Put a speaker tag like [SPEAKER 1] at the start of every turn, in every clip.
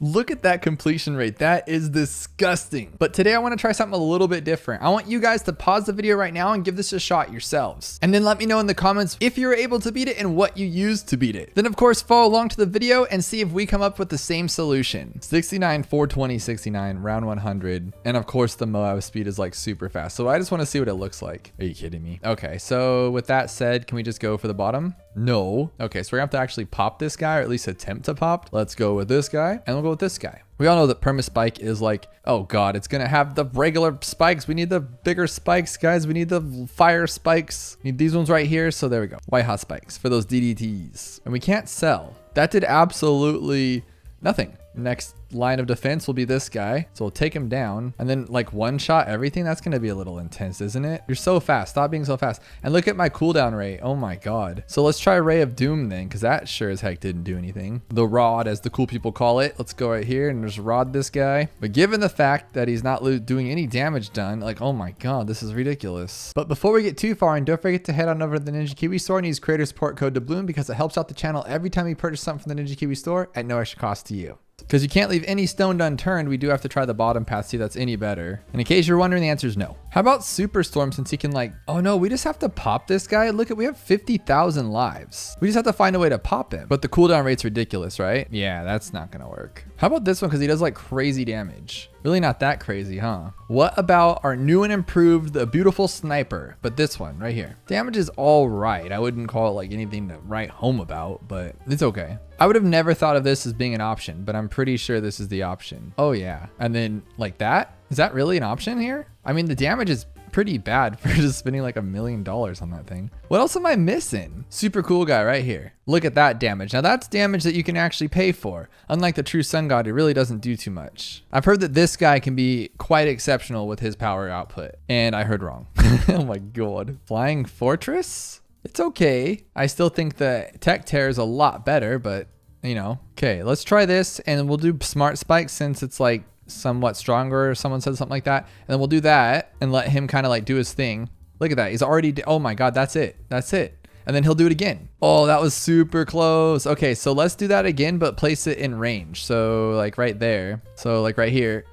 [SPEAKER 1] Look at that completion rate. That is disgusting. But today I want to try something a little bit different. I want you guys to pause the video right now and give this a shot yourselves. And then let me know in the comments if you're able to beat it and what you used to beat it. Then of course, follow along to the video and see if we come up with the same solution. 69, 420, 69, round 100. And of course the MOAB speed is like super fast. So I just want to see what it looks like. Are you kidding me? Okay, so with that said, can we just go for the bottom? No. Okay, so we're gonna have to actually pop this guy, or at least attempt to pop. Let's go with this guy, and we'll go with this guy. We all know that perma spike is like, oh god, it's gonna have the regular spikes. We need the bigger spikes, guys. We need the fire spikes. We need these ones right here. So there we go. White hot spikes for those DDTs. And we can't sell. That did absolutely nothing. Next line of defense will be this guy. So we'll take him down and then like one shot everything. That's going to be a little intense, isn't it? You're so fast. Stop being so fast. And look at my cooldown rate. Oh my god. So let's try Ray of Doom then, because that sure as heck didn't do anything. The rod, as the cool people call it. Let's go right here and just rod this guy. But given the fact that he's not doing any damage done, like, oh my god, this is ridiculous. But before we get too far, and don't forget to head on over to the Ninja Kiwi store and use creator support code Doubloon, because it helps out the channel every time you purchase something from the Ninja Kiwi store at no extra cost to you. Because you can't leave any stone unturned, we do have to try the bottom path, see if that's any better. And in case you're wondering, the answer is no. How about Superstorm, since he can like, oh no, we just have to pop this guy. Look at, we have 50,000 lives. We just have to find a way to pop him. But the cooldown rate's ridiculous, right? Yeah, that's not gonna work. How about this one? Because he does like crazy damage. Really not that crazy, huh? What about our new and improved, the beautiful sniper? But this one right here. Damage is all right. I wouldn't call it like anything to write home about, but it's okay. I would have never thought of this as being an option, but I'm pretty sure this is the option. Oh yeah. And then like that, is that really an option here? I mean, the damage is pretty bad for just spending like $1 million on that thing. What else am I missing? Super cool guy right here. Look at that damage. Now that's damage that you can actually pay for. Unlike the true sun god, it really doesn't do too much. I've heard that this guy can be quite exceptional with his power output, and I heard wrong. Oh my god. Flying Fortress? It's okay. I still think the tech tear is a lot better, but you know. Okay, let's try this and we'll do smart spikes since it's like somewhat stronger, or someone said something like that. And then we'll do that and let him kind of like do his thing. Look at that. He's already, oh my god, that's it. That's it. And then he'll do it again. Oh, that was super close. Okay, so let's do that again, but place it in range. So like right there. So like right here.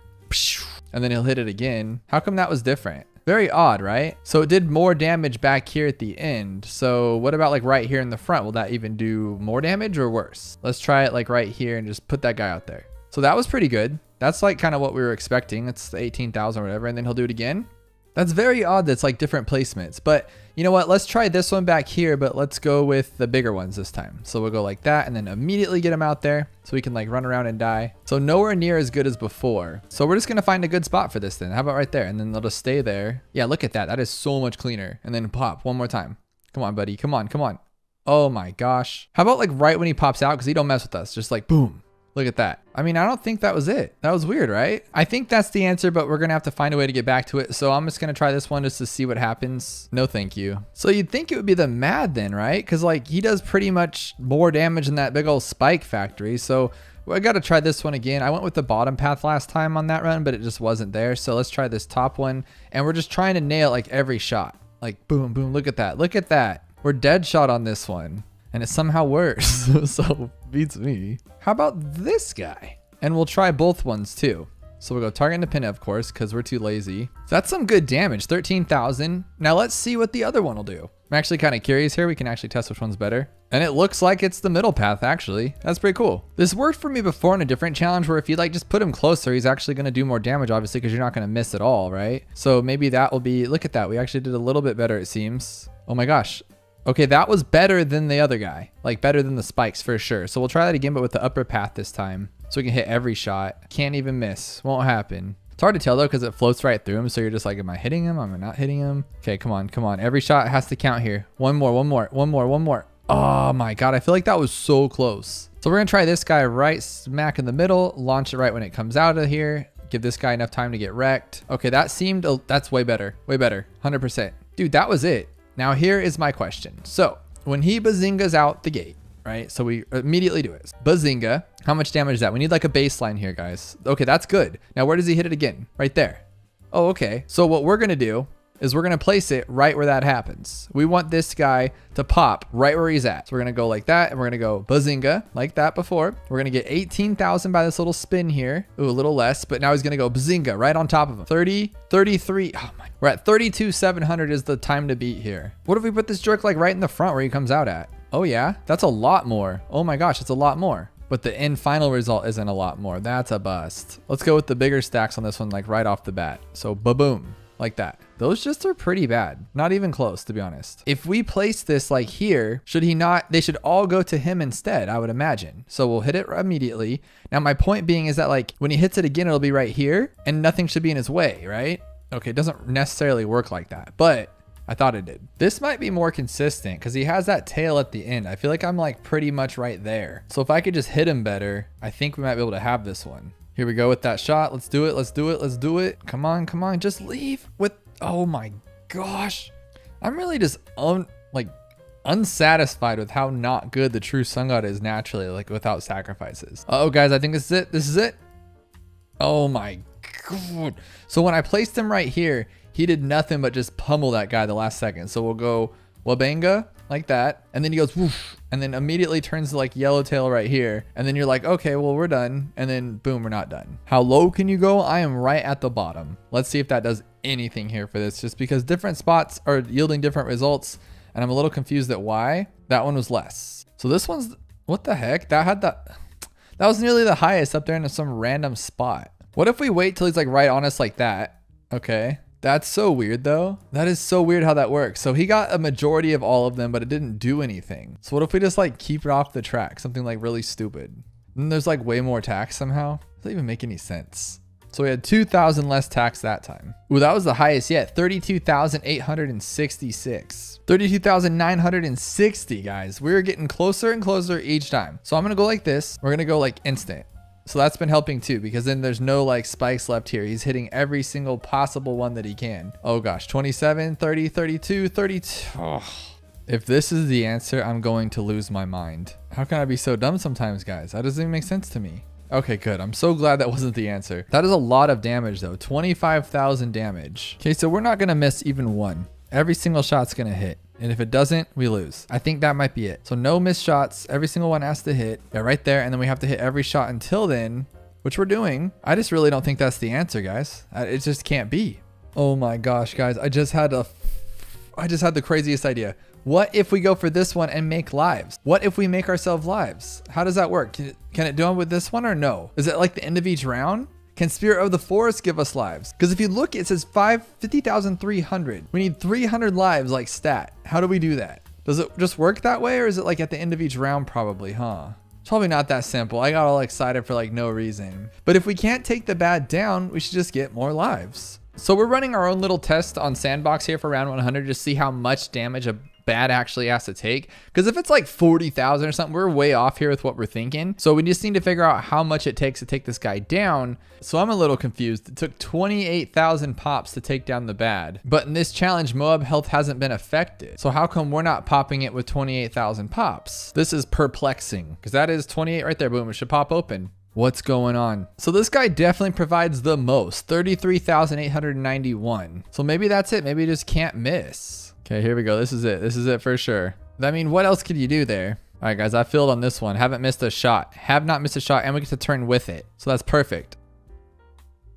[SPEAKER 1] And then he'll hit it again. How come that was different? Very odd, right? So it did more damage back here at the end. So what about like right here in the front? Will that even do more damage or worse? Let's try it like right here and just put that guy out there. So that was pretty good. That's like kind of what we were expecting. It's 18,000 or whatever. And then he'll do it again. That's very odd. That's like different placements, but you know what? Let's try this one back here, but let's go with the bigger ones this time. So we'll go like that and then immediately get him out there so we can like run around and die. So nowhere near as good as before. So we're just going to find a good spot for this then. How about right there? And then they'll just stay there. Yeah, look at that. That is so much cleaner. And then pop one more time. Come on, buddy. Come on. Come on. Oh my gosh. How about like right when he pops out? Because he don't mess with us. Just like boom. Look at that. I mean, I don't think that was it. That was weird, right? I think that's the answer, but we're going to have to find a way to get back to it. So I'm just going to try this one just to see what happens. No, thank you. So you'd think it would be the MAD then, right? Because like he does pretty much more damage than that big old spike factory. So I got to try this one again. I went with the bottom path last time on that run, but it just wasn't there. So let's try this top one. And we're just trying to nail like every shot. Like boom, boom. Look at that. Look at that. We're dead shot on this one. And it's somehow worse. So beats me. How about this guy? And we'll try both ones too. So we'll go target independent, of course, because we're too lazy. So that's some good damage, 13,000. Now let's see what the other one will do. I'm actually kind of curious here. We can actually test which one's better. And it looks like it's the middle path, actually. That's pretty cool. This worked for me before in a different challenge where if you like just put him closer, he's actually going to do more damage, obviously, because you're not going to miss at all, right? So maybe that will be, look at that. We actually did a little bit better, it seems. Oh my gosh. Okay, that was better than the other guy. Like better than the spikes for sure. So we'll try that again, but with the upper path this time. So we can hit every shot. Can't even miss. Won't happen. It's hard to tell though, because it floats right through him. So you're just like, am I hitting him? Am I not hitting him? Okay, come on, come on. Every shot has to count here. One more, one more, one more, one more. Oh my God, I feel like that was so close. So we're gonna try this guy right smack in the middle, launch it right when it comes out of here. Give this guy enough time to get wrecked. Okay, that seemed, that's way better, 100%. Dude, that was it. Now here is my question. So when he bazingas out the gate, right? So we immediately do it. Bazinga. How much damage is that? We need like a baseline here, guys. Okay, that's good. Now where does he hit it again? Right there. Oh, okay. So what we're gonna do is we're going to place it right where that happens. We want this guy to pop right where he's at. So we're going to go like that, and we're going to go bazinga like that before. We're going to get 18,000 by this little spin here. Ooh, a little less, but now he's going to go bazinga right on top of him. 30, 33. Oh my. We're at 32,700 is the time to beat here. What if we put this jerk like right in the front where he comes out at? Oh yeah, that's a lot more. Oh my gosh, it's a lot more. But the end final result isn't a lot more. That's a bust. Let's go with the bigger stacks on this one, like right off the bat. So ba-boom, like that. Those just are pretty bad. Not even close, to be honest. If we place this like here, should he not, they should all go to him instead, I would imagine. So we'll hit it immediately. Now my point being is that like when he hits it again, it'll be right here and nothing should be in his way, right? Okay, it doesn't necessarily work like that, but I thought it did. This might be more consistent because he has that tail at the end. I feel like I'm like pretty much right there. So if I could just hit him better, I think we might be able to have this one. Here we go with that shot. Let's do it. Let's do it. Let's do it. Come on. Come on. Just leave with, oh my gosh. I'm really just unsatisfied with how not good the true sun god is naturally, like without sacrifices. Uh-oh guys, I think this is it. This is it. Oh my God. So when I placed him right here, he did nothing but just pummel that guy the last second. So we'll go wabanga like that. And then he goes woof, and then immediately turns to like yellowtail right here. And then you're like, okay, well, we're done. And then boom, we're not done. How low can you go? I am right at the bottom. Let's see if that does anything here for this, just because different spots are yielding different results. And I'm a little confused at why that one was less. So this one's, what the heck? That was nearly the highest up there in some random spot. What if we wait till he's like right on us like that? Okay. That's so weird though. That is so weird how that works. So he got a majority of all of them, but it didn't do anything. So what if we just like keep it off the track? Something like really stupid. Then there's like way more tax somehow. Doesn't even make any sense. So we had 2,000 less tax that time. Ooh, that was the highest yet. 32,866. 32,960 guys. We're getting closer and closer each time. So I'm gonna go like this. We're gonna go like instant. So that's been helping too, because then there's no like spikes left here. He's hitting every single possible one that he can. Oh gosh, 27, 30, 32, 32. Oh. If this is the answer, I'm going to lose my mind. How can I be so dumb sometimes, guys? That doesn't even make sense to me. Okay, good. I'm so glad that wasn't the answer. That is a lot of damage though, 25,000 damage. Okay, so we're not gonna miss even one. Every single shot's gonna hit. And if it doesn't, we lose. I think that might be it. So no missed shots. Every single one has to hit. Yeah, right there. And then we have to hit every shot until then, which we're doing. I just really don't think that's the answer, guys. It just can't be. Oh my gosh, guys. I just had the craziest idea. What if we go for this one and make lives? What if we make ourselves lives? How does that work? Can it do it with this one or no? Is it like the end of each round? Can Spirit of the Forest give us lives? Because if you look, it says 50,300. We need 300 lives like stat. How do we do that? Does it just work that way, or is it like at the end of each round probably, huh? It's probably not that simple. I got all excited for like no reason. But if we can't take the bad down, we should just get more lives. So we're running our own little test on Sandbox here for round 100 to see how much damage a bad actually has to take, because if it's like 40,000 or something, we're way off here with what we're thinking. So we just need to figure out how much it takes to take this guy down. So I'm a little confused. It took 28,000 pops to take down the bad, but in this challenge Moab health hasn't been affected. So how come we're not popping it with 28,000 pops? This is perplexing, because that is 28 right there. Boom, it should pop open. What's going on? So this guy definitely provides the most, 33,891. So maybe that's it. Maybe you just can't miss. Okay, here we go. This is it. This is it for sure. I mean, what else could you do there? All right, guys, I failed on this one. Haven't missed a shot. Have not missed a shot, and we get to turn with it. So that's perfect.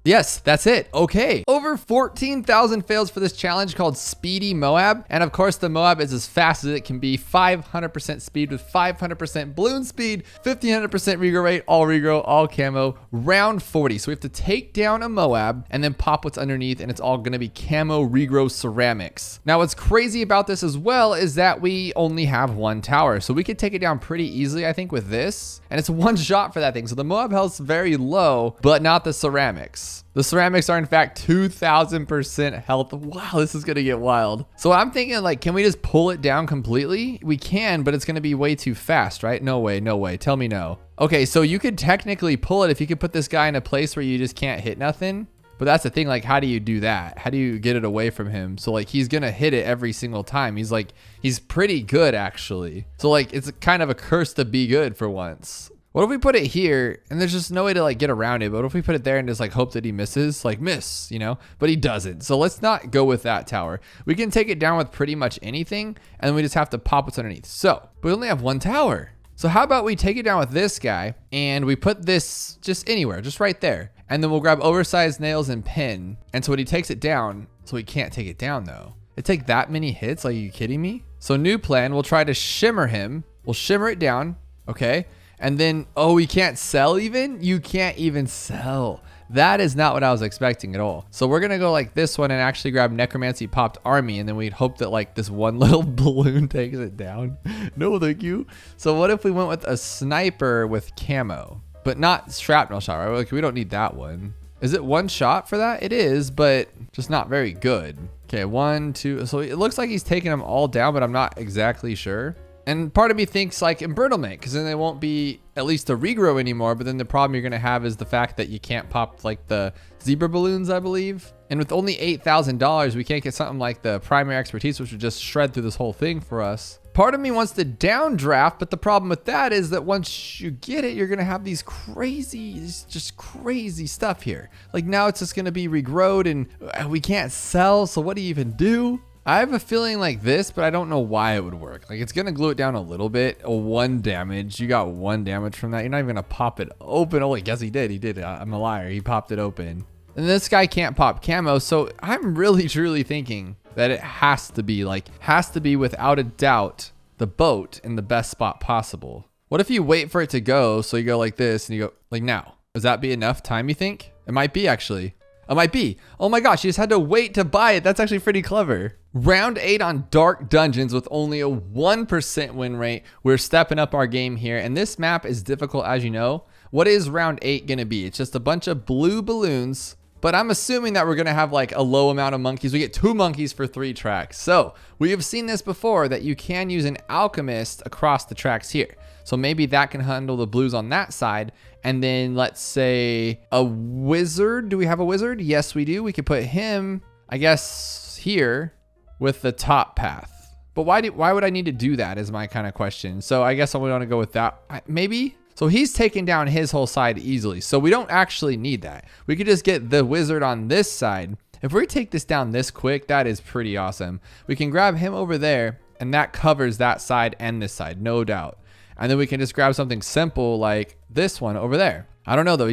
[SPEAKER 1] Yes, that's it. Okay. Over 14,000 fails for this challenge called Speedy MOAB. And of course, the MOAB is as fast as it can be. 500% speed with 500% balloon speed, 1500% regrow rate, all regrow, all camo, round 40. So we have to take down a MOAB and then pop what's underneath, and it's all going to be camo regrow ceramics. Now, what's crazy about this as well is that we only have one tower. So we could take it down pretty easily, I think, with this. And it's one shot for that thing. So the MOAB health's very low, but not the ceramics. The ceramics are in fact 2,000% health. Wow, this is gonna get wild. So I'm thinking, like, can we just pull it down completely? We can, but it's gonna be way too fast, right? No way, no way. Tell me no. Okay, so you could technically pull it if you could put this guy in a place where you just can't hit nothing. But that's the thing, like, how do you do that? How do you get it away from him? So like, he's gonna hit it every single time. He's pretty good actually. So like, it's kind of a curse to be good for once. What if we put it here and there's just no way to like get around it? But what if we put it there and just like hope that he misses, like miss, you know, but he doesn't. So let's not go with that tower. We can take it down with pretty much anything and then we just have to pop what's underneath. So we only have one tower. So how about we take it down with this guy and we put this just anywhere, just right there. And then we'll grab oversized nails and pin. And so when he takes it down, so he can't take it down though. It take that many hits? Like, are you kidding me? So new plan, we'll try to shimmer him. We'll shimmer it down, okay? And then, oh, we can't sell even? You can't even sell. That is not what I was expecting at all. So we're gonna go like this one and actually grab Necromancy Popped Army, and then we'd hope that like this one little balloon takes it down. No, thank you. So what if we went with a sniper with camo, but not shrapnel shot, right? Like, we don't need that one. Is it one shot for that? It is, but just not very good. Okay, 1, 2. So it looks like he's taking them all down, but I'm not exactly sure. And part of me thinks like embrittlement, because then they won't be at least a regrow anymore. But then the problem you're going to have is the fact that you can't pop like the zebra balloons, I believe. And with only $8,000, we can't get something like the primary expertise, which would just shred through this whole thing for us. Part of me wants to downdraft, but the problem with that is that once you get it, you're going to have these crazy, just crazy stuff here. Like now it's just going to be regrowed and we can't sell. So what do you even do? I have a feeling like this, but I don't know why it would work. Like it's going to glue it down a little bit. 1 damage. You got 1 damage from that. You're not even going to pop it open. Oh, I guess he did. He did. I'm a liar. He popped it open. And this guy can't pop camo. So I'm really, truly thinking that it has to be without a doubt the boat in the best spot possible. What if you wait for it to go? So you go like this and you go like now. Does that be enough time, you think? It might be actually. It might be. Oh my gosh, you just had to wait to buy it. That's actually pretty clever. Round 8 on Dark Dungeons with only a 1% win rate. We're stepping up our game here. And this map is difficult, as you know. What is round 8 going to be? It's just a bunch of blue balloons. But I'm assuming that we're going to have like a low amount of monkeys. We get 2 monkeys for 3 tracks. So we have seen this before that you can use an alchemist across the tracks here. So maybe that can handle the blues on that side. And then let's say a wizard. Do we have a wizard? Yes, we do. We could put him, I guess, here with the top path. But why would I need to do that is my kind of question. So I guess I want to go with that. Maybe. So he's taking down his whole side easily. So we don't actually need that. We could just get the wizard on this side. If we take this down this quick, that is pretty awesome. We can grab him over there and that covers that side and this side, no doubt. And then we can just grab something simple like this one over there. I don't know though.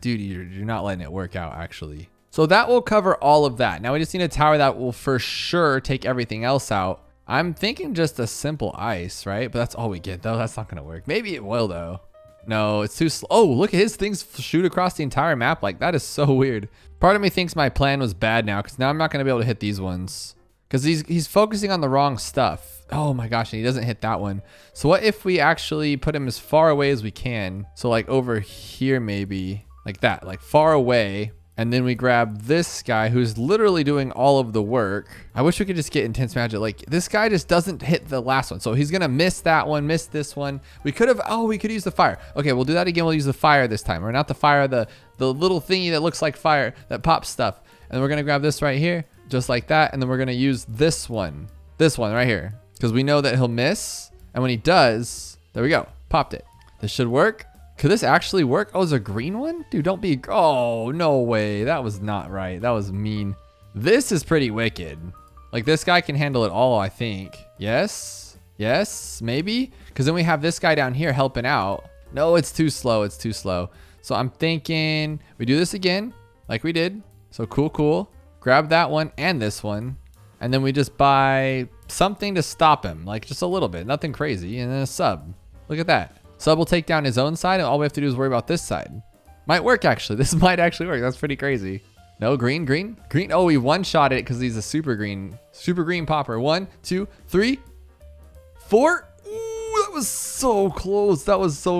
[SPEAKER 1] Dude, you're not letting it work out actually. So that will cover all of that. Now we just need a tower that will for sure take everything else out. I'm thinking just a simple ice, right? But that's all we get though. That's not gonna work. Maybe it will though. No, it's too slow. Oh, look at his things shoot across the entire map. Like that is so weird. Part of me thinks my plan was bad now because now I'm not gonna be able to hit these ones because he's focusing on the wrong stuff. Oh my gosh, and he doesn't hit that one. So what if we actually put him as far away as we can? So like over here maybe, like that, like far away. And then we grab this guy who's literally doing all of the work. I wish we could just get intense magic. Like this guy just doesn't hit the last one. So he's gonna miss that one, miss this one. We could have, we could use the fire. Okay, we'll do that again. We'll use the fire this time. Or not the fire, the little thingy that looks like fire that pops stuff. And then we're gonna grab this right here, just like that. And then we're gonna use this one right here. Because we know that he'll miss. And when he does, there we go, popped it. This should work. Could this actually work? Oh, it's a green one? Dude, don't be, oh, no way. That was not right. That was mean. This is pretty wicked. Like this guy can handle it all, I think. Yes, maybe. Because then we have this guy down here helping out. No, it's too slow. It's too slow. So I'm thinking we do this again like we did. So cool. Grab that one and this one. And then we just buy something to stop him. Like just a little bit, nothing crazy. And then a sub. Look at that. Sub will take down his own side, and all we have to do is worry about this side. Might work, actually. This might actually work. That's pretty crazy. No, green. Oh, we one-shot it because he's a super green popper. 1, 2, 3, 4. Ooh, that was so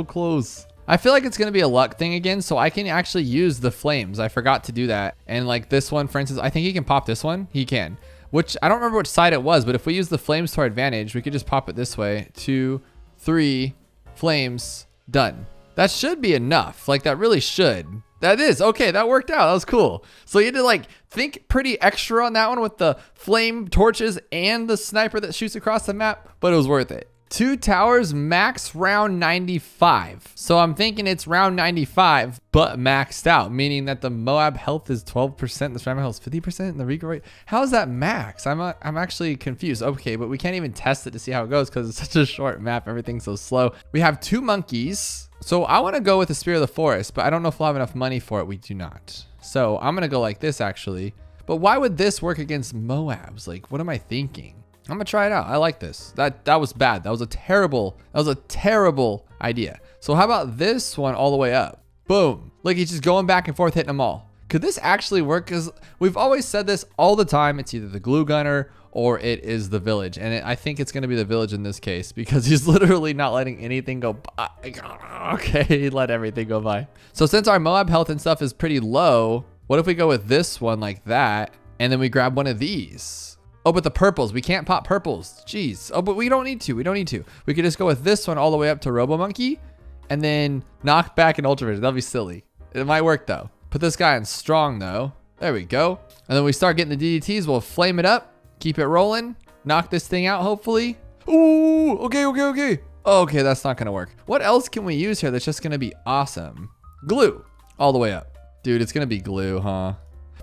[SPEAKER 1] close. I feel like it's going to be a luck thing again, so I can actually use the flames. I forgot to do that. And like this one, for instance, I think he can pop this one. He can. Which, I don't remember which side it was, but if we use the flames to our advantage, we could just pop it this way. 2, 3... flames, done. That should be enough. Like that really should. That is okay. That worked out. That was cool. So you had to like think pretty extra on that one with the flame torches and the sniper that shoots across the map, but it was worth it. 2 towers, max round 95. So I'm thinking it's round 95, but maxed out, meaning that the Moab health is 12%, the ceramic health is 50%, and the regrow rate. How is that max? I'm actually confused. Okay, but we can't even test it to see how it goes because it's such a short map. Everything's so slow. We have 2 monkeys. So I want to go with the Spirit of the Forest, but I don't know if we'll have enough money for it. We do not. So I'm going to go like this actually. But why would this work against Moabs? Like, what am I thinking? I'm gonna try it out. I like this. That was bad. That was a terrible idea. So how about this one all the way up? Boom. Look, he's just going back and forth hitting them all. Could this actually work? Because we've always said this all the time. It's either the glue gunner or it is the village. And I think it's gonna be the village in this case because he's literally not letting anything go by. Okay, he let everything go by. So since our Moab health and stuff is pretty low, what if we go with this one like that? And then we grab one of these. Oh, but the purples, we can't pop purples. Jeez. Oh, but we don't need to. We could just go with this one all the way up to Robo Monkey and then knock back an Ultra Vision. That'll be silly. It might work though. Put this guy in strong though. There we go. And then we start getting the DDTs. We'll flame it up, keep it rolling, knock this thing out hopefully. Ooh, okay. Okay, that's not gonna work. What else can we use here that's just gonna be awesome? Glue all the way up. Dude, it's gonna be glue, huh?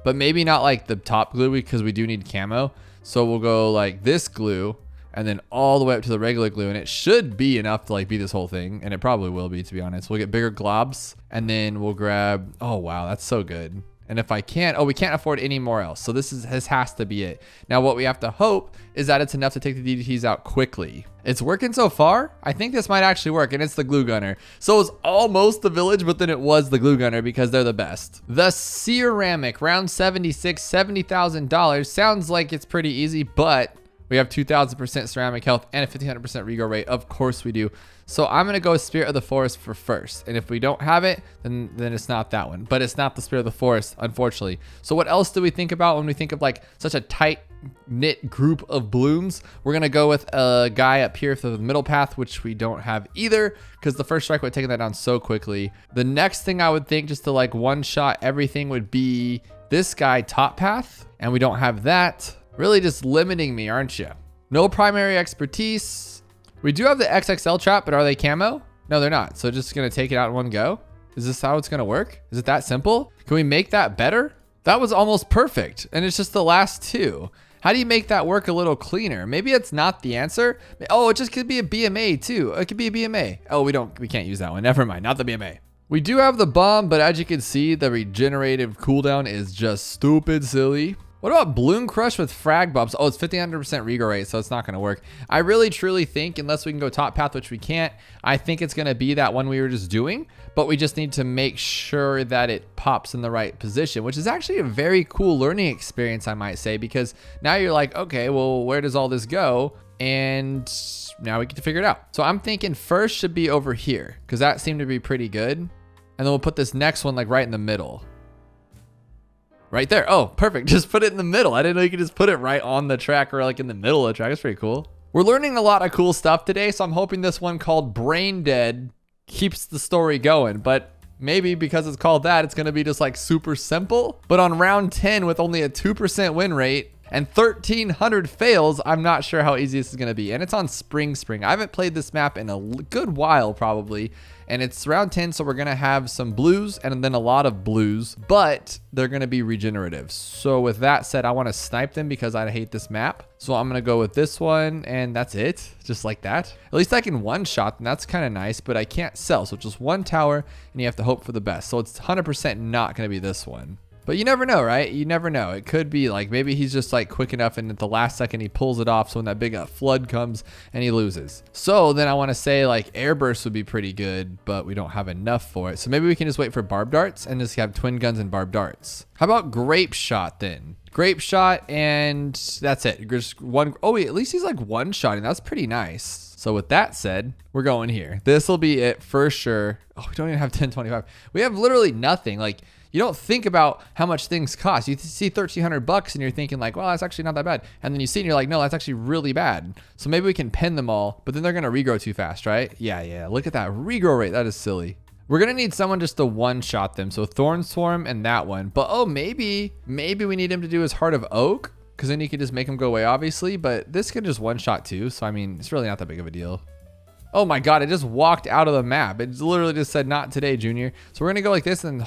[SPEAKER 1] But maybe not like the top glue because we do need camo. So we'll go like this glue and then all the way up to the regular glue. And it should be enough to like be this whole thing. And it probably will be, to be honest. We'll get bigger globs and then we'll grab, oh wow, that's so good. And if I can't, we can't afford any more else. So this has to be it. Now what we have to hope is that it's enough to take the DDTs out quickly. It's working so far. I think this might actually work, and it's the glue gunner. So it was almost the village, but then it was the glue gunner because they're the best. The ceramic, round 76, $70,000. Sounds like it's pretty easy, but we have 2,000% ceramic health and a 1,500% regrow rate. Of course we do. So I'm gonna go with Spirit of the Forest for first. And if we don't have it, then it's not that one. But it's not the Spirit of the Forest, unfortunately. So what else do we think about when we think of like such a tight knit group of blooms? We're gonna go with a guy up here for the middle path, which we don't have either, because the first strike would have taken that down so quickly. The next thing I would think, just to like one shot everything, would be this guy top path, and we don't have that. Really just limiting me, aren't you? No primary expertise. We do have the XXL trap, but are they camo? No, they're not. So just gonna take it out in one go. Is this how it's gonna work? Is it that simple? Can we make that better? That was almost perfect. And it's just the last 2. How do you make that work a little cleaner? Maybe it's not the answer. Oh, it just could be a BMA too. It could be a BMA. Oh, we can't use that one. Never mind, not the BMA. We do have the bomb, but as you can see, the regenerative cooldown is just stupid silly. What about Balloon Crush with Frag Bombs? Oh, it's 1,500% regrow rate, so it's not gonna work. I really truly think, unless we can go top path, which we can't, I think it's gonna be that one we were just doing, but we just need to make sure that it pops in the right position, which is actually a very cool learning experience, I might say, because now you're like, okay, well, where does all this go? And now we get to figure it out. So I'm thinking first should be over here, because that seemed to be pretty good. And then we'll put this next one like right in the middle. Right there. Oh, perfect. Just put it in the middle. I didn't know you could just put it right on the track or like in the middle of the track. That's pretty cool. We're learning a lot of cool stuff today, so I'm hoping this one called Brain Dead keeps the story going. But maybe because it's called that, it's going to be just like super simple. But on round 10 with only a 2% win rate and 1,300 fails, I'm not sure how easy this is going to be. And it's on Spring. I haven't played this map in a good while probably. And it's round 10, so we're going to have some blues and then a lot of blues, but they're going to be regenerative. So with that said, I want to snipe them because I hate this map. So I'm going to go with this one, and that's it. Just like that. At least I can one-shot, and that's kind of nice, but I can't sell. So just one tower, and you have to hope for the best. So it's 100% not going to be this one. But you never know, right? You never know. It could be like maybe he's just like quick enough and at the last second he pulls it off. So when that big flood comes and he loses. So then I want to say like airburst would be pretty good, but we don't have enough for it. So maybe we can just wait for barb darts and just have twin guns and barb darts. How about grape shot then? Grape shot and that's it. Just one. Oh wait, at least he's like one shotting. That's pretty nice. So with that said, we're going here. This will be it for sure. Oh, we don't even have 1025. We have literally nothing. Like, you don't think about how much things cost. You see $1,300 and you're thinking like, well, that's actually not that bad. And then you see it and you're like, no, that's actually really bad. So maybe we can pin them all, but then they're gonna regrow too fast, right? Yeah. Look at that regrow rate. That is silly. We're gonna need someone just to one-shot them. So Thorn Swarm and that one. But oh, maybe we need him to do his Heart of Oak, because then you could just make him go away, obviously. But this could just one-shot too. So I mean, it's really not that big of a deal. Oh my God, it just walked out of the map. It literally just said not today, Junior. So we're gonna go like this and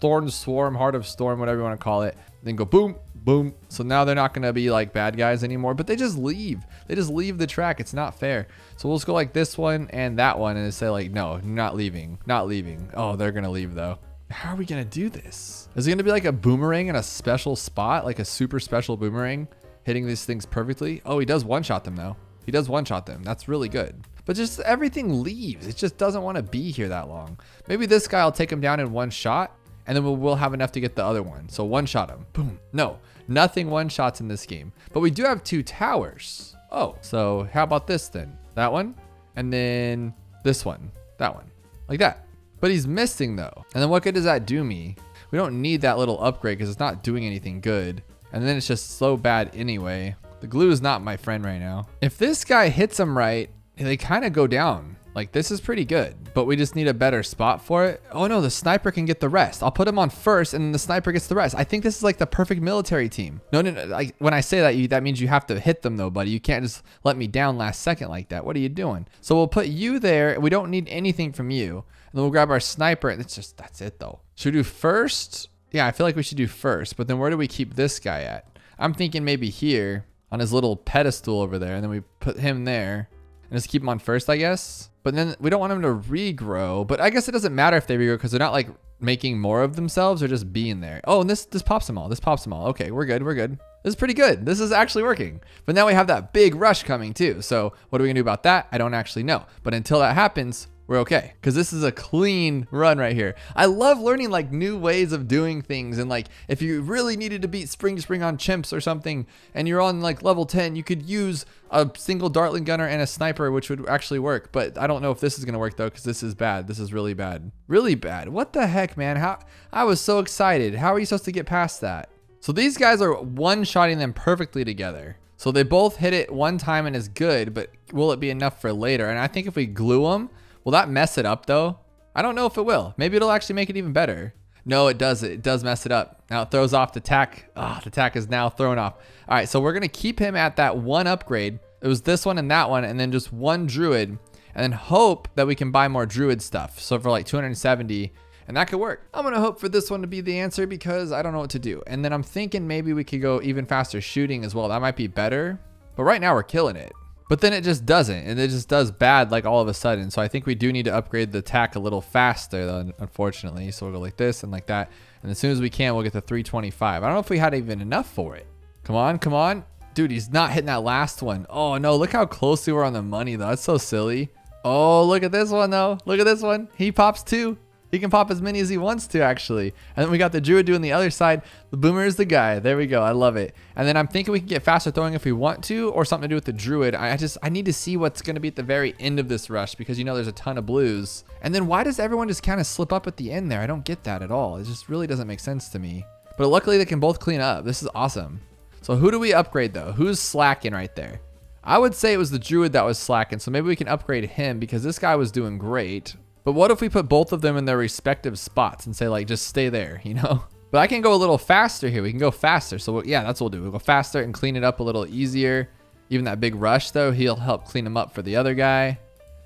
[SPEAKER 1] Thorn Swarm, Heart of Storm, whatever you want to call it. Then go boom, boom. So now they're not gonna be like bad guys anymore, but they just leave. They just leave the track. It's not fair. So we'll just go like this one and that one and say like, no, not leaving, not leaving. Oh, they're gonna leave though. How are we gonna do this? Is it gonna be like a boomerang in a special spot, like a super special boomerang hitting these things perfectly? Oh, he does one-shot them though. He does one-shot them. That's really good. But just everything leaves. It just doesn't want to be here that long. Maybe this guy will take him down in one shot and then we'll have enough to get the other one. So one shot him. Boom. No, nothing one shots in this game. But we do have 2 towers. Oh, so how about this then? That one and then this one. That one. Like that. But he's missing though. And then what good does that do me? We don't need that little upgrade because it's not doing anything good. And then it's just so bad anyway. The glue is not my friend right now. If this guy hits him right, they kind of go down. Like this is pretty good, but we just need a better spot for it. Oh no, the sniper can get the rest. I'll put him on first and then the sniper gets the rest. I think this is like the perfect military team. No, like when I say that, that means you have to hit them though, buddy. You can't just let me down last second like that. What are you doing? So we'll put you there. We don't need anything from you. And then we'll grab our sniper and that's it though. Should we do first? Yeah, I feel like we should do first, but then where do we keep this guy at? I'm thinking maybe here on his little pedestal over there. And then we put him there. And just keep them on first, I guess. But then we don't want them to regrow. But I guess it doesn't matter if they regrow because they're not like making more of themselves or just being there. Oh, and this pops them all. This pops them all. Okay, we're good. We're good. This is pretty good. This is actually working. But now we have that big rush coming too. So what are we gonna do about that? I don't actually know. But until that happens, we're okay. Because this is a clean run right here. I love learning like new ways of doing things. And like if you really needed to beat Spring on chimps or something and you're on like level 10, you could use a single Dartling gunner and a sniper, which would actually work. But I don't know if this is gonna work though, because this is bad. This is really bad. Really bad. What the heck, man? How I was so excited. How are you supposed to get past that? So these guys are one-shotting them perfectly together. So they both hit it one time and is good, but will it be enough for later? And I think if we glue them, will that mess it up though? I don't know if it will. Maybe it'll actually make it even better. No, it does. It does mess it up. Now it throws off the tack. The tack is now thrown off. All right, so we're gonna keep him at that one upgrade. It was this one and that one, and then just one druid, and then hope that we can buy more druid stuff. So for like 270, and that could work. I'm gonna hope for this one to be the answer because I don't know what to do. And then I'm thinking maybe we could go even faster shooting as well. That might be better. But right now we're killing it. But then it just doesn't, and it just does bad like all of a sudden. So I think we do need to upgrade the attack a little faster though, unfortunately. So we'll go like this and like that. And as soon as we can, we'll get to 325. I don't know if we had even enough for it. Come on, come on. Dude, he's not hitting that last one. Oh no, look how close we were on the money though. That's so silly. Oh, look at this one though. Look at this one. He pops 2. He can pop as many as he wants to actually. And then we got the druid doing the other side. The boomer is the guy. There we go. I love it. And then I'm thinking we can get faster throwing if we want to, or something to do with the druid. I need to see what's going to be at the very end of this rush because you know there's a ton of blues. And then why does everyone just kind of slip up at the end there? I don't get that at all. It just really doesn't make sense to me. But luckily they can both clean up. This is awesome. So who do we upgrade though? Who's slacking right there? I would say it was the druid that was slacking. So maybe we can upgrade him because this guy was doing great. But what if we put both of them in their respective spots and say like, just stay there, you know? But I can go a little faster here. We can go faster. So yeah, that's what we'll do. We'll go faster and clean it up a little easier. Even that big rush though, he'll help clean him up for the other guy.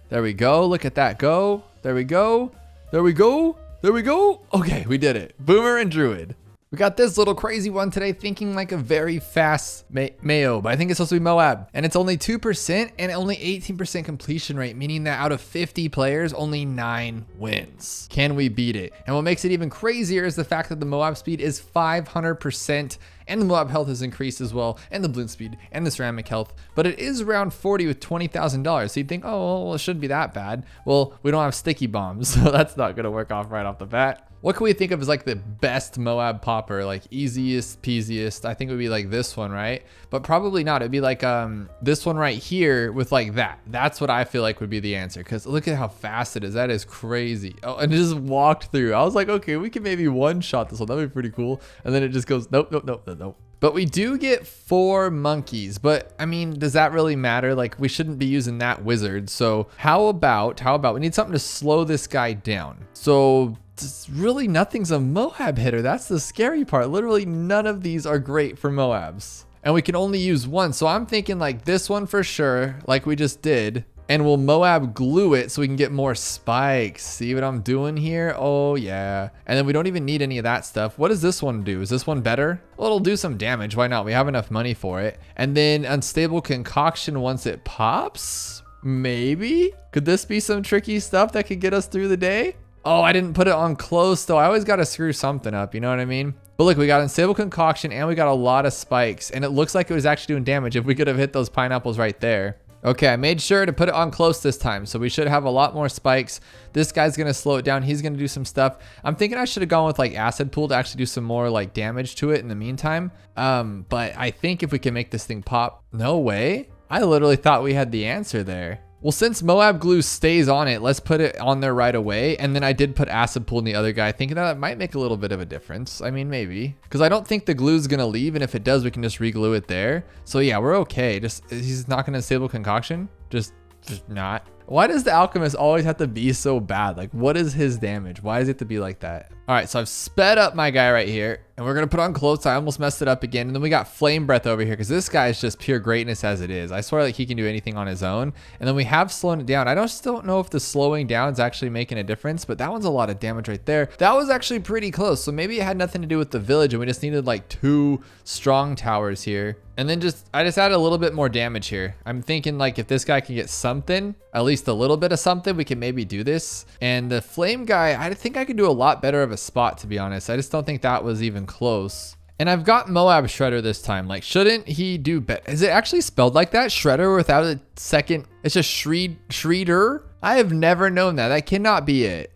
[SPEAKER 1] There we go. Look at that go. There we go. There we go. There we go. Okay, we did it. Boomer and druid. We got this little crazy one today, thinking like a very fast MOAB. I think it's supposed to be MOAB. And it's only 2% and only 18% completion rate, meaning that out of 50 players, only 9 wins. Can we beat it? And what makes it even crazier is the fact that the MOAB speed is 500%, and the MOAB health is increased as well, and the balloon speed, and the ceramic health. But it is around 40 with $20,000. So you'd think, oh, well, it shouldn't be that bad. Well, we don't have sticky bombs, so that's not gonna work off right off the bat. What can we think of as like the best MOAB popper, like easiest peasiest? I think it would be like this one, right? But probably not. It'd be like this one right here with like that. That's what I feel like would be the answer, because look at how fast it is. That is crazy. Oh, and it just walked through. I was like, okay, we can maybe one shot this one. That'd be pretty cool. And then it just goes, nope, nope, nope, nope, nope. But we do get 4 monkeys, but I mean, does that really matter? Like, we shouldn't be using that wizard. So how about we need something to slow this guy down. So really nothing's a MOAB hitter. That's the scary part. Literally none of these are great for MOABs. And we can only use one. So I'm thinking like this one for sure, like we just did. and we'll MOAB glue it so we can get more spikes. See what I'm doing here? Oh yeah. And then we don't even need any of that stuff. What does this one do? Is this one better? Well, it'll do some damage. Why not? We have enough money for it. And then unstable concoction once it pops? Maybe? Could this be some tricky stuff that could get us through the day? Oh, I didn't put it on close though. I always got to screw something up, you know what I mean? But look, we got unstable concoction and we got a lot of spikes, and it looks like it was actually doing damage if we could have hit those pineapples right there. Okay, I made sure to put it on close this time, so we should have a lot more spikes. This guy's gonna slow it down. He's gonna do some stuff. I'm thinking I should have gone with like acid pool to actually do some more like damage to it in the meantime. But I think if we can make this thing pop, no way. I literally thought we had the answer there. Well, since MOAB glue stays on it, let's put it on there right away. And then I did put acid pool in the other guy, thinking that it might make a little bit of a difference. I mean, maybe. Because I don't think the glue is going to leave. And if it does, we can just re-glue it there. So yeah, we're okay. He's not going to unstable concoction. Just not. Why does the alchemist always have to be so bad? Like, what is his damage? Why does it have to be like that? All right, so I've sped up my guy right here, and we're gonna put on close. I almost messed it up again. And then we got flame breath over here, because this guy is just pure greatness as it is. I swear, like, he can do anything on his own. And then we have slowing it down. I still don't know if the slowing down is actually making a difference, but that one's a lot of damage right there. That was actually pretty close. So maybe it had nothing to do with the village, and we just needed like 2 strong towers here. And then I just added a little bit more damage here. I'm thinking like if this guy can get something, at least a little bit of something, we can maybe do this. And the flame guy, I think I could do a lot better of a spot, to be honest. I just don't think that was even close. And I've got MOAB Shredder this time. Like, shouldn't he do better? Is it actually spelled like that? Shredder without a second? It's just Shredder? I have never known that. That cannot be it.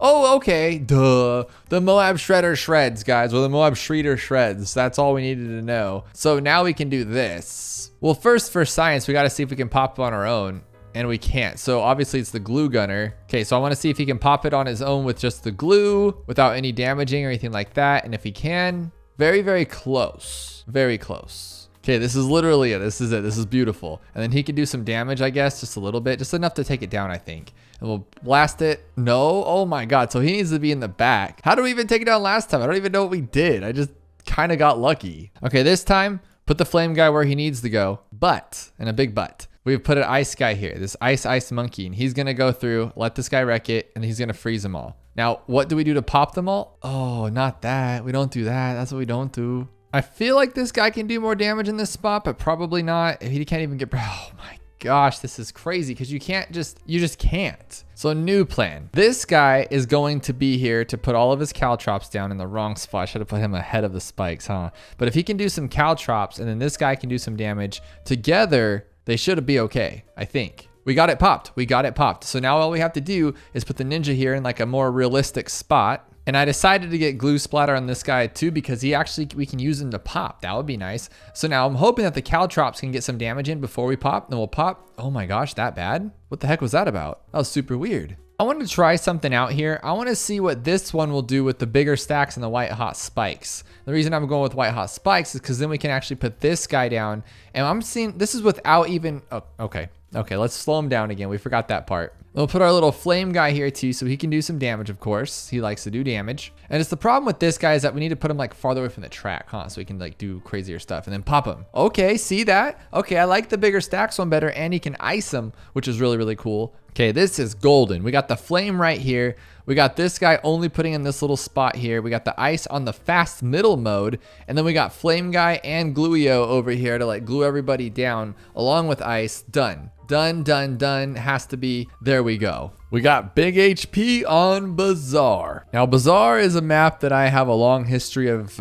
[SPEAKER 1] Oh, okay, duh. The MOAB Shredder shreds, guys, or the MOAB Shredder shreds. That's all we needed to know. So now we can do this. Well, first for science, we gotta see if we can pop it on our own, and we can't. So obviously it's the glue gunner. Okay, so I wanna see if he can pop it on his own with just the glue without any damaging or anything like that. And if he can, very, very close, very close. Okay, this is literally it. This is it. This is beautiful. And then he can do some damage, I guess, just a little bit, just enough to take it down, I think. And we'll blast it. No, oh my God. So he needs to be in the back. How did we even take it down last time? I don't even know what we did. I just kind of got lucky. Okay, this time, put the flame guy where he needs to go. But, and a big but, we've put an ice guy here, this ice monkey, and he's gonna go through, let this guy wreck it, and he's gonna freeze them all. Now, what do we do to pop them all? Oh, not that. We don't do that. That's what we don't do. I feel like this guy can do more damage in this spot, but probably not. He can't even get, oh my gosh, this is crazy because you just can't. So new plan. This guy is going to be here to put all of his caltrops down in the wrong spot. I should have put him ahead of the spikes, huh? But if he can do some caltrops and then this guy can do some damage together, they should be okay, I think. We got it popped. We got it popped. So now all we have to do is put the ninja here in like a more realistic spot. And I decided to get glue splatter on this guy too because we can use him to pop. That would be nice. So now I'm hoping that the caltrops can get some damage in before we pop. Then we'll pop. Oh my gosh, that bad? What the heck was that about? That was super weird. I want to try something out here. I want to see what this one will do with the bigger stacks and the white hot spikes. The reason I'm going with white hot spikes is because then we can actually put this guy down. And I'm seeing, this is without even, oh, okay. Okay, let's slow him down again. We forgot that part. We'll put our little flame guy here too, so he can do some damage, of course. He likes to do damage. And it's the problem with this guy is that we need to put him like farther away from the track, huh? So he can like do crazier stuff and then pop him. Okay, see that? Okay, I like the bigger stacks one better, and he can ice them, which is really, really cool. Okay, this is golden. We got the flame right here. We got this guy only putting in this little spot here. We got the ice on the fast middle mode. And then we got flame guy and glueo over here to like glue everybody down along with ice. Done. Done, done, done. Has to be. There we go. We got big HP on Bazaar. Now, Bazaar is a map that I have a long history of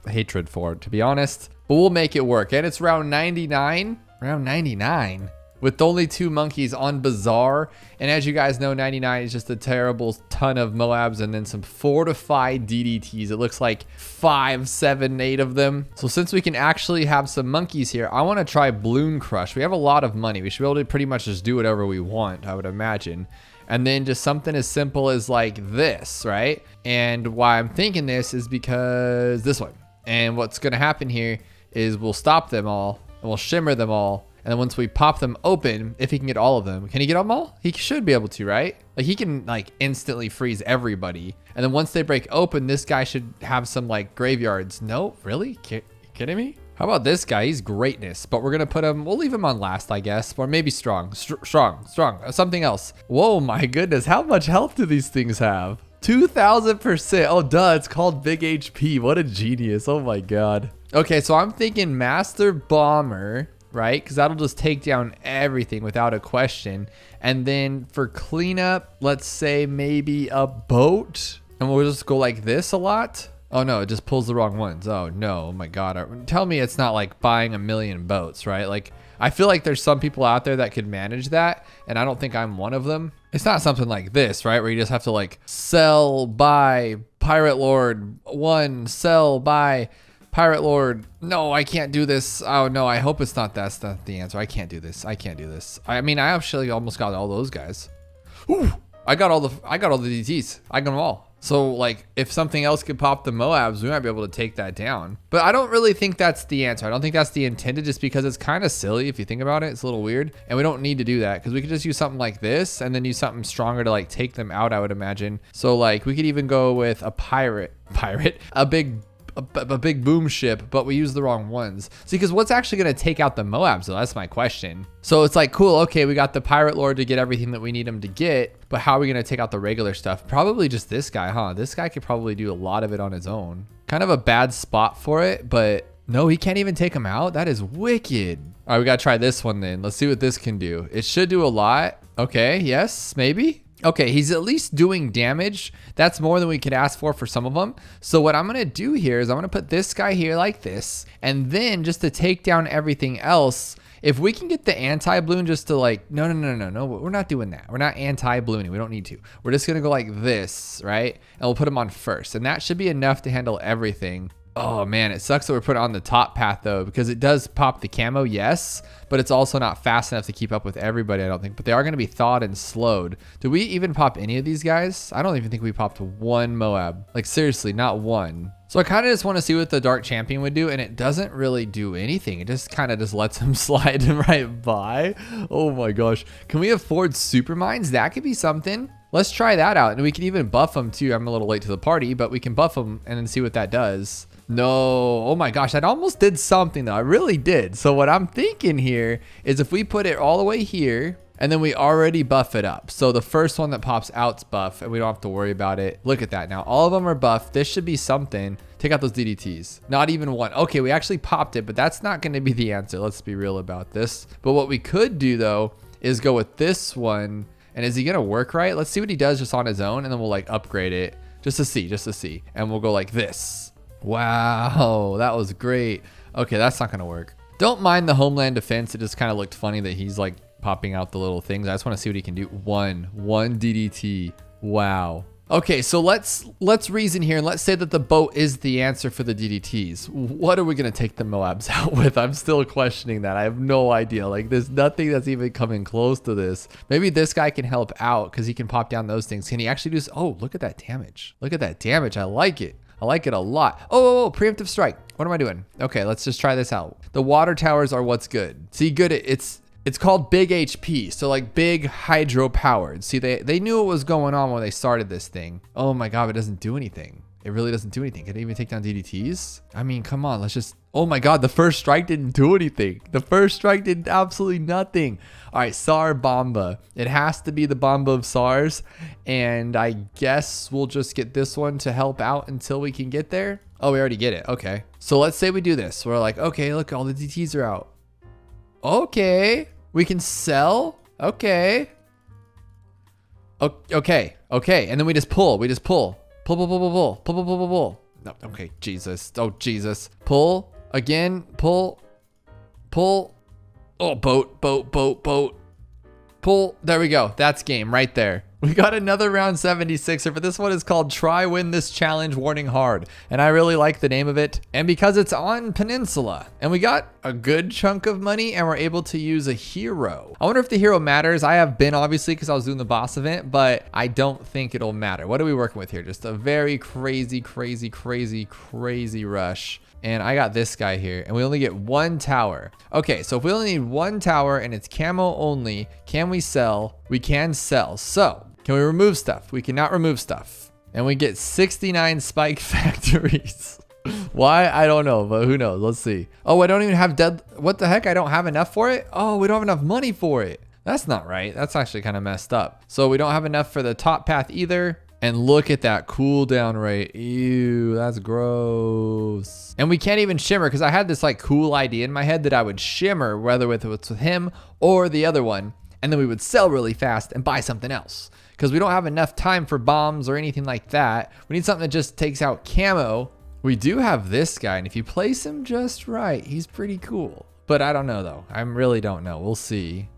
[SPEAKER 1] hatred for, to be honest. But we'll make it work. And it's round 99. Round 99. With only 2 monkeys on Bazaar. And as you guys know, 99 is just a terrible ton of MOABs and then some fortified DDTs. It looks like 5, 7, 8 of them. So since we can actually have some monkeys here, I want to try Bloon Crush. We have a lot of money. We should be able to pretty much just do whatever we want, I would imagine. And then just something as simple as like this, right? And why I'm thinking this is because this one. And what's going to happen here is we'll stop them all and we'll shimmer them all. And then once we pop them open, if he can get all of them, can he get them all? He should be able to, right? Like he can like instantly freeze everybody. And then once they break open, this guy should have some like graveyards. No, really? You kidding me? How about this guy? He's greatness, but we're gonna put him, we'll leave him on last, I guess, or maybe strong, strong, something else. Whoa, my goodness, how much health do these things have? 2000%. Oh, duh, it's called big HP. What a genius. Oh my God. Okay, so I'm thinking Master Bomber, right? Because that'll just take down everything without a question. And then for cleanup, let's say maybe a boat, and we'll just go like this a lot. Oh no, it just pulls the wrong ones. Oh no, oh my God. Tell me it's not like buying a million boats, right? Like, I feel like there's some people out there that could manage that, and I don't think I'm one of them. It's not something like this, right? Where you just have to like sell, buy, Pirate Lord, one, sell, buy, Pirate Lord. No, I can't do this. Oh no, I hope it's not that's not the answer. I can't do this. I can't do this. I mean, I actually almost got all those guys. Ooh, I got all the DTs. I got them all. So like if something else could pop the Moabs, we might be able to take that down. But I don't really think that's the answer. I don't think that's the intended, just because it's kind of silly if you think about it. It's a little weird, and we don't need to do that because we could just use something like this and then use something stronger to like take them out, I would imagine. So like we could even go with a pirate, a big boom ship, but we use the wrong ones. See, because what's actually going to take out the Moabs though? That's my question. So it's like, cool, okay, we got the Pirate Lord to get everything that we need him to get, but how are we going to take out the regular stuff? Probably just this guy, huh? This guy could probably do a lot of it on his own. Kind of a bad spot for it, but no, he can't even take him out. That is wicked. All right, we got to try this one then. Let's see what this can do. It should do a lot. Okay, yes, maybe. Okay, he's at least doing damage. That's more than we could ask for some of them. So what I'm gonna do here is I'm gonna put this guy here like this, and then just to take down everything else, if we can get the anti-bloon just to like, no, we're not doing that. We're not anti-blooning, we don't need to. We're just gonna go like this, right? And we'll put him on first, and that should be enough to handle everything. Oh man, it sucks that we're putting it on the top path though, because it does pop the camo, yes, but it's also not fast enough to keep up with everybody, I don't think. But they are going to be thawed and slowed. Did we even pop any of these guys? I don't even think we popped one Moab. Like seriously, not one. So I kind of just want to see what the Dark Champion would do, and it doesn't really do anything. It just kind of just lets him slide right by. Oh my gosh. Can we afford super mines? That could be something. Let's try that out, and we can even buff them too. I'm a little late to the party, but we can buff them and then see what that does. No, oh my gosh, that almost did something though. I really did. So what I'm thinking here is if we put it all the way here, and then we already buff it up. So the first one that pops out's buff, and we don't have to worry about it. Look at that. Now all of them are buffed. This should be something. Take out those DDTs. Not even one. Okay, we actually popped it, but that's not going to be the answer. Let's be real about this. But what we could do though is go with this one. And is he going to work right? Let's see what he does just on his own, and then we'll like upgrade it just to see. And we'll go like this. Wow, that was great. Okay, that's not gonna work. Don't mind the homeland defense. It just kind of looked funny that he's like popping out the little things. I just want to see what he can do. One DDT. Wow. Okay, so let's reason here, and let's say that the boat is the answer for the DDTs. What are we gonna take the Moabs out with? I'm still questioning that. I have no idea. Like, there's nothing that's even coming close to this. Maybe this guy can help out because he can pop down those things. Can he actually do this? Oh, look at that damage. Look at that damage. I like it. I like it a lot. Oh, preemptive strike. What am I doing? Okay, let's just try this out. The water towers are what's good. See, good. It's called big HP. So like big hydro powered. See, they knew what was going on when they started this thing. Oh my God, it doesn't do anything. It really doesn't do anything. Can it even take down DDTs? I mean, come on, let's just, oh my God, the first strike didn't do anything. The first strike did absolutely nothing. All right, SAR Bomba. It has to be the Bomba of SARs. And I guess we'll just get this one to help out until we can get there. Oh, we already get it. Okay. So let's say we do this. We're like, okay, look, all the DTs are out. Okay. We can sell. Okay. Okay. And then we just pull. Pull. No, okay, Jesus. Oh, Jesus. Pull. Again. Pull. Oh, boat. Pull. There we go. That's game right there. We got another round 76er, but this one is called Try Win This Challenge Warning Hard. And I really like the name of it. And because it's on Peninsula, and we got a good chunk of money, and we're able to use a hero. I wonder if the hero matters. I have been, obviously, because I was doing the boss event, but I don't think it'll matter. What are we working with here? Just a very crazy rush. And I got this guy here, and we only get one tower. Okay, so if we only need one tower and it's camo only, can we sell? We can sell. So can we remove stuff? We cannot remove stuff. And we get 69 spike factories. Why? I don't know, but who knows? Let's see. Oh, I don't even have dead. What the heck? I don't have enough for it? Oh, we don't have enough money for it. That's not right. That's actually kind of messed up. So we don't have enough for the top path either. And look at that cooldown rate. Ew, that's gross. And we can't even shimmer because I had this like cool idea in my head that I would shimmer, whether it's with him or the other one. And then we would sell really fast and buy something else. Because we don't have enough time for bombs or anything like that. We need something that just takes out camo. We do have this guy, and if you place him just right, he's pretty cool. But I don't know though. I really don't know. We'll see.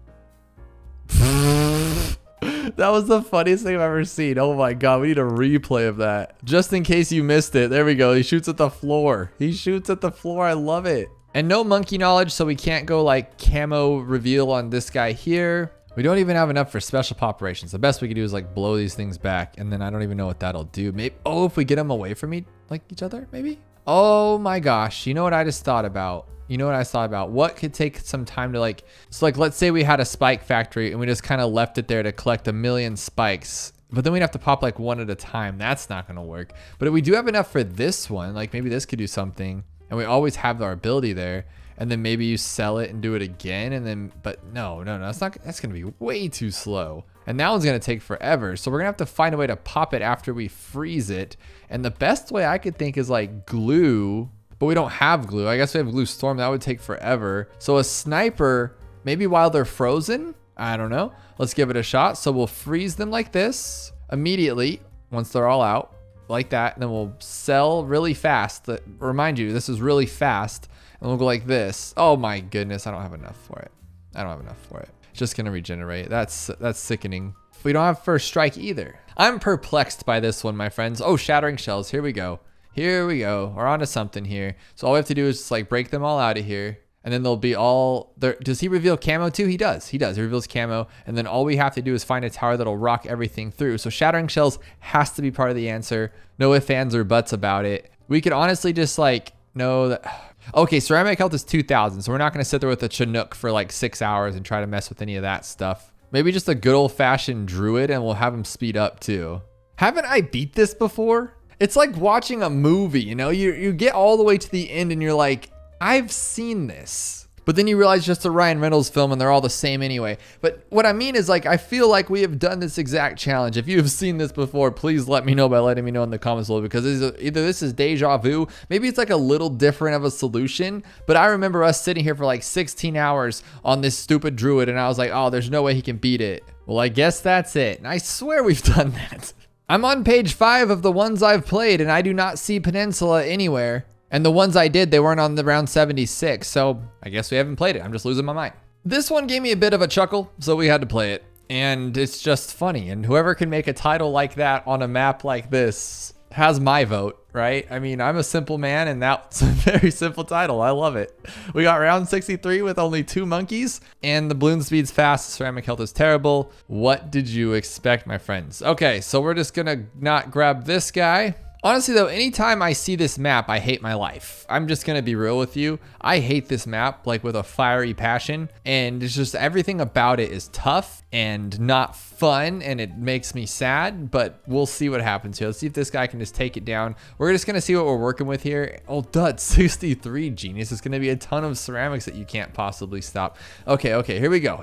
[SPEAKER 1] That was the funniest thing I've ever seen. Oh my God, we need a replay of that. Just in case you missed it. There we go. He shoots at the floor. He shoots at the floor. I love it. And no monkey knowledge, so we can't go like camo reveal on this guy here. We don't even have enough for special operations. The best we can do is like blow these things back, and then I don't even know what that'll do. Maybe, oh, if we get them away from each other, maybe? Oh my gosh, you know what I just thought about? You know what I thought about? What could take some time to like, so like, let's say we had a spike factory and we just kind of left it there to collect 1 million spikes, but then we'd have to pop like one at a time. That's not gonna work. But if we do have enough for this one, like maybe this could do something, and we always have our ability there, and then maybe you sell it and do it again, and then, but no, that's gonna be way too slow. And that one's gonna take forever. So we're gonna have to find a way to pop it after we freeze it. And the best way I could think is like glue, but we don't have glue. I guess we have glue storm, that would take forever. So a sniper, maybe while they're frozen, I don't know. Let's give it a shot. So we'll freeze them like this immediately once they're all out, like that. And then we'll sell really fast. Remind you, this is really fast. And we'll go like this. Oh my goodness, I don't have enough for it. I don't have enough for it. It's just gonna regenerate. That's sickening. We don't have first strike either. I'm perplexed by this one, my friends. Oh, shattering shells, here we go. Here we go, we're onto something here. So all we have to do is just like break them all out of here. And then they'll be all there. Does he reveal camo too? He does, he reveals camo. And then all we have to do is find a tower that'll rock everything through. So shattering shells has to be part of the answer. No ifs, ands, or buts about it. We could honestly just like know that. Okay, ceramic health is 2,000, so we're not gonna sit there with a Chinook for like 6 hours and try to mess with any of that stuff. Maybe just a good old fashioned druid, and we'll have him speed up too. Haven't I beat this before? It's like watching a movie, you know? You get all the way to the end and you're like, I've seen this. But then you realize just a Ryan Reynolds film and they're all the same anyway. But what I mean is like, I feel like we have done this exact challenge. If you have seen this before, please let me know by letting me know in the comments below, because either this is deja vu, maybe it's like a little different of a solution, but I remember us sitting here for like 16 hours on this stupid druid and I was like, oh, there's no way he can beat it. Well, I guess that's it. And I swear we've done that. I'm on page 5 of the ones I've played and I do not see Peninsula anywhere. And the ones I did, they weren't on the round 76. So I guess we haven't played it. I'm just losing my mind. This one gave me a bit of a chuckle, so we had to play it. And it's just funny. And whoever can make a title like that on a map like this has my vote, right? I mean, I'm a simple man and that's a very simple title. I love it. We got round 63 with only 2 monkeys and the balloon speed's fast. Ceramic health is terrible. What did you expect, my friends? Okay, so we're just gonna not grab this guy. Honestly though, anytime I see this map, I hate my life. I'm just gonna be real with you. I hate this map like with a fiery passion, and it's just everything about it is tough and not fun, and it makes me sad, but we'll see what happens here. Let's see if this guy can just take it down. We're just gonna see what we're working with here. Oh, dud, 63 genius. It's gonna be a ton of ceramics that you can't possibly stop. Okay, here we go,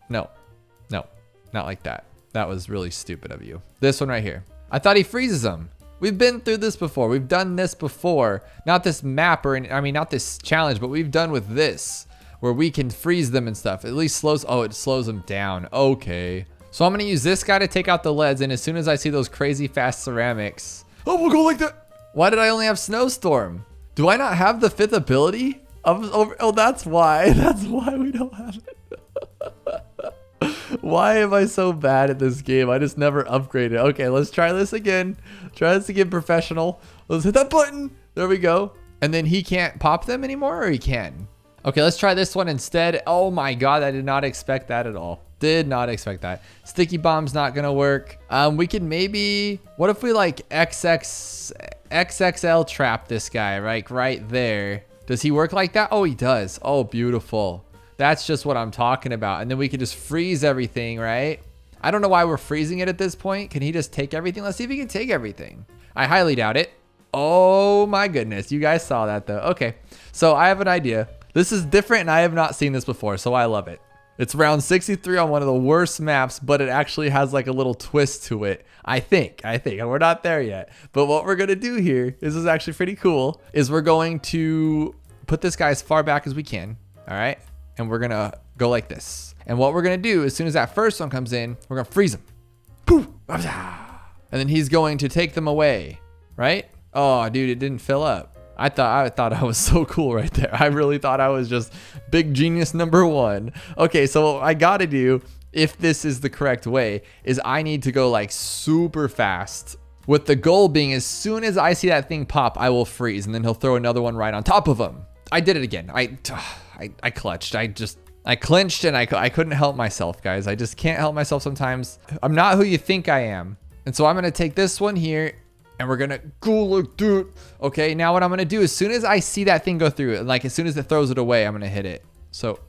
[SPEAKER 1] No, not like that. That was really stupid of you. This one right here. I thought he freezes them. We've been through this before. We've done this before. Not this map not this challenge, but we've done with this where we can freeze them and stuff. At least it slows them down. Okay. So I'm gonna use this guy to take out the leads, and as soon as I see those crazy fast ceramics, oh, we'll go like that. Why did I only have snowstorm? Do I not have the 5th ability? Oh, that's why. That's why we don't have it. Why am I so bad at this game? I just never upgraded. Okay, let's try this again. Try this again, professional. Let's hit that button. There we go. And then he can't pop them anymore, or he can? Okay, let's try this one instead. Oh my God, I did not expect that at all. Did not expect that. Sticky bomb's not gonna work. We could maybe, what if we like XXL trap this guy, right there. Does he work like that? Oh, he does. Oh, beautiful. That's just what I'm talking about. And then we can just freeze everything, right? I don't know why we're freezing it at this point. Can he just take everything? Let's see if he can take everything. I highly doubt it. Oh my goodness. You guys saw that though. Okay. So I have an idea. This is different and I have not seen this before, so I love it. It's round 63 on one of the worst maps, but it actually has like a little twist to it. I think, and we're not there yet. But what we're gonna do here, this is actually pretty cool, is we're going to put this guy as far back as we can, all right? And we're gonna go like this. And what we're gonna do, as soon as that first one comes in, we're gonna freeze him. Poof! And then he's going to take them away, right? Oh, dude, it didn't fill up. I thought I was so cool right there. I really thought I was just big genius number one. Okay, so what I gotta do, if this is the correct way, is I need to go like super fast, with the goal being as soon as I see that thing pop, I will freeze, and then he'll throw another one right on top of him. I did it again. I clutched. I clinched and I couldn't help myself, guys. I just can't help myself sometimes. I'm not who you think I am. And so I'm gonna take this one here, and we're gonna go like that. Okay, now what I'm gonna do, as soon as I see that thing go through, like as soon as it throws it away, I'm gonna hit it. So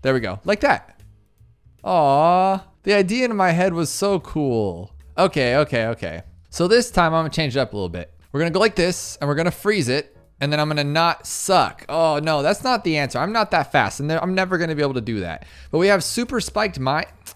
[SPEAKER 1] there we go, like that. Aw, the idea in my head was so cool. Okay. So this time I'm gonna change it up a little bit. We're gonna go like this, and we're gonna freeze it, and then I'm gonna not suck. Oh no, that's not the answer. I'm not that fast, and I'm never gonna be able to do that. But we have super spiked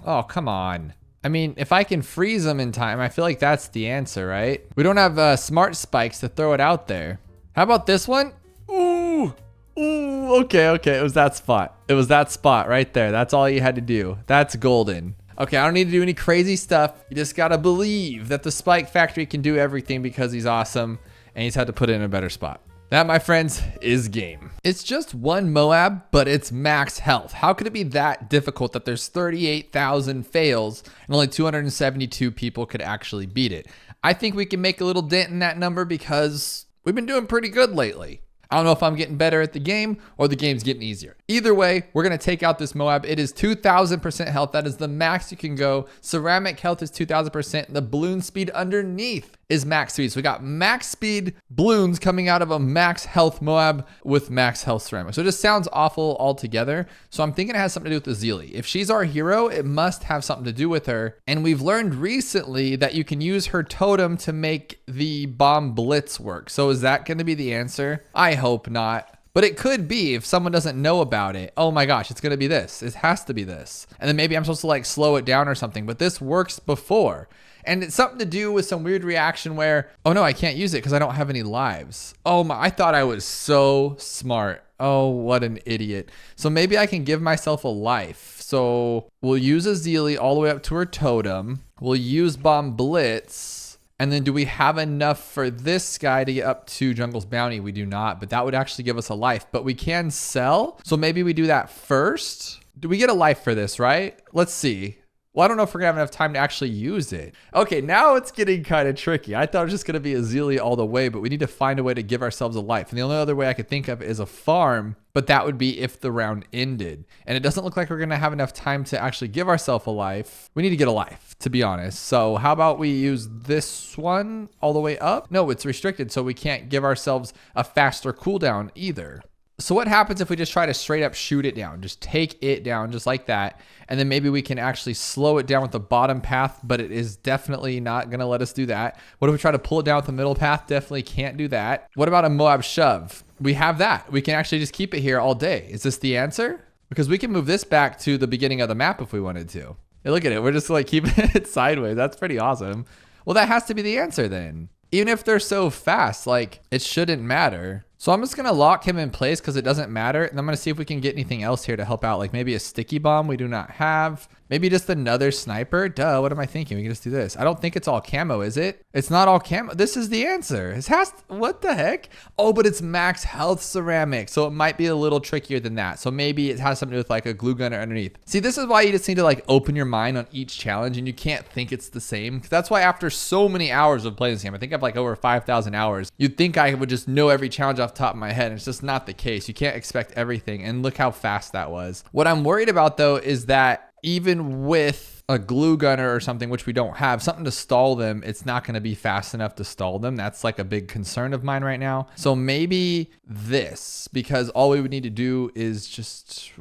[SPEAKER 1] oh, come on. I mean, if I can freeze them in time, I feel like that's the answer, right? We don't have smart spikes to throw it out there. How about this one? Ooh, okay. It was that spot. It was that spot right there. That's all you had to do. That's golden. Okay, I don't need to do any crazy stuff. You just gotta believe that the Spike Factory can do everything because he's awesome, and he's had to put it in a better spot. That, my friends, is game. It's just one Moab, but it's max health. How could it be that difficult that there's 38,000 fails and only 272 people could actually beat it? I think we can make a little dent in that number because we've been doing pretty good lately. I don't know if I'm getting better at the game or the game's getting easier. Either way, we're gonna take out this Moab. It is 2,000% health. That is the max you can go. Ceramic health is 2,000%. The balloon speed underneath is max speed. So we got max speed balloons coming out of a max health Moab with max health ceramic. So it just sounds awful altogether. So I'm thinking it has something to do with Azili. If she's our hero, it must have something to do with her. And we've learned recently that you can use her totem to make the bomb blitz work. So is that gonna be the answer? I hope not. But it could be if someone doesn't know about it. Oh my gosh, it's gonna be this. It has to be this. And then maybe I'm supposed to like slow it down or something, but this works before. And it's something to do with some weird reaction where, oh no, I can't use it because I don't have any lives. Oh my, I thought I was so smart. Oh, what an idiot. So maybe I can give myself a life. So we'll use Azili all the way up to her totem. We'll use Bomb Blitz. And then do we have enough for this guy to get up to Jungle's Bounty? We do not, but that would actually give us a life. But we can sell. So maybe we do that first. Do we get a life for this, right? Let's see. Well, I don't know if we're gonna have enough time to actually use it. Okay, now it's getting kind of tricky. I thought it was just gonna be Azili all the way, but we need to find a way to give ourselves a life. And the only other way I could think of is a farm, but that would be if the round ended. And it doesn't look like we're gonna have enough time to actually give ourselves a life. We need to get a life, to be honest. So how about we use this one all the way up? No, it's restricted, so we can't give ourselves a faster cooldown either. So what happens if we just try to straight up shoot it down? Just take it down just like that. And then maybe we can actually slow it down with the bottom path, but it is definitely not gonna let us do that. What if we try to pull it down with the middle path? Definitely can't do that. What about a Moab shove? We have that. We can actually just keep it here all day. Is this the answer? Because we can move this back to the beginning of the map if we wanted to. Hey, look at it. We're just like keeping it sideways. That's pretty awesome. Well, that has to be the answer then. Even if they're so fast, like it shouldn't matter. So I'm just gonna lock him in place because it doesn't matter. And I'm gonna see if we can get anything else here to help out. Like maybe a sticky bomb we do not have. Maybe just another sniper. Duh, what am I thinking? We can just do this. I don't think it's all camo, is it? It's not all camo. This is the answer. It has, what the heck? Oh, but it's max health ceramic. So it might be a little trickier than that. So maybe it has something to do with like a glue gunner underneath. See, this is why you just need to like open your mind on each challenge and you can't think it's the same. That's why after so many hours of playing this game, I think I have like over 5,000 hours, you'd think I would just know every challenge off the top of my head. And it's just not the case. You can't expect everything. And look how fast that was. What I'm worried about though is that even with a glue gunner or something, which we don't have, something to stall them, it's not going to be fast enough to stall them. That's like a big concern of mine right now. So maybe this, because all we would need to do is just,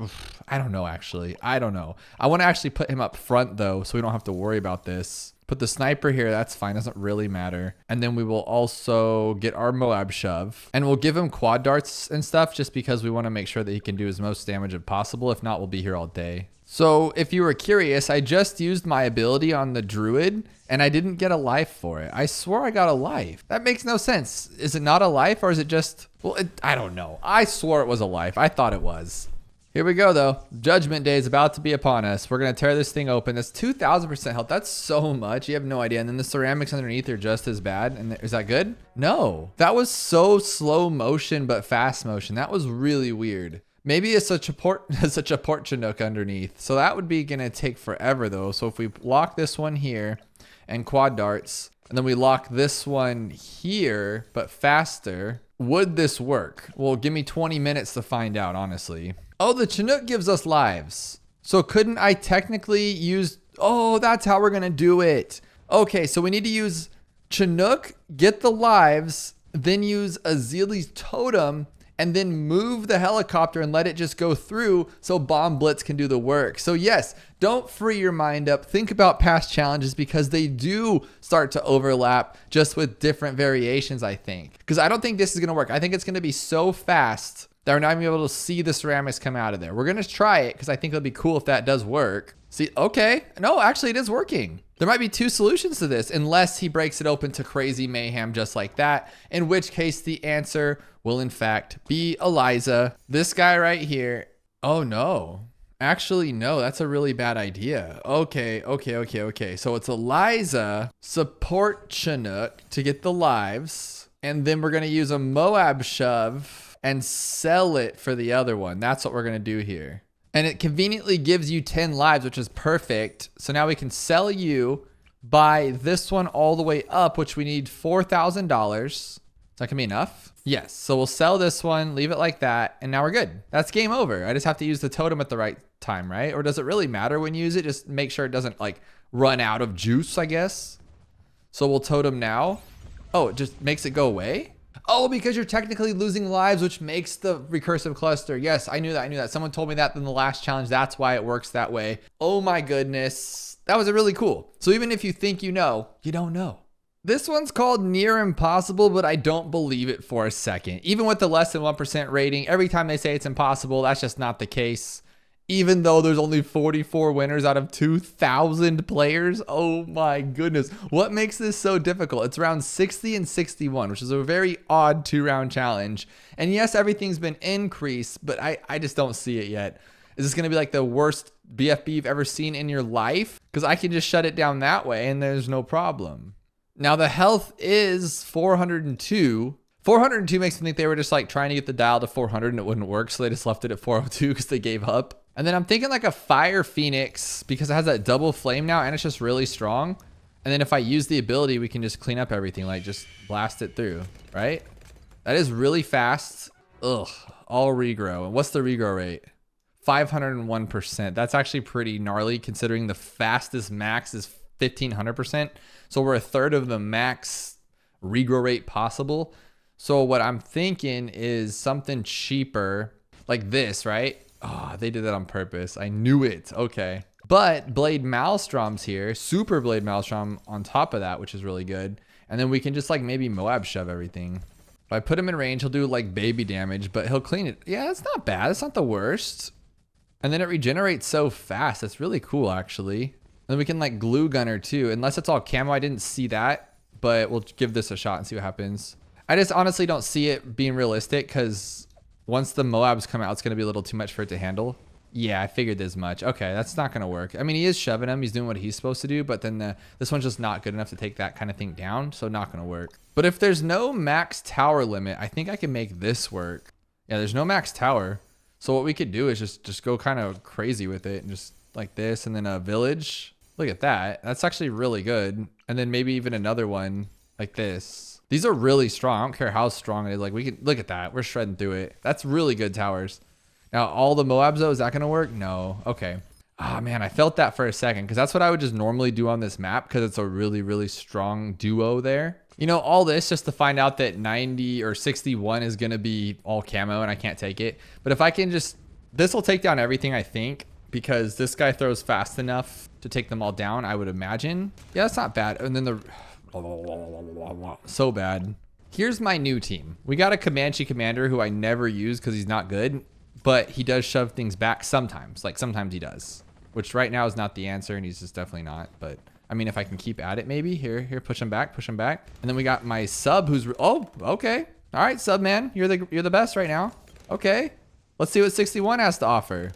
[SPEAKER 1] I don't know, actually. I don't know. I want to actually put him up front though, so we don't have to worry about this. Put the sniper here. That's fine. Doesn't really matter. And then we will also get our Moab shove. And we'll give him quad darts and stuff just because we want to make sure that he can do as most damage as possible. If not, we'll be here all day. So if you were curious, I just used my ability on the druid and I didn't get a life for it. I swore I got a life. That makes no sense. Is it not a life or is it just, well, I don't know. I swore it was a life. I thought it was. Here we go though. Judgment Day is about to be upon us. We're gonna tear this thing open. That's 2,000% health. That's so much. You have no idea. And then the ceramics underneath are just as bad. And is that good? No. That was so slow motion, but fast motion. That was really weird. Maybe it's such a port Chinook underneath. So that would be gonna take forever though. So if we lock this one here and quad darts, and then we lock this one here, but faster, would this work? Well, give me 20 minutes to find out, honestly. Oh, the Chinook gives us lives. So couldn't I technically use, oh, that's how we're gonna do it. Okay, so we need to use Chinook, get the lives, then use Azili's totem, and then move the helicopter and let it just go through so Bomb Blitz can do the work. So yes, don't free your mind up. Think about past challenges because they do start to overlap just with different variations, I think. Because I don't think this is gonna work. I think it's gonna be so fast that we're not even able to see the ceramics come out of there. We're gonna try it because I think it'll be cool if that does work. See, okay, no, actually it is working. There might be two solutions to this unless he breaks it open to crazy mayhem just like that, in which case the answer will in fact be Eliza. This guy right here. Oh no, actually no, that's a really bad idea. Okay. So it's Eliza, support Chinook to get the lives, and then we're gonna use a Moab shove and sell it for the other one. That's what we're gonna do here. And it conveniently gives you 10 lives, which is perfect. So now we can sell you, buy this one all the way up, which we need $4,000. Is that gonna be enough? Yes, so we'll sell this one, leave it like that, and now we're good. That's game over. I just have to use the totem at the right time, right? Or does it really matter when you use it? Just make sure it doesn't like run out of juice, I guess. So we'll totem now. Oh, it just makes it go away? Oh, because you're technically losing lives, which makes the recursive cluster. Yes, I knew that. Someone told me that in the last challenge. That's why it works that way. Oh my goodness. That was really cool. So even if you think you know, you don't know. This one's called Near Impossible, but I don't believe it for a second. Even with the less than 1% rating, every time they say it's impossible, that's just not the case. Even though there's only 44 winners out of 2,000 players. Oh my goodness. What makes this so difficult? It's around 60 and 61, which is a very odd 2-round challenge. And yes, everything's been increased, but I just don't see it yet. Is this gonna be like the worst BFB you've ever seen in your life? Because I can just shut it down that way and there's no problem. Now the health is 402. 402 makes me think they were just like trying to get the dial to 400 and it wouldn't work. So they just left it at 402 because they gave up. And then I'm thinking like a Fire Phoenix because it has that double flame now and it's just really strong. And then if I use the ability, we can just clean up everything, like just blast it through, right? That is really fast. Ugh, all regrow. And what's the regrow rate? 501%. That's actually pretty gnarly considering the fastest max is 1500%. So we're a third of the max regrow rate possible. So what I'm thinking is something cheaper like this, right? Oh, they did that on purpose. I knew it. Okay. But Blade Maelstrom's here. Super Blade Maelstrom on top of that, which is really good. And then we can just like maybe Moab shove everything. If I put him in range, he'll do like baby damage, but he'll clean it. Yeah, that's not bad. That's not the worst. And then it regenerates so fast. That's really cool, actually. And then we can like glue gunner too. Unless it's all camo, I didn't see that, but we'll give this a shot and see what happens. I just honestly don't see it being realistic because once the Moabs come out, it's going to be a little too much for it to handle. Yeah, I figured as much. Okay, that's not going to work. I mean, he is shoving him. He's doing what he's supposed to do, but then this one's just not good enough to take that kind of thing down, so not going to work. But if there's no max tower limit, I think I can make this work. Yeah, there's no max tower. So what we could do is just go kind of crazy with it and just like this and then a village. Look at that. That's actually really good. And then maybe even another one like this. These are really strong. I don't care how strong it is. Like we can look at that. We're shredding through it. That's really good towers. Now all the Moabs though, is that gonna work? No. Okay. Ah, man, I felt that for a second because that's what I would just normally do on this map because it's a really, really strong duo there. You know, all this just to find out that 90 or 61 is gonna be all camo and I can't take it. But if I can just, this will take down everything I think because this guy throws fast enough to take them all down, I would imagine. Yeah, that's not bad. And then the so bad. Here's my new team. We got a Comanche commander who I never use because he's not good, but he does shove things back sometimes. Like sometimes he does, which right now is not the answer, and he's just definitely not. But I mean, if I can keep at it, maybe here, push him back. And then we got my sub who's, oh, okay. All right, sub man, you're the best right now. Okay, let's see what 61 has to offer.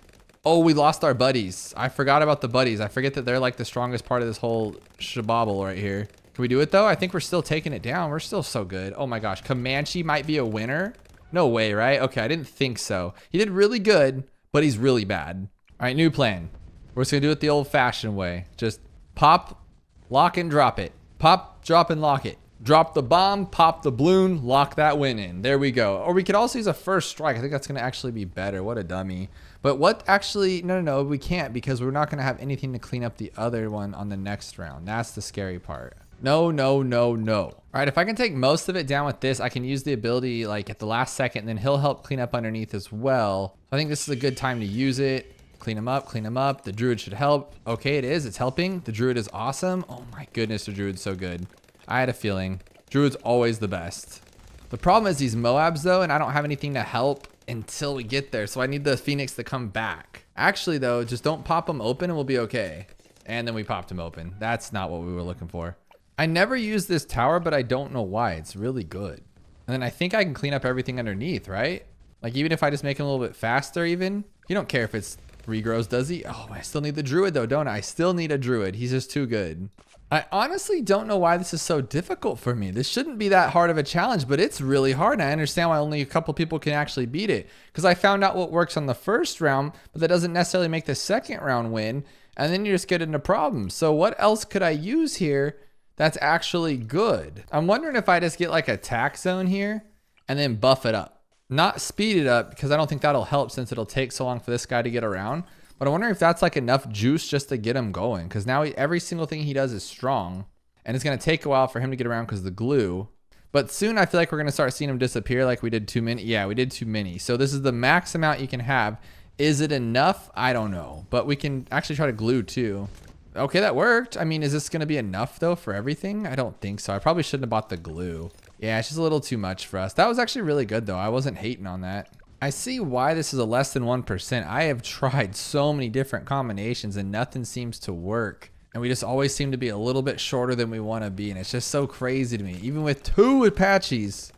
[SPEAKER 1] Oh, we lost our buddies. I forgot about the buddies. I forget that they're like the strongest part of this whole shabobble right here. Can we do it though? I think we're still taking it down. We're still so good. Oh my gosh, Comanche might be a winner. No way, right? Okay, I didn't think so. He did really good, but he's really bad. All right, new plan. We're just gonna do it the old fashioned way. Just pop, lock and drop it. Pop, drop and lock it. Drop the bomb, pop the balloon, lock that win in. There we go. Or we could also use a first strike. I think that's gonna actually be better. What a dummy. But what actually, no, we can't because we're not gonna have anything to clean up the other one on the next round. That's the scary part. No. All right, if I can take most of it down with this, I can use the ability like at the last second, and then he'll help clean up underneath as well. I think this is a good time to use it. Clean him up. The druid should help. Okay, it is. It's helping. The druid is awesome. Oh my goodness, the druid's so good. I had a feeling. Druid's always the best. The problem is these Moabs though, and I don't have anything to help until we get there. So I need the Phoenix to come back. Actually though, just don't pop them open and we'll be okay. And then we popped him open. That's not what we were looking for. I never use this tower, but I don't know why. It's really good. And then I think I can clean up everything underneath, right? Like even if I just make him a little bit faster even. You don't care if it's regrows, does he? Oh, I still need the druid though, don't I? I still need a druid. He's just too good. I honestly don't know why this is so difficult for me. This shouldn't be that hard of a challenge, but it's really hard. And I understand why only a couple people can actually beat it. Because I found out what works on the first round, but that doesn't necessarily make the second round win. And then you just get into problems. So what else could I use here that's actually good? I'm wondering if I just get like a tack zone here and then buff it up. Not speed it up because I don't think that'll help since it'll take so long for this guy to get around. But I wonder if that's like enough juice just to get him going. Because now every single thing he does is strong. And it's going to take a while for him to get around because of the glue. But soon I feel like we're going to start seeing him disappear like we did too many. Yeah, we did too many. So this is the max amount you can have. Is it enough? I don't know. But we can actually try to glue too. Okay, that worked. I mean, is this going to be enough though for everything? I don't think so. I probably shouldn't have bought the glue. Yeah, it's just a little too much for us. That was actually really good though. I wasn't hating on that. I see why this is a less than 1%. I have tried so many different combinations and nothing seems to work. And we just always seem to be a little bit shorter than we want to be. And it's just so crazy to me. Even with 2 Apaches,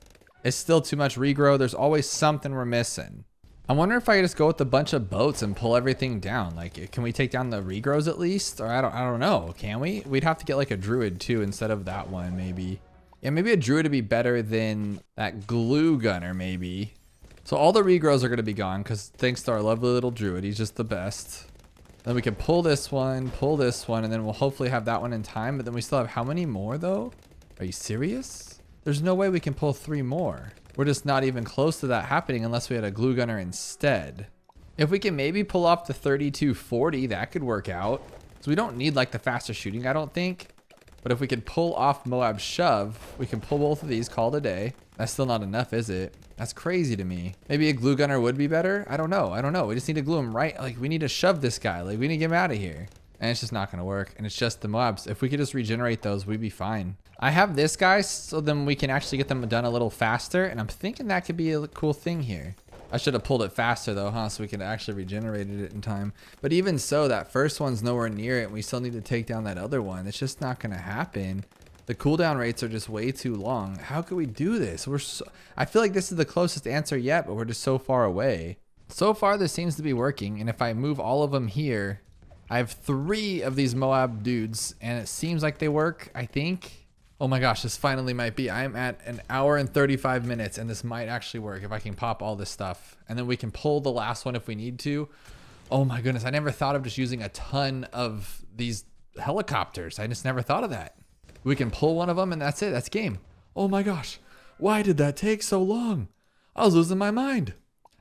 [SPEAKER 1] it's still too much regrow. There's always something we're missing. I wonder if I could just go with a bunch of boats and pull everything down. Like, can we take down the regrows at least? Or I don't know. Can we? We'd have to get like a druid too instead of that one maybe. Yeah, maybe a druid would be better than that glue gunner maybe. So all the regrows are going to be gone because thanks to our lovely little druid, he's just the best. Then we can pull this one, and then we'll hopefully have that one in time. But then we still have how many more though? Are you serious? There's no way we can pull 3 more. We're just not even close to that happening unless we had a glue gunner instead. If we can maybe pull off the 3240, that could work out. So we don't need like the faster shooting, I don't think. But if we could pull off Moab shove, we can pull both of these, call it a day. That's still not enough, is it? That's crazy to me. Maybe a glue gunner would be better. I don't know. We just need to glue him right. Like we need to shove this guy. Like we need to get him out of here. And it's just not going to work. And it's just the Moabs. If we could just regenerate those, we'd be fine. I have this guy so then we can actually get them done a little faster. And I'm thinking that could be a cool thing here. I should have pulled it faster though, huh? So we could actually regenerate it in time. But even so, that first one's nowhere near it. And we still need to take down that other one. It's just not going to happen. The cooldown rates are just way too long. How could we do this? I feel like this is the closest answer yet, but we're just so far away. So far, this seems to be working. And if I move all of them here, I have 3 of these Moab dudes and it seems like they work, I think. Oh my gosh, this finally might be. I'm at 1 hour and 35 minutes and this might actually work if I can pop all this stuff. And then we can pull the last one if we need to. Oh my goodness, I never thought of just using a ton of these helicopters. I just never thought of that. We can pull one of them and that's it. That's game. Oh my gosh. Why did that take so long? I was losing my mind.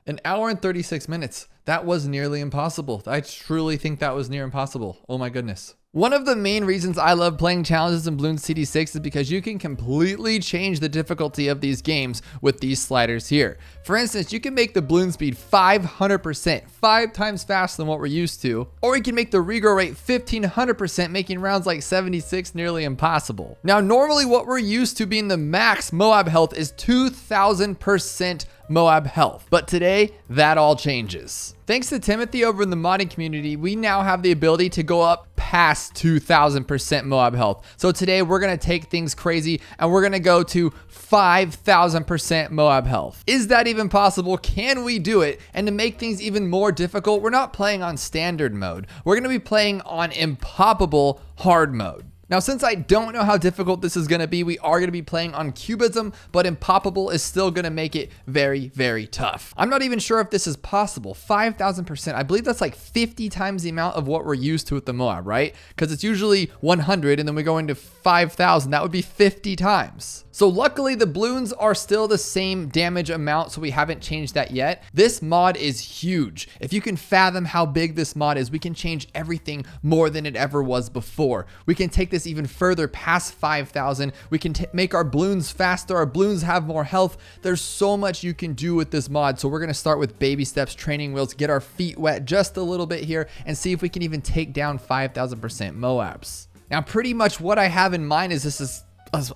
[SPEAKER 1] 1 hour and 36 minutes. That was nearly impossible. I truly think that was near impossible. Oh my goodness. One of the main reasons I love playing challenges in Bloons TD6 is because you can completely change the difficulty of these games with these sliders here. For instance, you can make the balloon speed 500%, 5 times faster than what we're used to, or you can make the regrow rate 1500%, making rounds like 76 nearly impossible. Now, normally what we're used to being the max MOAB health is 2000% MOAB health, but today that all changes. Thanks to Timothy over in the modding community, we now have the ability to go up past 2000% MOAB health. So today we're gonna take things crazy and we're gonna go to 5000% MOAB health. Is that even possible? Can we do it? And to make things even more difficult, we're not playing on standard mode. We're gonna be playing on impoppable hard mode. Now, since I don't know how difficult this is going to be, we are going to be playing on cubism, but impoppable is still going to make it very, very tough. I'm not even sure if this is possible. 5,000%. I believe that's like 50 times the amount of what we're used to with the MOAB, right? Because it's usually 100 and then we go into 5,000. That would be 50 times. So luckily the balloons are still the same damage amount, so we haven't changed that yet. This mod is huge. If you can fathom how big this mod is, we can change everything more than it ever was before. We can take this even further past 5,000. We can make our balloons faster. Our balloons have more health. There's so much you can do with this mod. So we're gonna start with baby steps, training wheels, get our feet wet just a little bit here and see if we can even take down 5,000% MOABs. Now, pretty much what I have in mind is this is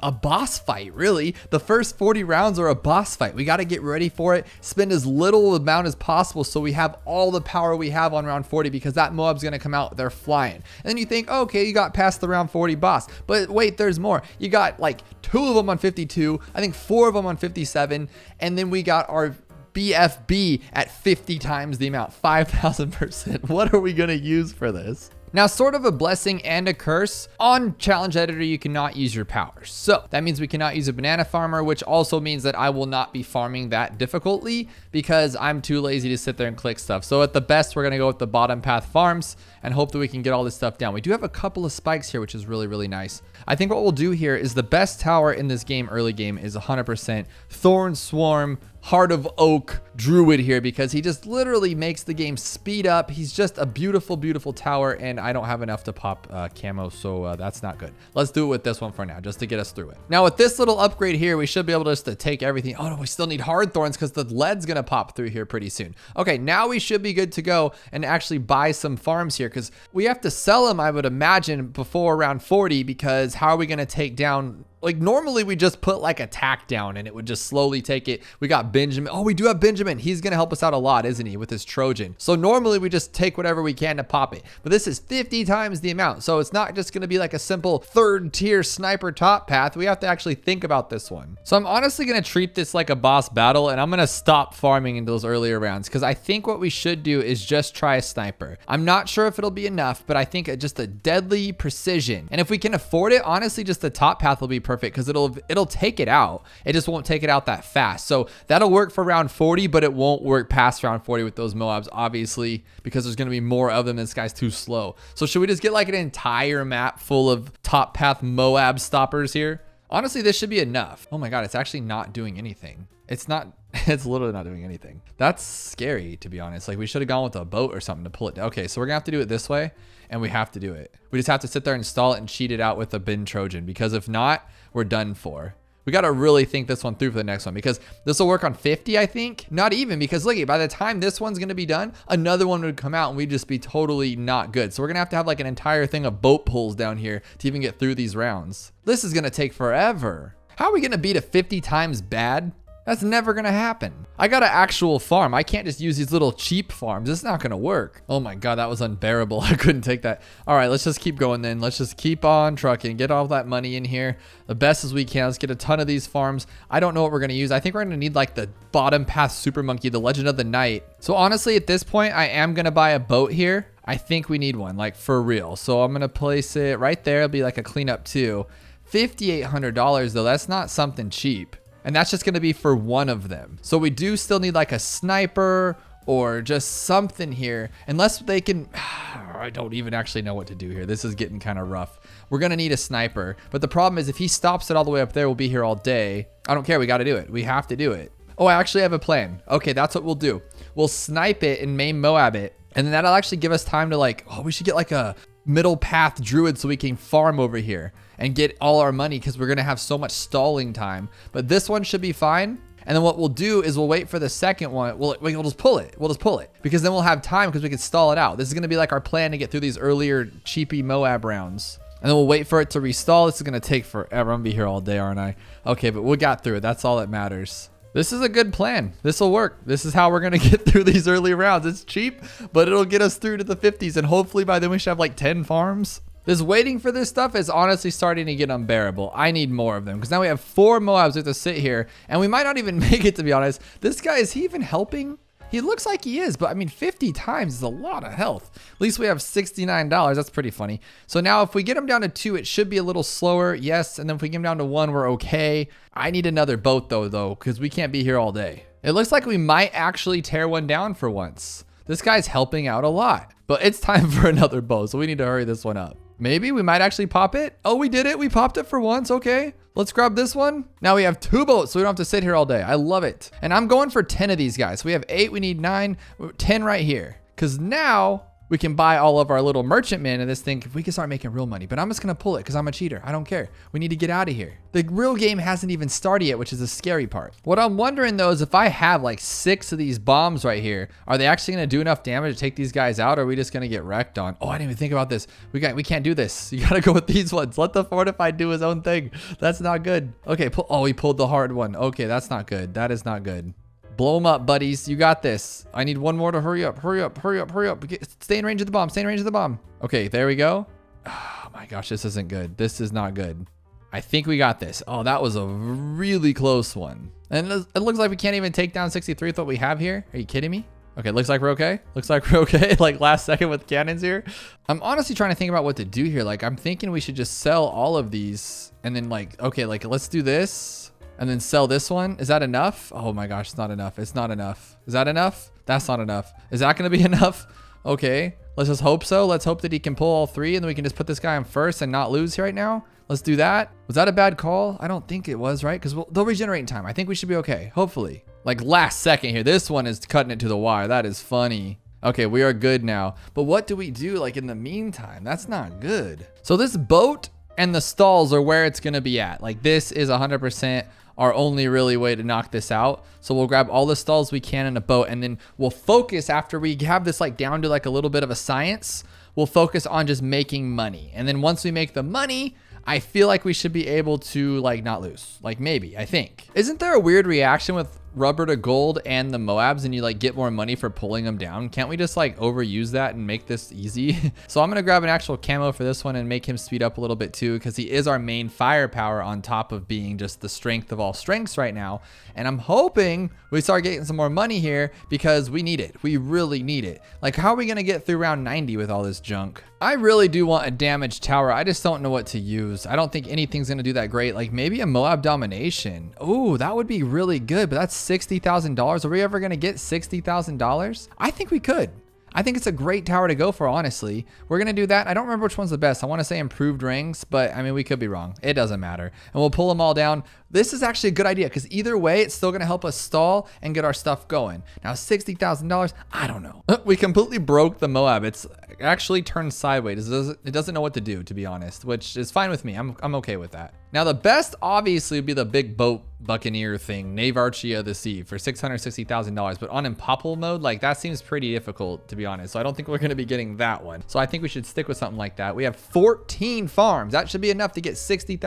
[SPEAKER 1] a boss fight, really. The first 40 rounds are a boss fight. We got to get ready for it, spend as little amount as possible so we have all the power we have on round 40, because that MOAB's going to come out, they're flying. And then you think, oh, okay, you got past the round 40 boss, but wait, there's more. You got like 2 of them on 52, I think 4 of them on 57, and then we got our BFB at 50 times the amount, 5,000%. What are we going to use for this? Now, sort of a blessing and a curse. On Challenge Editor, you cannot use your powers. So that means we cannot use a banana farmer, which also means that I will not be farming that difficultly because I'm too lazy to sit there and click stuff. So at the best, we're gonna go with the bottom path farms and hope that we can get all this stuff down. We do have a couple of spikes here, which is really, really nice. I think what we'll do here is the best tower in this game, early game, is 100% Thorn Swarm Heart of Oak Druid here, because he just literally makes the game speed up. He's just a beautiful, beautiful tower, and I don't have enough to pop camo, so that's not good. Let's do it with this one for now, just to get us through it. Now, with this little upgrade here, we should be able to just take everything. Oh, no, we still need hard thorns because the lead's gonna pop through here pretty soon. Okay, now we should be good to go and actually buy some farms here, because we have to sell them, I would imagine, before around 40, because how are we gonna take down... Like, normally we just put like a tack down and it would just slowly take it. We got Benjamin. Oh, we do have Benjamin. He's going to help us out a lot, isn't he, with his Trojan? So normally we just take whatever we can to pop it. But this is 50 times the amount. So it's not just going to be like a simple 3rd tier sniper top path. We have to actually think about this one. So I'm honestly going to treat this like a boss battle, and I'm going to stop farming in those earlier rounds, because I think what we should do is just try a sniper. I'm not sure if it'll be enough, but I think just a deadly precision. And if we can afford it, honestly, just the top path will be perfect, because it'll take it out. It just won't take it out that fast. So that'll work for round 40, but it won't work past round 40 with those MOABs, obviously, because there's going to be more of them. This guy's too slow. So should we just get like an entire map full of top path MOAB stoppers here? Honestly, this should be enough. Oh my God, it's actually not doing anything. It's literally not doing anything. That's scary, to be honest. Like, we should have gone with a boat or something to pull it down. Okay, so we're gonna have to do it this way, and we have to do it. We just have to sit there, install it, and cheat it out with a bin Trojan, because if not, we're done for. We got to really think this one through for the next one, because this will work on 50, I think. Not even, because look, by the time this one's going to be done, another one would come out and we'd just be totally not good. So we're going to have like an entire thing of boat pulls down here to even get through these rounds. This is going to take forever. How are we going to beat a 50 times bad? That's never gonna happen. I got an actual farm. I can't just use these little cheap farms. It's not gonna work. Oh my God, that was unbearable. I couldn't take that. All right, let's just keep going then. Let's just keep on trucking, get all that money in here the best as we can. Let's get a ton of these farms. I don't know what we're gonna use. I think we're gonna need like the bottom path super monkey, the Legend of the Night. So honestly, at this point, I am gonna buy a boat here. I think we need one, like for real. So I'm gonna place it right there. It'll be like a cleanup too. $5,800 though, that's not something cheap. And that's just going to be for one of them. So we do still need like a sniper or just something here. Unless they can... I don't even actually know what to do here. This is getting kind of rough. We're going to need a sniper. But the problem is if he stops it all the way up there, we'll be here all day. I don't care. We got to do it. We have to do it. Oh, I actually have a plan. Okay, that's what we'll do. We'll snipe it and main MOAB it. And then that'll actually give us time to like... Oh, we should get like a middle path druid so we can farm over here and get all our money because we're going to have so much stalling time. But this one should be fine. And then what we'll do is we'll wait for the second one. We'll just pull it. We'll just pull it because then we'll have time because we can stall it out. This is going to be like our plan to get through these earlier cheapy Moab rounds. And then we'll wait for it to restall. This is going to take forever. I'm going to be here all day, aren't I? Okay, but we got through it. That's all that matters. This is a good plan. This will work. This is how we're going to get through these early rounds. It's cheap, but it'll get us through to the 50s. And hopefully by then we should have like 10 farms. This waiting for this stuff is honestly starting to get unbearable. I need more of them because now we have 4 Moabs we have to sit here and we might not even make it, to be honest. This guy, is he even helping? He looks like he is, but I mean, 50 times is a lot of health. At least we have $69. That's pretty funny. So now if we get him down to 2, it should be a little slower. Yes. And then if we get him down to 1, we're okay. I need another boat though, because we can't be here all day. It looks like we might actually tear one down for once. This guy's helping out a lot, but it's time for another boat. So we need to hurry this one up. Maybe we might actually pop it. Oh, we did it. We popped it for once. Okay. Let's grab this one. Now we have 2 boats, so we don't have to sit here all day. I love it. And I'm going for 10 of these guys. So we have 8. We need 9, 10 right here. Because now we can buy all of our little merchantmen and this thing. If we can start making real money, but I'm just going to pull it because I'm a cheater. I don't care. We need to get out of here. The real game hasn't even started yet, which is the scary part. What I'm wondering though is if I have like 6 of these bombs right here, are they actually going to do enough damage to take these guys out? Or are we just going to get wrecked on? Oh, I didn't even think about this. We can't do this. You got to go with these ones. Let the fortified do his own thing. That's not good. Okay. Oh, he pulled the hard one. Okay. That's not good. That is not good. Blow them up, buddies. You got this. I need one more to hurry up. Hurry up. Hurry up. Hurry up. Stay in range of the bomb. Stay in range of the bomb. Okay, there we go. Oh my gosh, this isn't good. This is not good. I think we got this. Oh, that was a really close one. And it looks like we can't even take down 63 with what we have here. Are you kidding me? Okay, looks like we're okay. Looks like we're okay. Like last second with cannons here. I'm honestly trying to think about what to do here. Like I'm thinking we should just sell all of these and then like, okay, like let's do this. And then sell this one. Is that enough? Oh my gosh, it's not enough. It's not enough. Is that enough? That's not enough. Is that going to be enough? Okay, let's just hope so. Let's hope that he can pull all 3 and then we can just put this guy on first and not lose right now. Let's do that. Was that a bad call? I don't think it was, right? Because they'll regenerate in time. I think we should be okay, hopefully. Like last second here. This one is cutting it to the wire. That is funny. Okay, we are good now. But what do we do like in the meantime? That's not good. So this boat and the stalls are where it's going to be at. Like this is 100% our only really way to knock this out. So we'll grab all the stalls we can in a boat and then we'll focus after we have this like down to like a little bit of a science. We'll focus on just making money. And then once we make the money, I feel like we should be able to like not lose. Like maybe, I think. Isn't there a weird reaction with rubber to gold and the Moabs and you like get more money for pulling them down? Can't we just like overuse that and make this easy? So I'm gonna grab an actual camo for this one and make him speed up a little bit too, because he is our main firepower on top of being just the strength of all strengths right now. And I'm hoping we start getting some more money here because we need it. We really need it. Like how are we gonna get through round 90 with all this junk? I really do want a damaged tower. I just don't know what to use. I don't think anything's gonna do that great. Like maybe a Moab domination. Oh, that would be really good, but that's $60,000. Are we ever gonna get $60,000? I think we could. I think it's a great tower to go for, honestly. We're gonna do that. I don't remember which one's the best. I wanna say improved rings, but I mean, we could be wrong. It doesn't matter. And we'll pull them all down. This is actually a good idea because either way, it's still gonna help us stall and get our stuff going. Now, $60,000, I don't know. We completely broke the Moab. It's actually turned sideways. It doesn't know what to do, to be honest, which is fine with me. I'm okay with that. Now, the best obviously would be the big boat buccaneer thing, Knave Archie of the Sea for $660,000. But on impossible mode, like that seems pretty difficult, to be honest. So I don't think we're going to be getting that one. So I think we should stick with something like that. We have 14 farms. That should be enough to get $60,000,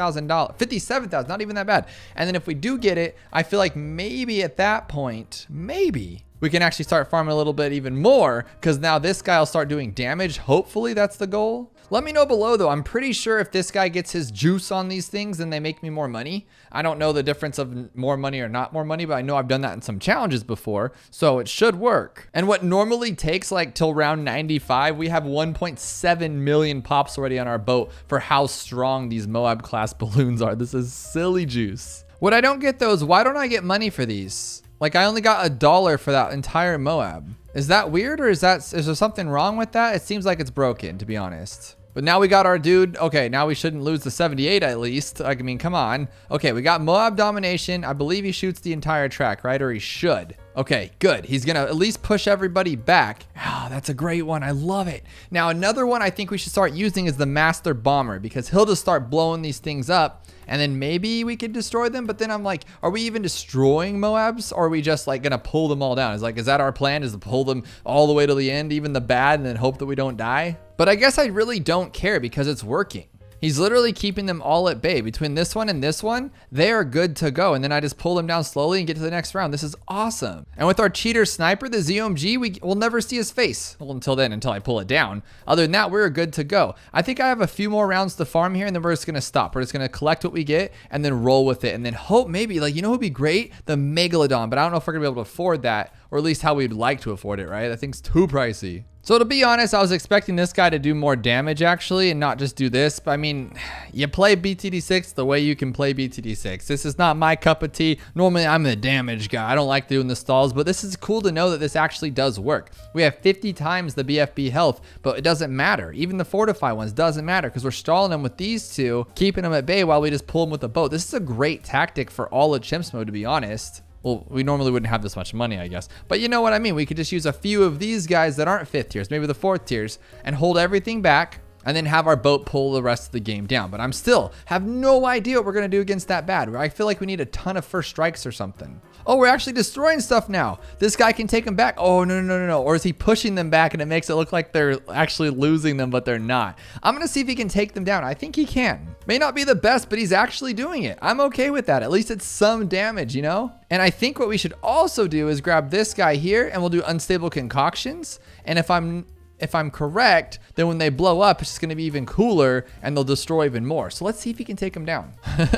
[SPEAKER 1] $57,000, not even that bad. And then if we do get it, I feel like maybe at that point, maybe we can actually start farming a little bit even more because now this guy will start doing damage. Hopefully that's the goal. Let me know below though. I'm pretty sure if this guy gets his juice on these things, then they make me more money. I don't know the difference of more money or not more money, but I know I've done that in some challenges before, so it should work. And what normally takes like till round 95, we have 1.7 million pops already on our boat for how strong these Moab class balloons are. This is silly juice. What I don't get though is why don't I get money for these? Like I only got $1 for that entire Moab. Is that weird or is there something wrong with that? It seems like it's broken, to be honest. But now we got our dude. Okay, now we shouldn't lose the 78 at least. I mean, come on. Okay, we got Moab domination. I believe he shoots the entire track, right? Or he should. Okay, good. He's gonna at least push everybody back. Oh, that's a great one. I love it. Now, another one I think we should start using is the Master Bomber, because he'll just start blowing these things up and then maybe we could destroy them. But then I'm like, are we even destroying Moabs, or are we just like gonna pull them all down? Is that our plan, is to pull them all the way to the end, even the bad, and then hope that we don't die? But I guess I really don't care because it's working. He's literally keeping them all at bay. Between this one and this one, they are good to go. And then I just pull them down slowly and get to the next round. This is awesome. And with our cheater sniper, the ZOMG, we'll never see his face. Well, until then, until I pull it down. Other than that, we're good to go. I think I have a few more rounds to farm here, and then we're just gonna stop. We're just gonna collect what we get and then roll with it. And then hope maybe, like, you know who'd be great? The Megalodon, but I don't know if we're gonna be able to afford that, or at least how we'd like to afford it, right? That thing's too pricey. So to be honest, I was expecting this guy to do more damage actually and not just do this. But I mean, you play BTD6 the way you can play BTD6. This is not my cup of tea. Normally I'm the damage guy. I don't like doing the stalls, but this is cool to know that this actually does work. We have 50 times the BFB health, but it doesn't matter. Even the fortify ones doesn't matter because we're stalling them with these two, keeping them at bay while we just pull them with a boat. This is a great tactic for all of Chimps mode, to be honest. Well, we normally wouldn't have this much money, I guess. But you know what I mean? We could just use a few of these guys that aren't 5th tiers, maybe the 4th tiers, and hold everything back and then have our boat pull the rest of the game down. But I'm still have no idea what we're going to do against that bad. I feel like we need a ton of first strikes or something. Oh, we're actually destroying stuff now. This guy can take them back. Oh, no. Or is he pushing them back and it makes it look like they're actually losing them, but they're not. I'm going to see if he can take them down. I think he can. May not be the best, but he's actually doing it. I'm okay with that. At least it's some damage, you know? And I think what we should also do is grab this guy here and we'll do unstable concoctions. And if I'm correct, then when they blow up, it's just going to be even cooler and they'll destroy even more. So let's see if he can take them down.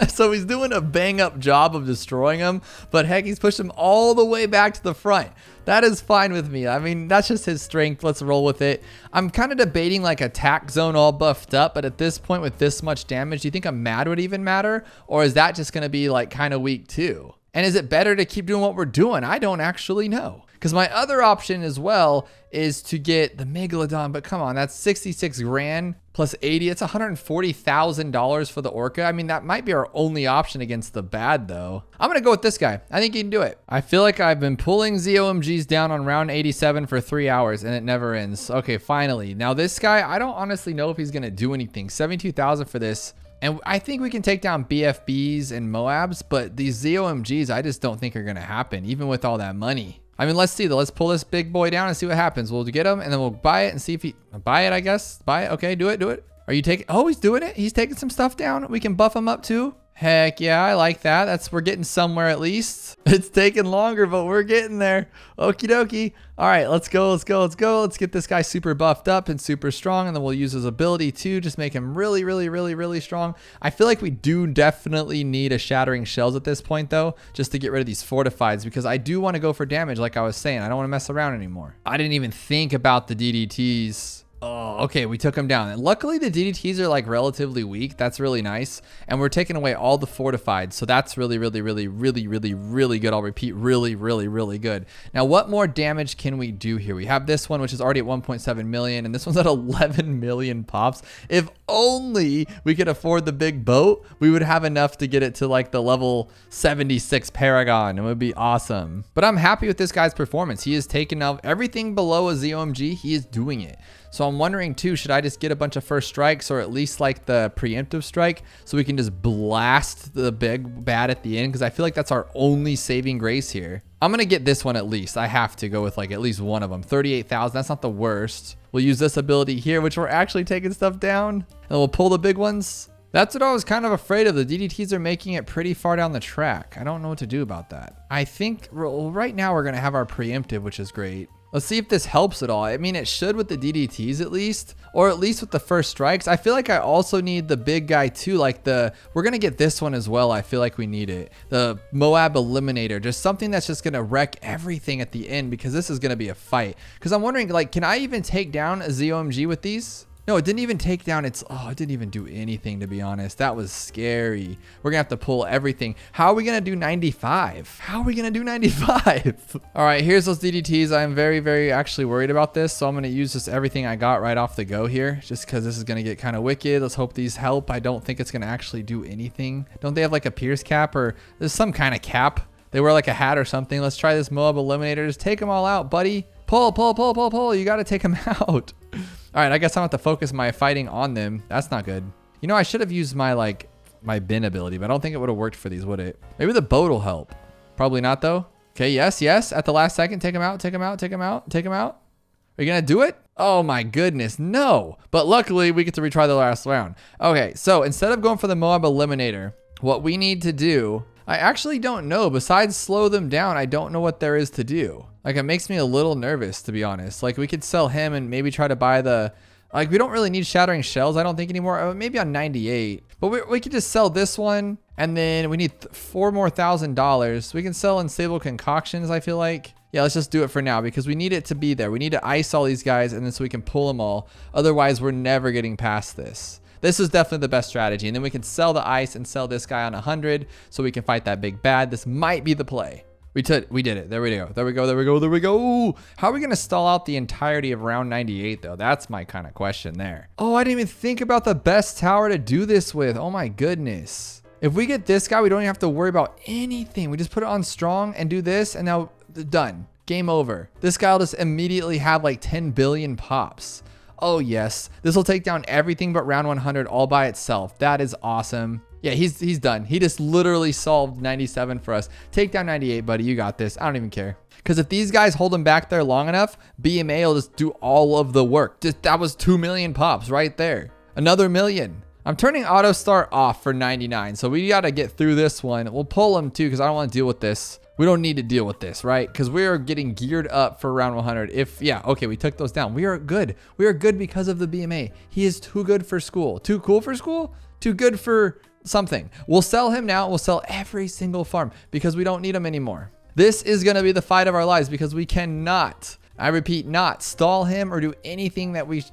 [SPEAKER 1] So he's doing a bang up job of destroying them, but heck, he's pushed them all the way back to the front. That is fine with me. I mean, that's just his strength. Let's roll with it. I'm kind of debating like attack zone all buffed up, but at this point with this much damage, do you think a MAD would even matter? Or is that just going to be like kind of weak too? And is it better to keep doing what we're doing? I don't actually know. Because my other option as well is to get the Megalodon, but come on, that's 66 grand plus 80. It's $140,000 for the Orca. I mean, that might be our only option against the bad though. I'm gonna go with this guy. I think he can do it. I feel like I've been pulling ZOMGs down on round 87 for 3 hours and it never ends. Okay, finally. Now this guy, I don't honestly know if he's gonna do anything. 72,000 for this. And I think we can take down BFBs and Moabs, but these ZOMGs, I just don't think are gonna happen, even with all that money. I mean, let's see though. Let's pull this big boy down and see what happens. We'll get him and then we'll buy it and see if he buy it, I guess. Buy it. Okay, do it. Are you taking? Oh, he's doing it. He's taking some stuff down. We can buff him up too. Heck yeah, I like that. We're getting somewhere at least. It's taking longer, but we're getting there. Okie dokie. All right, let's go. Let's get this guy super buffed up and super strong, and then we'll use his ability to just make him really strong. I feel like we do definitely need a shattering shells at this point though, just to get rid of these fortifieds, because I do want to go for damage like I was saying. I don't want to mess around anymore. I didn't even think about the DDTs. Oh, okay, we took him down. And luckily the DDTs are like relatively weak. That's really nice. And we're taking away all the fortified. So that's really good. I'll repeat, really good. Now, what more damage can we do here? We have this one, which is already at 1.7 million. And this one's at 11 million pops. If only we could afford the big boat, we would have enough to get it to like the level 76 Paragon. It would be awesome. But I'm happy with this guy's performance. He is taking out everything below a ZOMG. He is doing it. So I'm wondering too, should I just get a bunch of first strikes or at least like the preemptive strike so we can just blast the big bad at the end? Because I feel like that's our only saving grace here. I'm going to get this one at least. I have to go with like at least one of them. 38,000. That's not the worst. We'll use this ability here, which we're actually taking stuff down. And we'll pull the big ones. That's what I was kind of afraid of. The DDTs are making it pretty far down the track. I don't know what to do about that. I think right now we're going to have our preemptive, which is great. Let's see if this helps at all. I mean, it should with the DDTs at least, or at least with the first strikes. I feel like I also need the big guy too, like we're going to get this one as well. I feel like we need it. The Moab Eliminator, just something that's just going to wreck everything at the end, because this is going to be a fight. Because I'm wondering, like, can I even take down a ZOMG with these? No, it didn't even take down it didn't even do anything, to be honest. That was scary. We're gonna have to pull everything. How are we gonna do 95? How are we gonna do 95? All right, here's those DDTs. I'm very actually worried about this, so I'm gonna use just everything I got right off the go here, just because this is gonna get kind of wicked. Let's hope these help. I don't think it's gonna actually do anything. Don't they have like a Pierce cap, or there's some kind of cap? They wear like a hat or something. Let's try this Moab Eliminator. Just take them all out, buddy. Pull, pull, pull, pull, pull. You got to take them out. All right, I guess I don't have to focus my fighting on them. That's not good. You know, I should have used my my bin ability, but I don't think it would have worked for these, would it? Maybe the boat will help. Probably not though. Okay, yes, yes. At the last second, take him out, take him out, take him out, take him out. Are you gonna do it? Oh my goodness, no. But luckily we get to retry the last round. Okay, so instead of going for the Moab Eliminator, what we need to do, I actually don't know. Besides slow them down, I don't know what there is to do. Like, it makes me a little nervous, to be honest. Like, we could sell him and maybe try to buy the, like, we don't really need Shattering Shells, I don't think anymore. Maybe on 98. But we could just sell this one, and then we need $4 more thousand. We can sell Unstable Concoctions, I feel like. Yeah, let's just do it for now because we need it to be there. We need to ice all these guys, and then so we can pull them all. Otherwise, we're never getting past this. This is definitely the best strategy. And then we can sell the ice and sell this guy on 100 so we can fight that big bad. This might be the play. We did it. There we go. There we go. There we go. There we go. How are we going to stall out the entirety of round 98 though? That's my kind of question there. Oh, I didn't even think about the best tower to do this with. Oh my goodness. If we get this guy, we don't even have to worry about anything. We just put it on strong and do this, and now done. Game over. This guy will just immediately have like 10 billion pops. Oh yes. This will take down everything but round 100 all by itself. That is awesome. Yeah, he's done. He just literally solved 97 for us. Take down 98, buddy. You got this. I don't even care. Because if these guys hold him back there long enough, BMA will just do all of the work. That was 2 million pops right there. Another million. I'm turning auto start off for 99. So we got to get through this one. We'll pull him too because I don't want to deal with this. We don't need to deal with this, right? Because we are getting geared up for round 100. Yeah, okay, we took those down. We are good. We are good because of the BMA. He is too good for school. Too cool for school? Too good for something. We'll sell him now. We'll sell every single farm because we don't need him anymore. This is going to be the fight of our lives because we cannot, I repeat, not stall him or do anything that we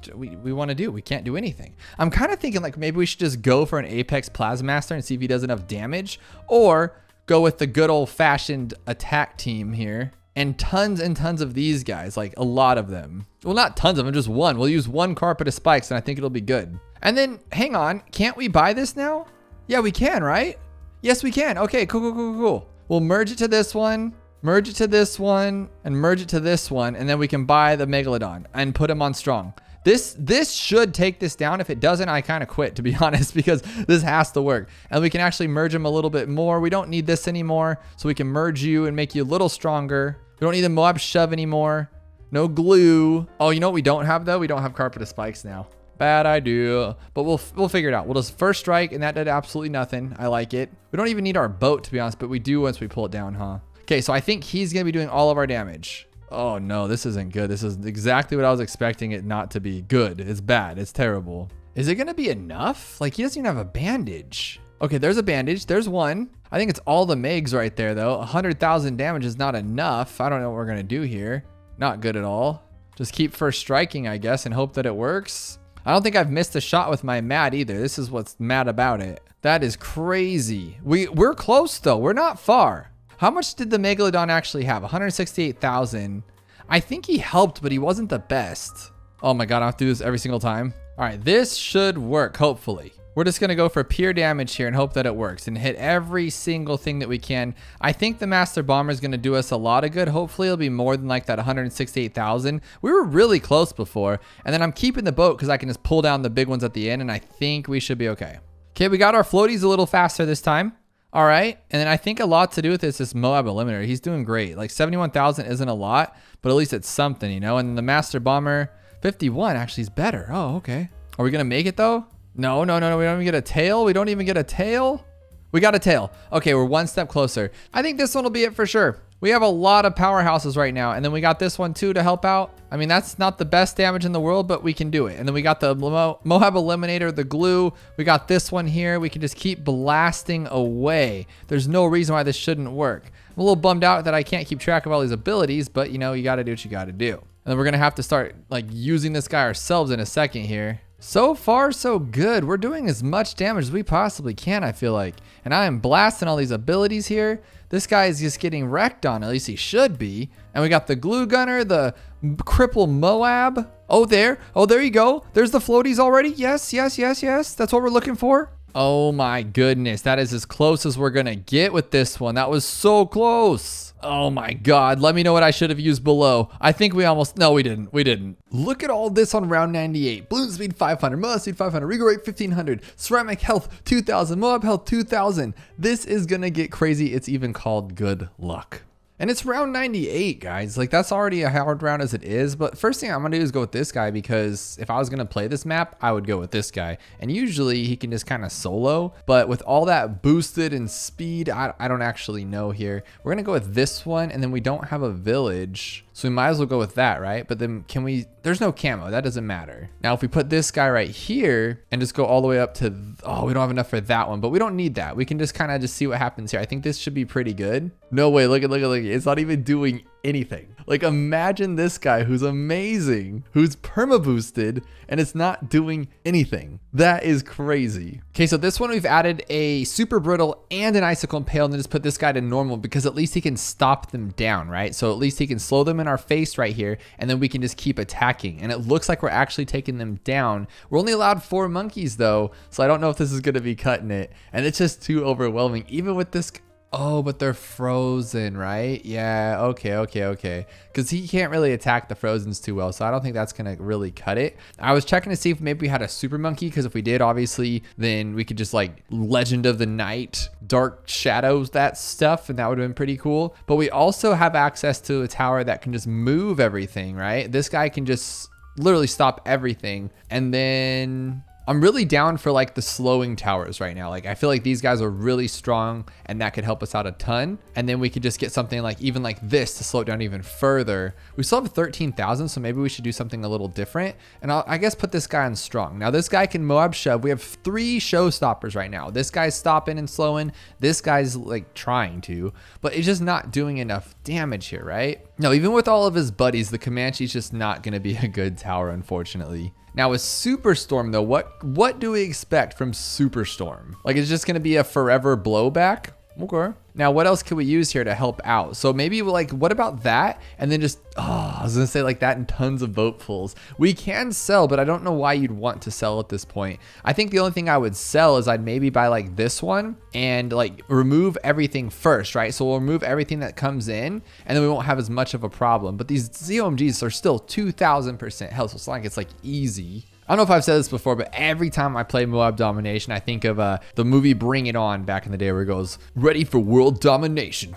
[SPEAKER 1] want to do. We can't do anything. I'm kind of thinking like maybe we should just go for an Apex Plasmaster and see if he does enough damage, or go with the good old fashioned attack team here and tons of these guys, like a lot of them. Well, not tons of them, just one. We'll use one Carpet of Spikes and I think it'll be good. And then hang on, can't we buy this now? Yeah, we can, right? Yes, we can. Okay, cool. We'll merge it to this one, merge it to this one, and merge it to this one. And then we can buy the Megalodon and put him on strong. This should take this down. If it doesn't, I kind of quit, to be honest, because this has to work. And we can actually merge them a little bit more. We don't need this anymore. So we can merge you and make you a little stronger. We don't need the Moab Shove anymore. No glue. Oh, you know what we don't have though? We don't have Carpet of Spikes now. Bad idea. But we'll figure it out. We'll just first strike, and that did absolutely nothing. I like it. We don't even need our boat, to be honest, but we do once we pull it down, huh? Okay, so I think he's going to be doing all of our damage. Oh no, this isn't good. This is exactly what I was expecting it not to be. Good. It's bad. It's terrible. Is it going to be enough? Like, he doesn't even have a bandage. Okay, there's a bandage. There's one. I think it's all the Megs right there, though. 100,000 damage is not enough. I don't know what we're going to do here. Not good at all. Just keep first striking, I guess, and hope that it works. I don't think I've missed a shot with my MAD either. This is what's mad about it. That is crazy. We're close, though. We're not far. How much did the Megalodon actually have? 168,000. I think he helped, but he wasn't the best. Oh my God, I have to do this every single time. All right, this should work, hopefully. We're just gonna go for pure damage here and hope that it works and hit every single thing that we can. I think the Master Bomber is gonna do us a lot of good. Hopefully it'll be more than like that 168,000. We were really close before. And then I'm keeping the boat because I can just pull down the big ones at the end, and I think we should be okay. Okay, we got our floaties a little faster this time. All right, and then I think a lot to do with this Moab Eliminator. He's doing great. Like 71,000 isn't a lot, but at least it's something, you know? And the Master Bomber, 51 actually is better. Oh, okay. Are we gonna make it though? No. We don't even get a tail. We don't even get a tail. We got a tail. Okay, we're one step closer. I think this one will be it for sure. We have a lot of powerhouses right now. And then we got this one too to help out. I mean, that's not the best damage in the world, but we can do it. And then we got the Moab Eliminator, the glue. We got this one here. We can just keep blasting away. There's no reason why this shouldn't work. I'm a little bummed out that I can't keep track of all these abilities, but you know, you got to do what you got to do. And then we're going to have to start like using this guy ourselves in a second here. So far, so good. We're doing as much damage as we possibly can, I feel like. And I am blasting all these abilities here. This guy is just getting wrecked on. At least he should be. And we got the glue gunner, the cripple Moab. Oh, there you go. There's the floaties already. Yes. That's what we're looking for. Oh my goodness. That is as close as we're going to get with this one. That was so close. Oh my God. Let me know what I should have used below. I think we almost, no, we didn't. Look at all this on round 98. Bloon speed 500, MOAB speed 500, regal rate 1500, ceramic health 2000, MOAB health 2000. This is going to get crazy. It's even called good luck. And it's round 98, guys. Like, that's already a hard round as it is. But first thing I'm going to do is go with this guy, because if I was going to play this map, I would go with this guy. And usually he can just kind of solo. But with all that boosted and speed, I don't actually know here. We're going to go with this one, and then we don't have a village. So we might as well go with that, right? But then can we, there's no camo, that doesn't matter. Now, if we put this guy right here and just go all the way up to, oh, we don't have enough for that one, but we don't need that. We can just kind of just see what happens here. I think this should be pretty good. No way, look at. It's not even doing anything. Like, imagine this guy who's amazing, who's perma boosted, and it's not doing anything. That is crazy. Okay, so this one we've added a super brittle and an icicle impale, and then just put this guy to normal, because at least he can stop them down, right? So at least he can slow them in our face right here, and then we can just keep attacking. And it looks like we're actually taking them down. We're only allowed 4 monkeys though, so I don't know if this is gonna be cutting it. And it's just too overwhelming, even with this. Oh, but they're frozen, right? Yeah, okay. Because he can't really attack the frozens too well, so I don't think that's gonna really cut it. I was checking to see if maybe we had a super monkey, because if we did, obviously, then we could just like Legend of the Night, Dark Shadows, that stuff, and that would have been pretty cool. But we also have access to a tower that can just move everything, right? This guy can just literally stop everything. And then I'm really down for like the slowing towers right now. Like, I feel like these guys are really strong, and that could help us out a ton. And then we could just get something like even like this to slow it down even further. We still have 13,000, so maybe we should do something a little different. And I guess put this guy on strong. Now this guy can MOAB shove. We have 3 showstoppers right now. This guy's stopping and slowing. This guy's like trying to, but it's just not doing enough damage here, right? No, even with all of his buddies, the Comanche's just not gonna be a good tower, unfortunately. Now with Superstorm though, what do we expect from Superstorm? Like, it's just gonna be a forever blowback? Okay. Now what else can we use here to help out? So maybe like, what about that? And then just, I was gonna say like that and tons of boat pulls. We can sell, but I don't know why you'd want to sell at this point. I think the only thing I would sell is I'd maybe buy like this one and like remove everything first, right? So we'll remove everything that comes in, and then we won't have as much of a problem. But these ZOMGs are still 2000% health, so it's not like it's like easy. I don't know if I've said this before, but every time I play MOAB domination, I think of the movie Bring It On back in the day, where it goes, ready for world domination.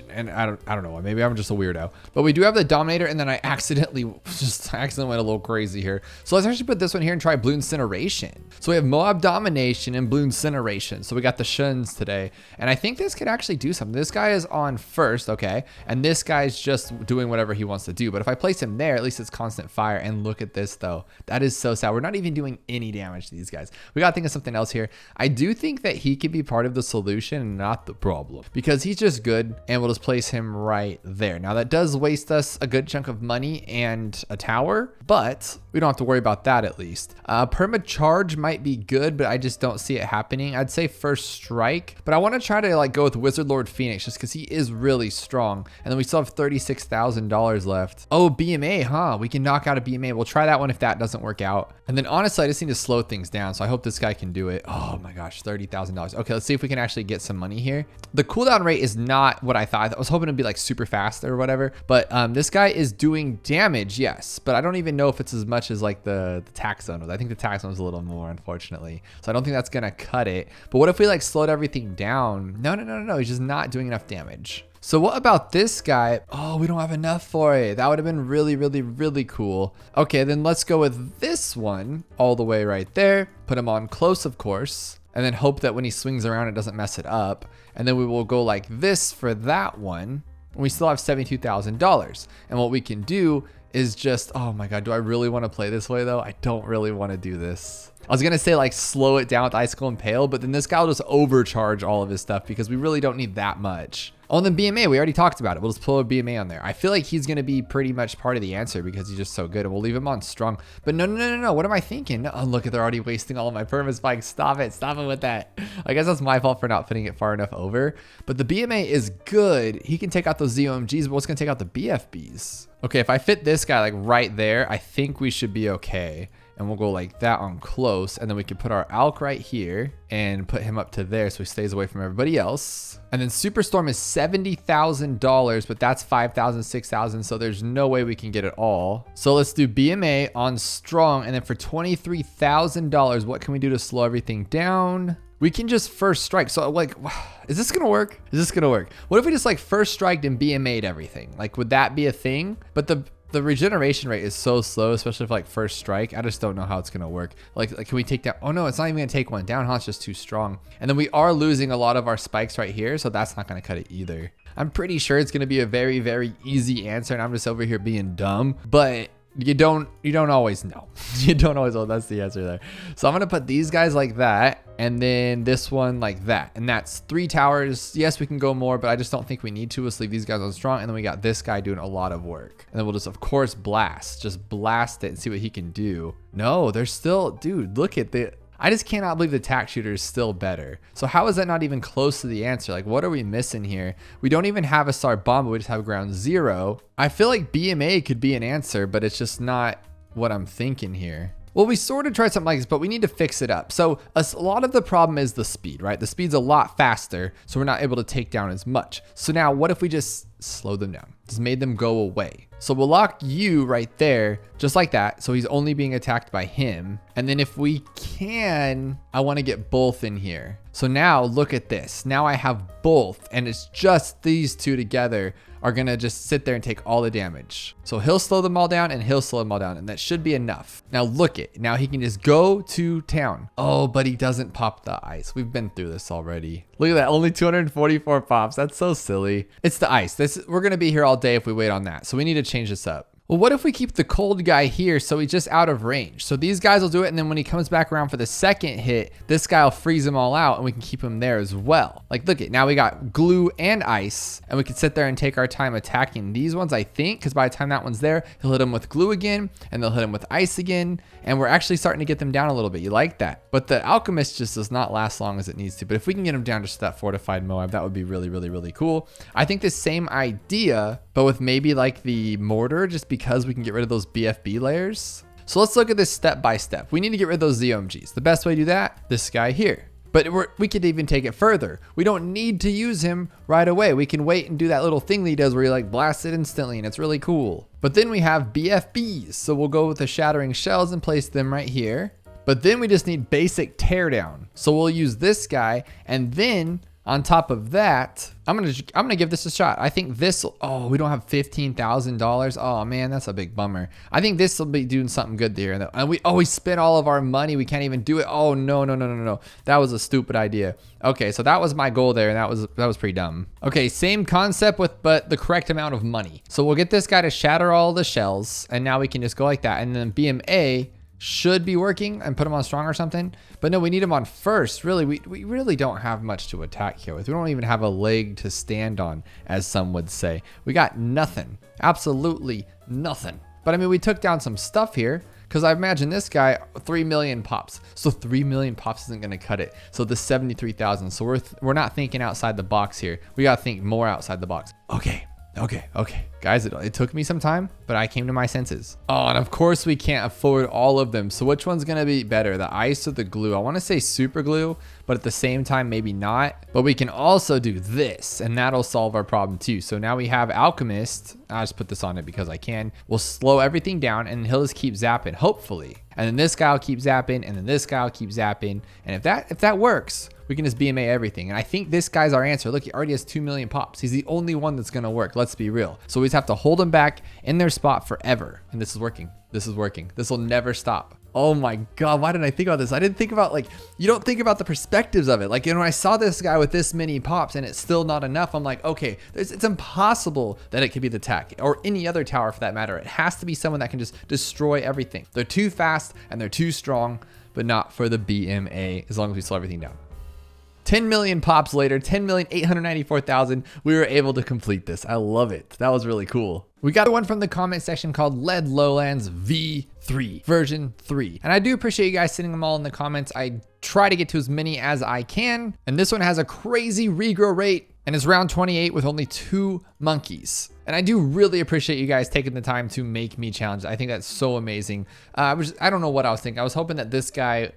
[SPEAKER 1] And I don't know, maybe I'm just a weirdo. But we do have the dominator, and then I accidentally went a little crazy here. So let's actually put this one here and try Bloon Incineration. So we have MOAB domination and Bloon Incineration. So we got the shuns today, and I think this could actually do something. This guy is on first, okay, and this guy's just doing whatever he wants to do. But if I place him there, at least it's constant fire. And look at this though, that is so sad. We're not even doing any damage to these guys. We gotta think of something else here. I do think that he could be part of the solution and not the problem, because he's just good, and we'll just place him right there. Now that does waste us a good chunk of money and a tower, but we don't have to worry about that at least. Perma charge might be good, but I just don't see it happening. I'd say first strike, but I want to try to like go with Wizard Lord Phoenix just because he is really strong. And then we still have $36,000 left. Oh, BMA, huh? We can knock out a BMA. We'll try that one if that doesn't work out. And then honestly, I just need to slow things down. So I hope this guy can do it. Oh my gosh, $30,000. Okay, let's see if we can actually get some money here. The cooldown rate is not what I thought. I was hoping to be like super fast or whatever, but this guy is doing damage, yes, but I don't even know if it's as much as like the tax zone was. I think the tax zone was a little more, unfortunately. So I don't think that's gonna cut it. But what if we like slowed everything down? No, he's just not doing enough damage. So what about this guy? Oh, we don't have enough for it. That would have been really cool. Okay, then let's go with this one all the way right there. Put him on close, of course, and then hope that when he swings around, it doesn't mess it up. And then we will go like this for that one. We still have $72,000. And what we can do is just, oh my God, do I really want to play this way though? I don't really want to do this. I was gonna say like slow it down with Icicle Impale, but then this guy will just overcharge all of his stuff because we really don't need that much. Oh, and then BMA, we already talked about it. We'll just pull a BMA on there. I feel like he's gonna be pretty much part of the answer because he's just so good, and we'll leave him on strong. But no, what am I thinking? Oh, look, they're already wasting all of my perma spikes. Stop it with that. I guess that's my fault for not putting it far enough over. But the BMA is good. He can take out those ZOMGs, but what's gonna take out the BFBs? Okay, if I fit this guy like right there, I think we should be okay. and we'll go like that on close. And then we can put our alk right here and put him up to there so he stays away from everybody else. And then Superstorm is $70,000, but that's 5,000, 6,000. So there's no way we can get it all. So let's do BMA on strong. And then for $23,000, what can we do to slow everything down? We can just first strike. So like, is this gonna work? Is this gonna work? What if we just like first striked and BMA'd everything? Like, would that be a thing? But the regeneration rate is so slow, especially for like first strike. I just don't know how it's gonna work. Like can we take that? Oh no, it's not even gonna take one down, huh? It's just too strong. And then we are losing a lot of our spikes right here, so that's not gonna cut it either. I'm pretty sure it's gonna be a very, very easy answer, and I'm just over here being dumb, but you don't always know. You don't always know. That's the answer there. So I'm gonna put these guys like that, and then this one like that, and that's 3 towers. Yes, we can go more, but I just don't think we need to. Let's leave these guys on strong, and then we got this guy doing a lot of work, and then we'll just of course just blast it and see what he can do. No, there's still, dude, look at the, I just cannot believe the tack shooter is still better. So how is that not even close to the answer? Like, what are we missing here? We don't even have a star bomb, but we just have ground 0. I feel like BMA could be an answer, but it's just not what I'm thinking here. Well, we sort of tried something like this, but we need to fix it up. So a lot of the problem is the speed, right? The speed's a lot faster, so we're not able to take down as much. So now what if we just slow them down? Just made them go away. So we'll lock you right there, just like that. So he's only being attacked by him. And then if we can, I want to get both in here. So now look at this. Now I have both, and it's just these two together are going to just sit there and take all the damage. So he'll slow them all down and he'll slow them all down, and that should be enough. Now look it. Now he can just go to town. Oh, but he doesn't pop the ice. We've been through this already. Look at that. Only 244 pops. That's so silly. It's the ice. We're going to be here all day if we wait on that. So we need to change this up. Well, what if we keep the cold guy here so he's just out of range? So these guys will do it, and then when he comes back around for the second hit, this guy will freeze them all out, and we can keep him there as well. Like, look it, now we got glue and ice, and we can sit there and take our time attacking these ones, I think, because by the time that one's there, he'll hit them with glue again, and they'll hit him with ice again, and we're actually starting to get them down a little bit. You like that? But the alchemist just does not last long as it needs to. But if we can get him down just to that fortified Moab, that would be really, really, really cool. I think the same idea, but with maybe like the mortar, just because we can get rid of those BFB layers. So let's look at this step by step. We need to get rid of those ZOMGs. The best way to do that, this guy here. But we could even take it further. We don't need to use him right away. We can wait and do that little thing that he does where he like blasts it instantly, and it's really cool. But then we have BFBs. So we'll go with the shattering shells and place them right here. But then we just need basic teardown. So we'll use this guy, and then on top of that, I'm gonna give this a shot. I think this, oh, we don't have $15,000. Oh man, that's a big bummer. I think this will be doing something good there. And we always spend all of our money. We can't even do it. Oh no. That was a stupid idea. Okay, so that was my goal there, and that was pretty dumb. Okay, same concept but the correct amount of money. So we'll get this guy to shatter all the shells, and now we can just go like that. And then BMA should be working and put him on strong or something, but no, we need him on first. Really, we really don't have much to attack here with. We don't even have a leg to stand on, as some would say. We got nothing, absolutely nothing. But I mean, we took down some stuff here, because I imagine this guy 3 million pops. So 3 million pops isn't going to cut it. So the 73,000. So we're not thinking outside the box here. We got to think more outside the box. Okay. Guys, it took me some time, but I came to my senses. Oh, and of course we can't afford all of them. So which one's gonna be better, the ice or the glue? I wanna say super glue, but at the same time, maybe not. But we can also do this, and that'll solve our problem too. So now we have Alchemist. I'll just put this on it because I can. We'll slow everything down, and he'll just keep zapping, hopefully. And then this guy will keep zapping, and then this guy will keep zapping. And if that works, we can just BMA everything. And I think this guy's our answer. Look, he already has 2 million pops. He's the only one that's gonna work. Let's be real. So we just have to hold them back in their spot forever. And this is working. This is working. This will never stop. Oh my God, why didn't I think about this? I didn't think about, like, you don't think about the perspectives of it. Like, when I saw this guy with this many pops and it's still not enough, I'm like, okay, it's impossible that it could be the tech or any other tower for that matter. It has to be someone that can just destroy everything. They're too fast and they're too strong, but not for the BMA, as long as we slow everything down. 10 million pops later, 10,894,000, we were able to complete this. I love it. That was really cool. We got one from the comment section called Lead Lowlands V3, version 3. And I do appreciate you guys sending them all in the comments. I try to get to as many as I can. And this one has a crazy regrow rate and it's round 28 with only 2 monkeys. And I do really appreciate you guys taking the time to make me challenge. I think that's so amazing. I don't know what I was thinking. I was hoping that this guy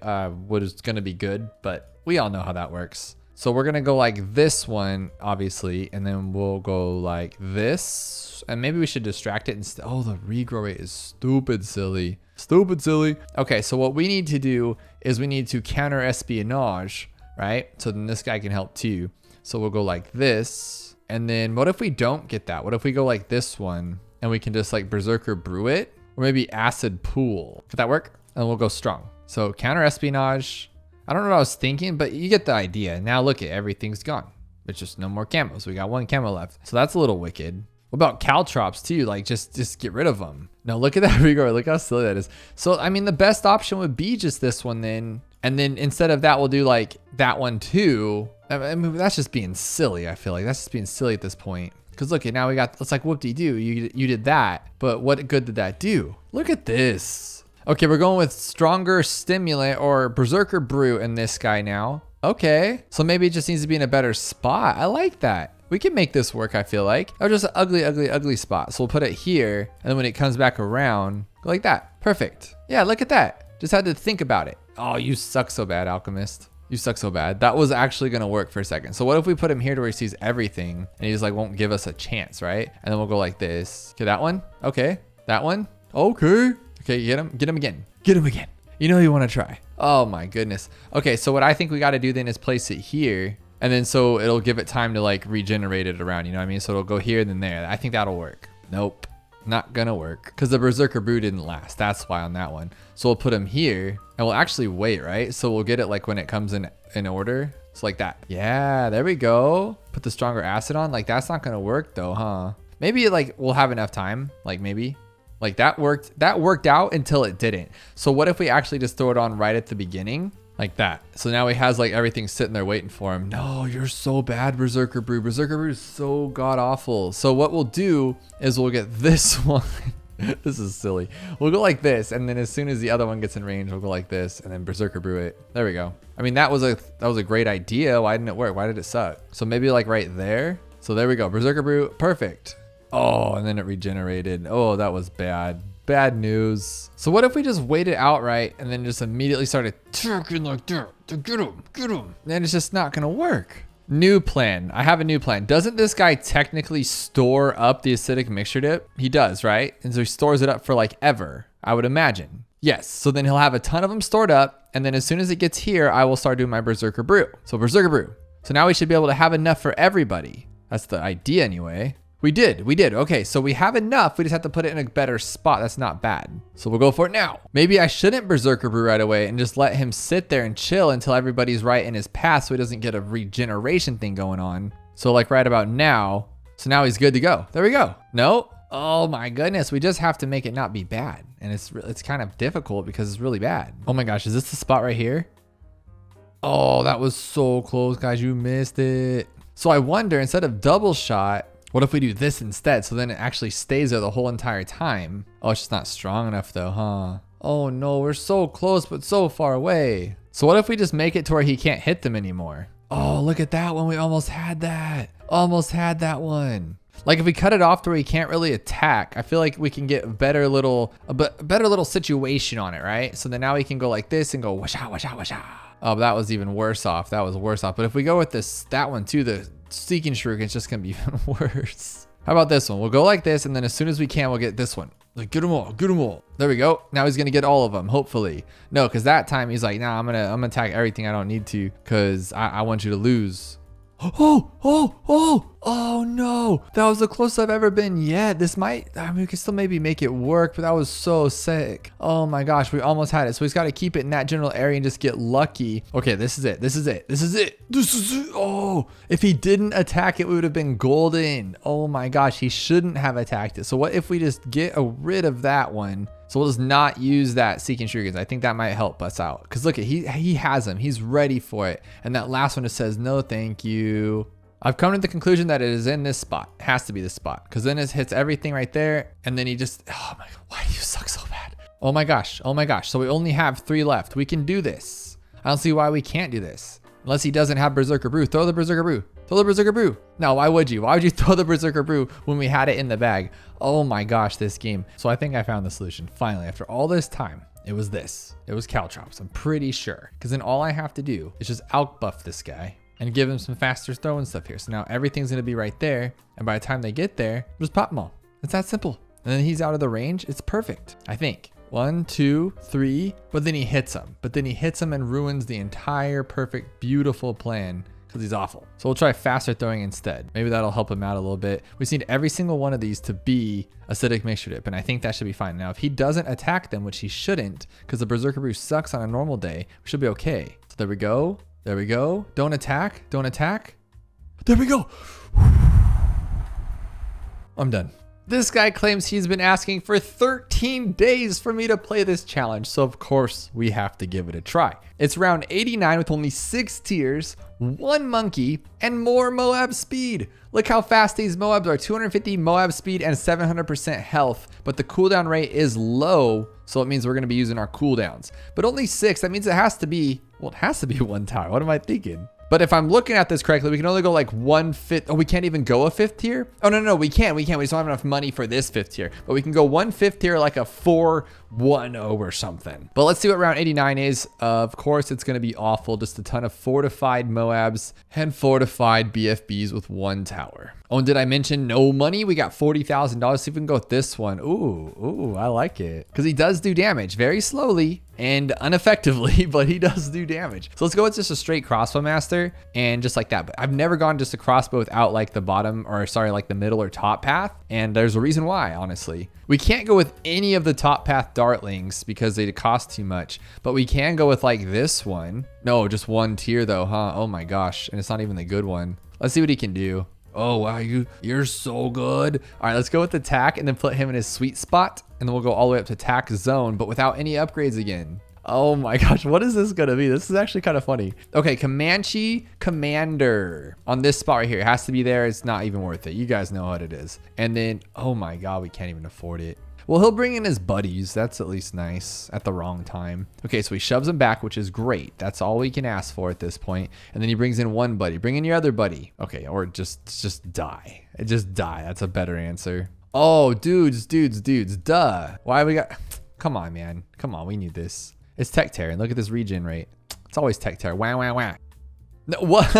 [SPEAKER 1] was gonna be good, but we all know how that works. So we're gonna go like this one, obviously, and then we'll go like this. And maybe we should distract it instead. Oh, the regrow rate is stupid silly. Stupid silly. Okay, so what we need to do is we need to counter espionage, right? So then this guy can help too. So we'll go like this. And then what if we don't get that? What if we go like this one and we can just like berserker brew it? Or maybe acid pool. Could that work? And we'll go strong. So counter espionage. I don't know what I was thinking, but you get the idea. Now look at everything's gone. It's just no more camos. We got 1 camo left. So that's a little wicked. What about caltrops too? Like just get rid of them. No, look at that regrow. Look how silly that is. So I mean, the best option would be just this one then. And then instead of that, we'll do like that one too. I mean, that's just being silly. I feel like that's just being silly at this point. Cause look at now we got, it's like whoop-de-doo. You did that, but what good did that do? Look at this. Okay, we're going with stronger stimulant or berserker brew in this guy now. Okay, so maybe it just needs to be in a better spot. I like that. We can make this work, I feel like. Or just an ugly, ugly, ugly spot. So we'll put it here, and then when it comes back around, go like that. Perfect. Yeah, look at that. Just had to think about it. Oh, you suck so bad, Alchemist. You suck so bad. That was actually gonna work for a second. So what if we put him here to where he sees everything, and he just like won't give us a chance, right? And then we'll go like this. Okay, that one. Okay, that one. Okay. Okay, get him again. Get him again. You know you wanna try. Oh my goodness. Okay, so what I think we gotta do then is place it here. And then so it'll give it time to like regenerate it around, you know what I mean? So it'll go here and then there. I think that'll work. Nope, not gonna work. Because the Berserker Brew didn't last. That's why on that one. So we'll put him here and we'll actually wait, right? So we'll get it like when it comes in order. So like that. Yeah, there we go. Put the stronger acid on. Like that's not gonna work though, huh? Maybe like we'll have enough time. Like maybe. Like that worked out until it didn't. So what if we actually just throw it on right at the beginning? Like that. So now he has like everything sitting there waiting for him. No, you're so bad, Berserker Brew. Berserker Brew is so god awful. So what we'll do is we'll get this one. This is silly. We'll go like this, and then as soon as the other one gets in range, we'll go like this, and then Berserker Brew it. There we go. I mean, that was a great idea. Why didn't it work? Why did it suck? So maybe like right there. So there we go. Berserker Brew, perfect. Oh, and then it regenerated. Oh, that was bad. Bad news. So what if we just waited outright and then just immediately started turking like that to get him. Then it's just not gonna work. New plan. I have a new plan. Doesn't this guy technically store up the acidic mixture dip? He does, right? And so he stores it up for like ever, I would imagine. Yes, so then he'll have a ton of them stored up, and then as soon as it gets here, I will start doing my Berserker Brew. So Berserker Brew. So now we should be able to have enough for everybody. That's the idea anyway. We did. Okay, so we have enough. We just have to put it in a better spot. That's not bad. So we'll go for it now. Maybe I shouldn't Berserker Brew right away and just let him sit there and chill until everybody's right in his path so he doesn't get a regeneration thing going on. So like right about now. So now he's good to go. There we go. No. Oh my goodness. We just have to make it not be bad. And it's kind of difficult because it's really bad. Oh my gosh. Is this the spot right here? Oh, that was so close, guys. You missed it. So I wonder, instead of double shot, what if we do this instead? So then it actually stays there the whole entire time. Oh, it's just not strong enough though, huh? Oh no, we're so close, but so far away. So what if we just make it to where he can't hit them anymore? Oh, look at that one. We almost had that. Almost had that one. Like if we cut it off to where he can't really attack, I feel like we can get a better little situation on it, right? So then now we can go like this and go washa, washa, washa. Oh, but that was even worse off. That was worse off. But if we go with that one too, the Seeking Shuriken, it's just gonna be even worse. How about this one? We'll go like this, and then as soon as we can, we'll get this one. Like, get them all, get them all. There we go. Now he's gonna get all of them, hopefully. No, because that time he's like, nah, I'm gonna attack everything I don't need to, because I want you to lose. Oh no, that was the closest I've ever been yet. This might, I mean, we can still maybe make it work, but that was so sick. Oh my gosh, we almost had it. So he's got to keep it in that general area and just get lucky. Okay, this is it. Oh, if he didn't attack it, we would have been golden. Oh my gosh, he shouldn't have attacked it. So what if we just get rid of that one? So we'll just not use that seeking shurikens. I think that might help us out. Because look, he has them. He's ready for it. And that last one just says, no, thank you. I've come to the conclusion that it is in this spot. It has to be this spot. Because then it hits everything right there. And then he just, oh my God, why do you suck so bad? Oh my gosh. Oh my gosh. So we only have 3 left. We can do this. I don't see why we can't do this. Unless he doesn't have Berserker Brew. Throw the Berserker Brew. Throw the Berserker Brew. No, why would you? Why would you throw the Berserker Brew when we had it in the bag? Oh my gosh, this game. So I think I found the solution. Finally, after all this time, it was this. It was Caltrops. I'm pretty sure. Because then all I have to do is just outbuff this guy and give him some faster throwing stuff here. So now everything's going to be right there. And by the time they get there, just pop them all. It's that simple. And then he's out of the range. It's perfect, I think. 1, 2, 3, but then he hits him. But then he hits him and ruins the entire perfect, beautiful plan because he's awful. So we'll try faster throwing instead. Maybe that'll help him out a little bit. We just need every single one of these to be acidic mixture dip, and I think that should be fine. Now, if he doesn't attack them, which he shouldn't, because the Berserker Brew sucks on a normal day, we should be okay. So there we go. There we go. Don't attack. Don't attack. There we go. I'm done. This guy claims he's been asking for 13 days for me to play this challenge, so of course we have to give it a try. It's round 89 with only 6 tiers, 1 monkey, and more Moab speed. Look how fast these Moabs are, 250 Moab speed and 700% health, but the cooldown rate is low, so it means we're gonna be using our cooldowns. But only 6, that means it has to be, well, it has to be 1 tower. What am I thinking? But if I'm looking at this correctly, we can only go like 1/5. Oh, we can't even go a 5th tier? Oh, no, we can't. We just don't have enough money for this 5th tier. But we can go 1/5 tier, like a 4-1-0 or something. But let's see what round 89 is. Of course, it's going to be awful. Just a ton of fortified Moabs and fortified BFBs with 1 tower. Oh, and did I mention no money? We got $40,000. See if we can go with this one. Ooh, I like it. Because he does do damage very slowly and ineffectively, but he does do damage. So let's go with just a straight crossbow master and just like that. But I've never gone just a crossbow without like the bottom, or sorry, like the middle or top path. And there's a reason why, honestly. We can't go with any of the top path dartlings because they cost too much, but we can go with like this one. No, just 1 tier though, huh? Oh my gosh. And it's not even the good one. Let's see what he can do. Oh wow, you're so good. All right, let's go with attack and then put him in his sweet spot, and then we'll go all the way up to attack zone, but without any upgrades again. Oh my gosh, what is this gonna be? This is actually kind of funny. Okay, Comanche Commander on this spot right here. It has to be there. It's not even worth it. You guys know what it is. And then, oh my God, we can't even afford it. Well, he'll bring in his buddies. That's at least nice at the wrong time. Okay, so he shoves them back, which is great. That's all we can ask for at this point. And then he brings in 1 buddy. Bring in your other buddy. Okay, or just die. Just die. That's a better answer. Oh, dudes, duh. Why we got... Come on, man. Come on, we need this. It's tech tear, and look at this regen rate. It's always tech tear. Wah. No, what?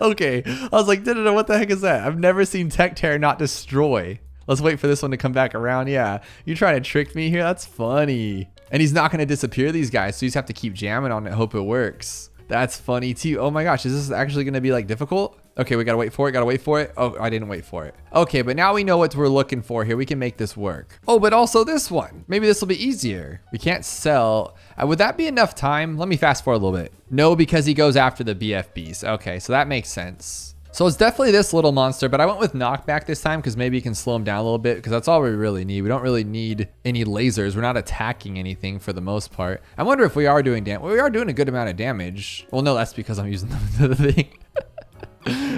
[SPEAKER 1] Okay. I was like, no, what the heck is that? I've never seen tech tear not destroy. Let's wait for this one to come back around. Yeah, you're trying to trick me here? That's funny. And he's not going to disappear these guys, so you just have to keep jamming on it, hope it works. That's funny too. Oh my gosh, is this actually going to be like difficult? Okay, we got to wait for it. Oh, I didn't wait for it. Okay, but now we know what we're looking for here. We can make this work. Oh, but also this one. Maybe this will be easier. We can't sell. Would that be enough time? Let me fast forward a little bit. No, because he goes after the BFBs. Okay, so that makes sense. So it's definitely this little monster, but I went with knockback this time because maybe you can slow him down a little bit, because that's all we really need. We don't really need any lasers. We're not attacking anything for the most part. I wonder if we are doing damage. Well, we are doing a good amount of damage. Well, no, that's because I'm using the thing.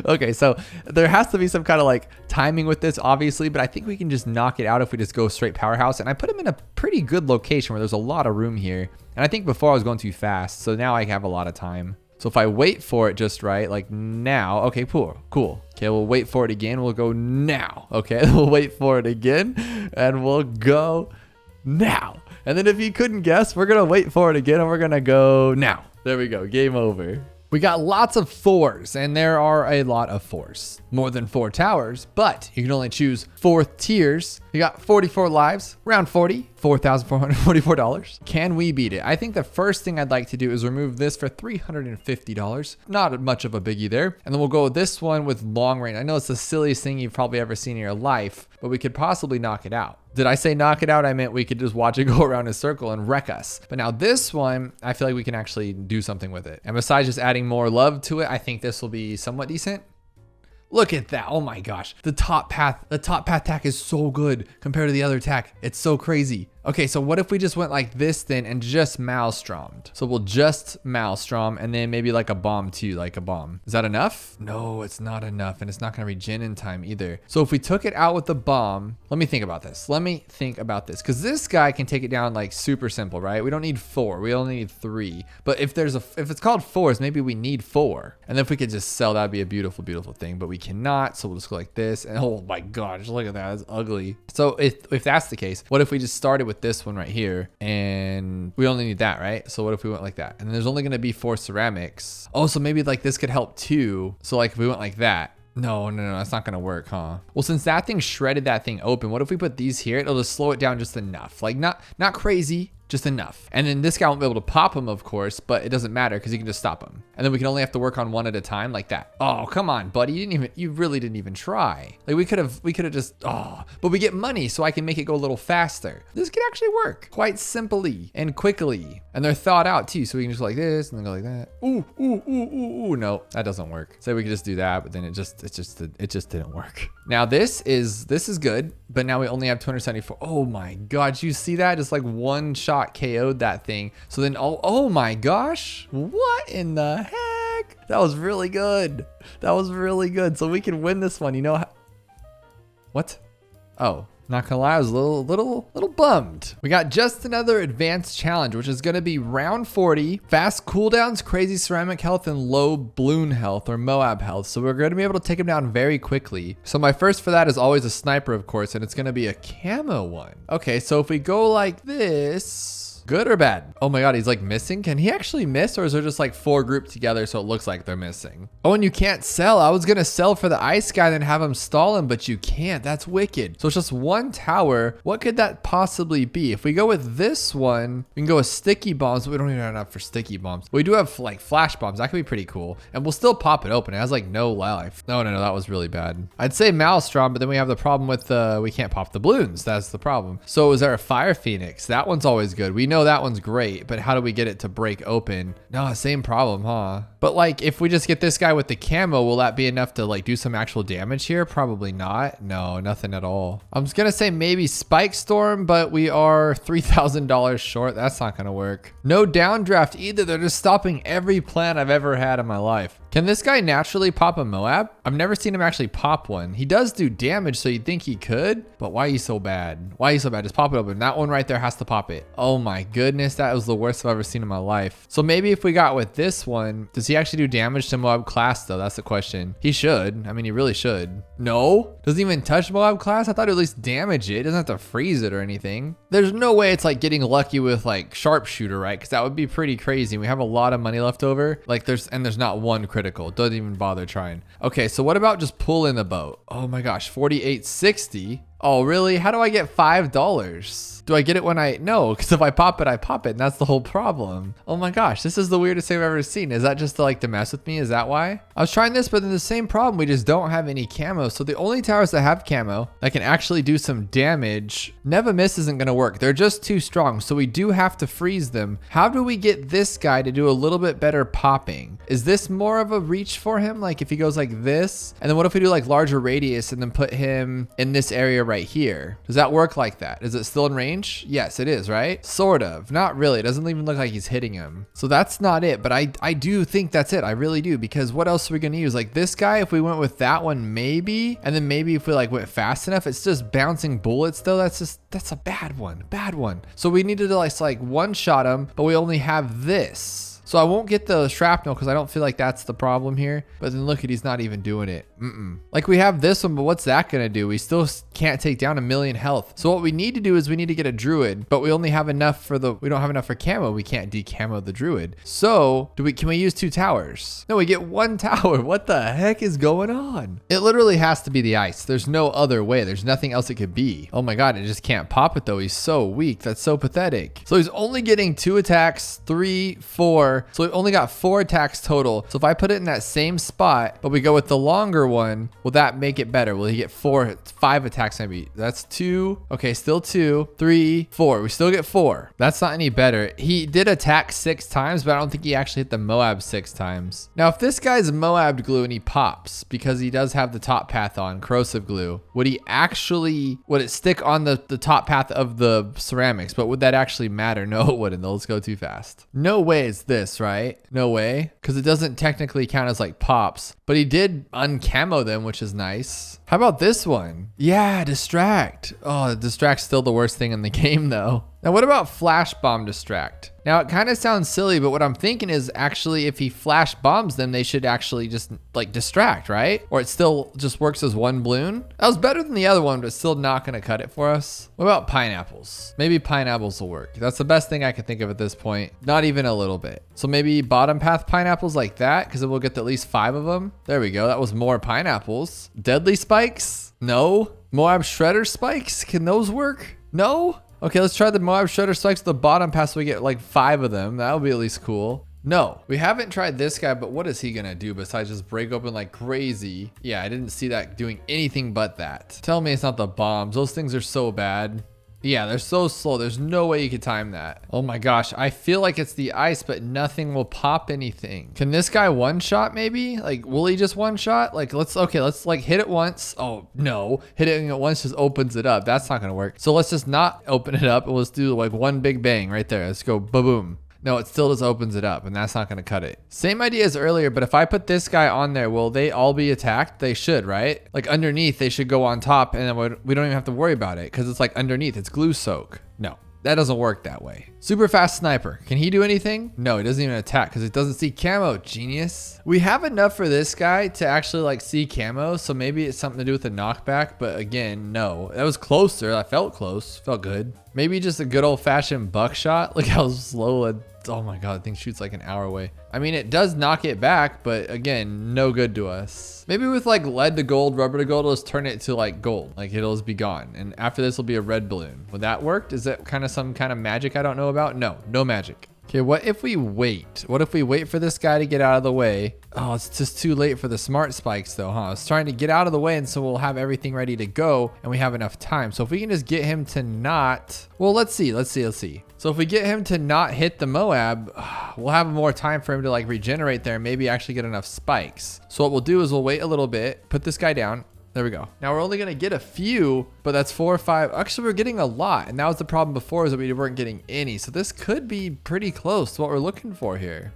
[SPEAKER 1] Okay, so there has to be some kind of like timing with this, obviously, but I think we can just knock it out if we just go straight powerhouse. And I put him in a pretty good location where there's a lot of room here. And I think before I was going too fast, so now I have a lot of time. So if I wait for it just right, like now, okay, cool. Okay, we'll wait for it again. We'll go now. Okay, we'll wait for it again and we'll go now. And then if you couldn't guess, we're gonna wait for it again and we're gonna go now. There we go, game over. We got lots of 4s, and there are a lot of 4s. More than 4 towers, but you can only choose 4th tiers. You got 44 lives, round 40, $4,444. Can we beat it? I think the first thing I'd like to do is remove this for $350. Not much of a biggie there. And then we'll go with this one with long range. I know it's the silliest thing you've probably ever seen in your life, but we could possibly knock it out. Did I say knock it out? I meant we could just watch it go around in a circle and wreck us. But now this one, I feel like we can actually do something with it. And besides just adding more love to it, I think this will be somewhat decent. Look at that. Oh my gosh. The top path attack is so good compared to the other attack. It's so crazy. Okay, so what if we just went like this then and just Maelstromed? So we'll just Maelstrom and then maybe like a bomb too, like a bomb. Is that enough? No, it's not enough, and it's not gonna regen in time either. So if we took it out with the bomb, let me think about this. Because this guy can take it down like super simple, right? We don't need 4, we only need 3. But if it's called 4s, maybe we need 4. And then if we could just sell, that'd be a beautiful, beautiful thing, but we cannot. So we'll just go like this, and oh my gosh, look at that, it's ugly. So if that's the case, what if we just started with this one right here, and we only need that, right? So what if we went like that? And then there's only gonna be 4 ceramics. Oh, so maybe like this could help too. So like if we went like that. No, that's not gonna work, huh? Well, since that thing shredded that thing open, what if we put these here? It'll just slow it down just enough. Like not crazy, just enough. And then this guy won't be able to pop him, of course, but it doesn't matter because you can just stop him. And then we can only have to work on one at a time like that. Oh, come on, buddy. You really didn't even try. Like we could have just, but we get money so I can make it go a little faster. This could actually work quite simply and quickly. And they're thought out too. So we can just go like this and then go like that. Ooh. No, that doesn't work. So we could just do that, but then it just didn't work. Now this is good, but now we only have 274. Oh my God, you see that? Just like one shot KO'd that thing. So then, oh my gosh, what in the heck? That was really good. So we can win this one, you know? What? Oh, not gonna lie, I was a little bummed. We got just another advanced challenge, which is gonna be round 40, fast cooldowns, crazy ceramic health, and low bloon health or MOAB health. So we're gonna be able to take him down very quickly. So my first for that is always a sniper, of course, and it's gonna be a camo one. Okay, so if we go like this, good or bad? Oh my God, he's like missing. Can he actually miss, or is there just like 4 grouped together so it looks like they're missing? Oh, and you can't sell. I was gonna sell for the ice guy then have him stall him, but you can't. That's wicked. So it's just one tower. What could that possibly be? If we go with this one, we can go with sticky bombs, but we don't even have enough for sticky bombs. We do have like flash bombs. That could be pretty cool. And we'll still pop it open. It has like no life. No, that was really bad. I'd say Maelstrom, but then we have the problem with we can't pop the balloons. That's the problem. So is there a fire phoenix? That one's always good. We know that one's great, but how do we get it to break open? No, same problem, huh? But like if we just get this guy with the camo, will that be enough to like do some actual damage here? Probably not. No, nothing at all. I'm just gonna say maybe Spike Storm, but we are $3,000 short. That's not gonna work. No downdraft either. They're just stopping every plan I've ever had in my life. Can this guy naturally pop a MOAB? I've never seen him actually pop one. He does do damage, so you'd think he could, but why are you so bad? Just pop it open. That one right there has to pop it. Oh my goodness, that was the worst I've ever seen in my life. So maybe if we got with this one, does he actually do damage to MOAB class though? That's the question. He should. I mean, he really should. No? Doesn't even touch MOAB class? I thought it would at least damage it. It doesn't have to freeze it or anything. There's no way it's like getting lucky with like sharpshooter, right? Because that would be pretty crazy. We have a lot of money left over. Like there's not one critical. Don't even bother trying. Okay, so what about just pulling the boat? Oh my gosh, 4860. Oh, really? How do I get $5? Do I get it when no, because if I pop it, and that's the whole problem. Oh my gosh, this is the weirdest thing I've ever seen. Is that just to mess with me? Is that why? I was trying this, but then the same problem, we just don't have any camo. So the only towers that have camo that can actually do some damage, Never Miss isn't gonna work. They're just too strong, so we do have to freeze them. How do we get this guy to do a little bit better popping? Is this more of a reach for him? Like if he goes like this, and then what if we do like larger radius and then put him in this area right here? Does that work like that? Is it still in range? Yes, it is, right? Sort of. Not really. It doesn't even look like he's hitting him. So that's not it, but I do think that's it. I really do, because what else are we gonna use? Like this guy, if we went with that one, maybe, and then maybe if we like went fast enough, it's just bouncing bullets though. That's a bad one. So we needed to like one shot him, but we only have this. So I won't get the shrapnel because I don't feel like that's the problem here. But then look at, he's not even doing it. Like we have this one, but what's that gonna do? We still can't take down 1,000,000 health. So what we need to do is we need to get a druid, but we only have enough for we don't have enough for camo. We can't decamo the druid. So can we use 2 towers? No, we get 1 tower. What the heck is going on? It literally has to be the ice. There's no other way. There's nothing else it could be. Oh my God, it just can't pop it though. He's so weak. That's so pathetic. So he's only getting 2 attacks, 3, 4, 4. So we've only got 4 attacks total. So if I put it in that same spot, but we go with the longer one, will that make it better? Will he get 5 attacks maybe? That's 2. Okay, still 2, 3, 4. We still get 4. That's not any better. He did attack 6 times, but I don't think he actually hit the MOAB 6 times. Now, if this guy's MOAB glue and he pops because he does have the top path on, corrosive glue, would it stick on the top path of the ceramics? But would that actually matter? No, it wouldn't. Those go too fast. No way it's this, right? No way. Because it doesn't technically count as like pops, but he did uncamo them, which is nice. How about this one? Yeah, distract. Oh, distract's still the worst thing in the game though. Now, what about flash bomb distract? Now, it kind of sounds silly, but what I'm thinking is actually if he flash bombs them, they should actually just like distract, right? Or it still just works as one balloon. That was better than the other one, but still not going to cut it for us. What about pineapples? Maybe pineapples will work. That's the best thing I can think of at this point. Not even a little bit. So maybe bottom path pineapples like that, because it will get at least 5 of them. There we go. That was more pineapples. Deadly spikes? No. Moab shredder spikes? Can those work? No. Okay, let's try the Moab shredder spikes. The bottom pass, we get like 5 of them. That would be at least cool. No, we haven't tried this guy, but what is he gonna do besides just break open like crazy? Yeah, I didn't see that doing anything but that. Tell me it's not the bombs. Those things are so bad. Yeah, they're so slow. There's no way you could time that. Oh my gosh, I feel like it's the ice, but nothing will pop anything. Can this guy one shot maybe? Like, will he just one shot? Like, let's like hit it once. Oh no, hitting it once just opens it up. That's not gonna work. So let's just not open it up. Let's do like one big bang right there. Let's go ba-boom. No, it still just opens it up, and that's not going to cut it. Same idea as earlier, but if I put this guy on there, will they all be attacked? They should, right? Like underneath, they should go on top, and then we don't even have to worry about it because it's like underneath. It's glue soak. No, that doesn't work that way. Super fast sniper. Can he do anything? No, he doesn't even attack because it doesn't see camo. Genius. We have enough for this guy to actually like see camo, so maybe it's something to do with the knockback, but again, no. That was closer. I felt close. Felt good. Maybe just a good old-fashioned buckshot. Look how slow it. Oh my god, the thing shoots like an hour away. I mean, it does knock it back, but again, no good to us. Maybe with like lead to gold, rubber to gold, it'll just turn it to like gold. Like it'll just be gone. And after this will be a red balloon. Would that work? Is that kind of some kind of magic I don't know about? No, no magic. Okay, what if we wait? What if we wait for this guy to get out of the way? Oh, it's just too late for the smart spikes though, huh? I was trying to get out of the way, and so we'll have everything ready to go and we have enough time. So if we can just get him to not, well, let's see. So if we get him to not hit the Moab, we'll have more time for him to like regenerate there and maybe actually get enough spikes. So what we'll do is we'll wait a little bit, put this guy down. There we go. Now we're only gonna get a few, but that's 4 or 5. Actually, we're getting a lot, and that was the problem before, is that we weren't getting any. So this could be pretty close to what we're looking for here.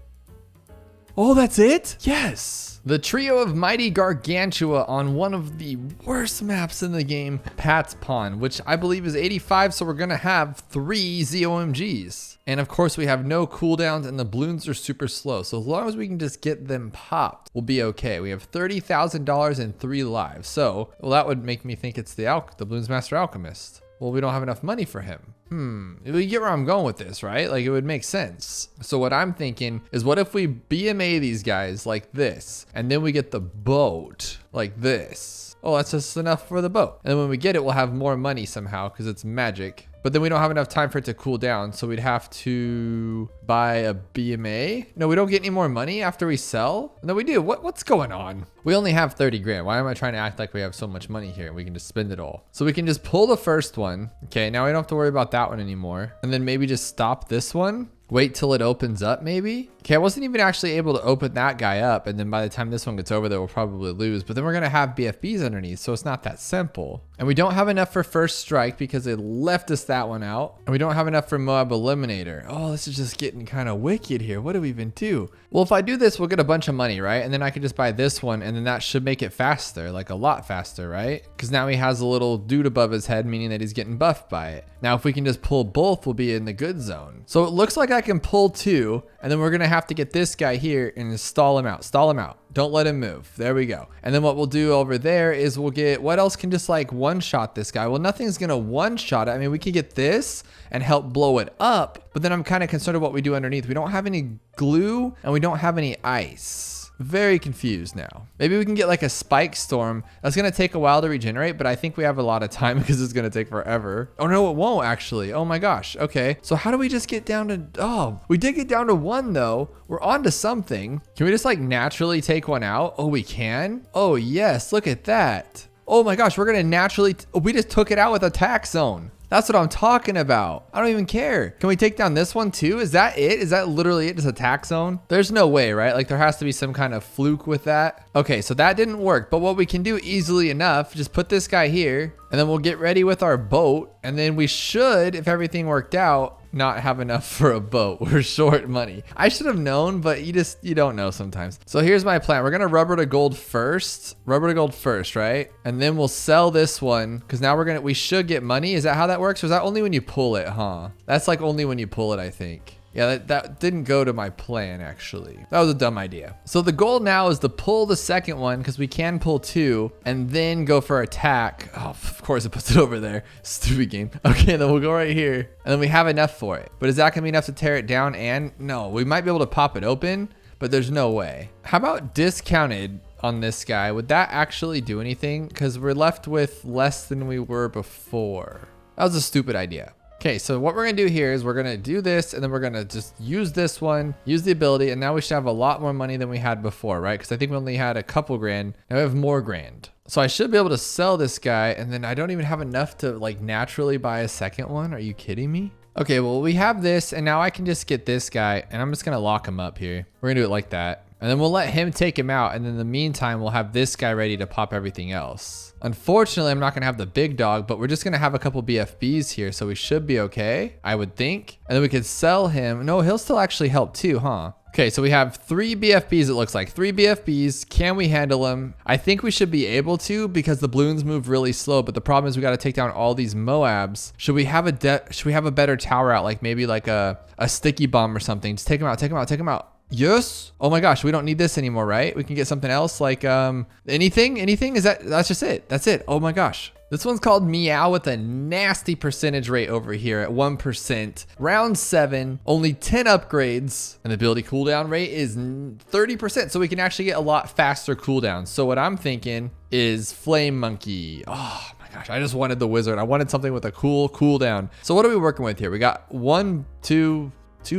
[SPEAKER 1] Oh, that's it? Yes. The trio of mighty Gargantua on one of the worst maps in the game, Pat's Pond, which I believe is 85, so we're gonna have 3 ZOMGs. And of course we have no cooldowns and the balloons are super slow. So as long as we can just get them popped, we'll be okay. We have $30,000 and 3 lives. So, well, that would make me think it's the Bloons Master Alchemist. Well, we don't have enough money for him. You get where I'm going with this, right? Like it would make sense. So what I'm thinking is, what if we BMA these guys like this, and then we get the boat like this? Oh, that's just enough for the boat. And then when we get it, we'll have more money somehow because it's magic. But then we don't have enough time for it to cool down. So we'd have to buy a BMA. No, we don't get any more money after we sell. No, we do. What's going on? We only have 30 grand. Why am I trying to act like we have so much money here? We can just spend it all. So we can just pull the first one. Okay, now we don't have to worry about that one anymore. And then maybe just stop this one. Wait till it opens up maybe. Okay, I wasn't even actually able to open that guy up. And then by the time this one gets over there, we'll probably lose. But then we're going to have BFBs underneath. So it's not that simple. And we don't have enough for first strike because they left us that one out. And we don't have enough for Moab Eliminator. Oh, this is just getting kind of wicked here. What do we even do? Well, if I do this, we'll get a bunch of money, right? And then I could just buy this one. And then that should make it faster, like a lot faster, right? Because now he has a little dude above his head, meaning that he's getting buffed by it. Now, if we can just pull both, we'll be in the good zone. So it looks like I can pull 2. And then we're going to have to get this guy here and just stall him out. Stall him out. Don't let him move. There we go. And then what we'll do over there is we'll get, what else can just like one-shot this guy? Well, nothing's going to one-shot it. I mean, we could get this and help blow it up. But then I'm kind of concerned with what we do underneath. We don't have any glue and we don't have any ice. Very confused now. Maybe we can get like a spike storm. That's going to take a while to regenerate, but I think we have a lot of time because it's going to take forever. Oh no, it won't actually. Oh my gosh. Okay. So how do we just get down to, oh, we did get down to 1 though. We're on to something. Can we just like naturally take one out? Oh, we can? Oh yes, look at that. Oh my gosh, we're going to naturally, we just took it out with attack zone. That's what I'm talking about. I don't even care. Can we take down this one too? Is that it? Is that literally it? Just attack zone? There's no way, right? Like there has to be some kind of fluke with that. Okay, so that didn't work. But what we can do easily enough, just put this guy here and then we'll get ready with our boat. And then we should, if everything worked out, not have enough for a boat. We're short money. I should have known, but you don't know sometimes. So here's my plan. We're gonna rubber to gold first, right? And then we'll sell this one because now we should get money. Is that how that works? Or is that only when you pull it, huh? That's like only when you pull it, I think. Yeah, that didn't go to my plan, actually. That was a dumb idea. So the goal now is to pull the second one because we can pull 2 and then go for attack. Oh, of course it puts it over there. Stupid game. Okay, then we'll go right here and then we have enough for it. But is that gonna be enough to tear it down? And no, we might be able to pop it open, but there's no way. How about discounted on this guy? Would that actually do anything? Because we're left with less than we were before. That was a stupid idea. Okay, so what we're gonna do here is we're gonna do this and then we're gonna just use this one, use the ability, and now we should have a lot more money than we had before, right? Because I think we only had a couple grand, now we have more grand. So I should be able to sell this guy and then I don't even have enough to like naturally buy a second one. Are you kidding me? Okay, well we have this and now I can just get this guy and I'm just gonna lock him up here. We're gonna do it like that. And then we'll let him take him out. And then in the meantime, we'll have this guy ready to pop everything else. Unfortunately, I'm not gonna have the big dog, but we're just gonna have a couple BFBs here. So we should be okay, I would think. And then we could sell him. No, he'll still actually help too, huh? Okay, so we have 3 BFBs, it looks like. 3 BFBs. Can we handle them? I think we should be able to because the balloons move really slow, but the problem is we gotta take down all these MOABs. Should we have a better tower out, like maybe like a sticky bomb or something? Just take them out, take them out, take them out. Yes. Oh my gosh, we don't need this anymore, right? We can get something else like anything? That's just it. That's it. Oh my gosh. This one's called Meow with a nasty percentage rate over here at 1%. Round 7, only 10 upgrades, and the ability cooldown rate is 30%. So we can actually get a lot faster cooldowns. So what I'm thinking is Flame Monkey. Oh my gosh, I just wanted the wizard. I wanted something with a cool cooldown. So what are we working with here? We got 2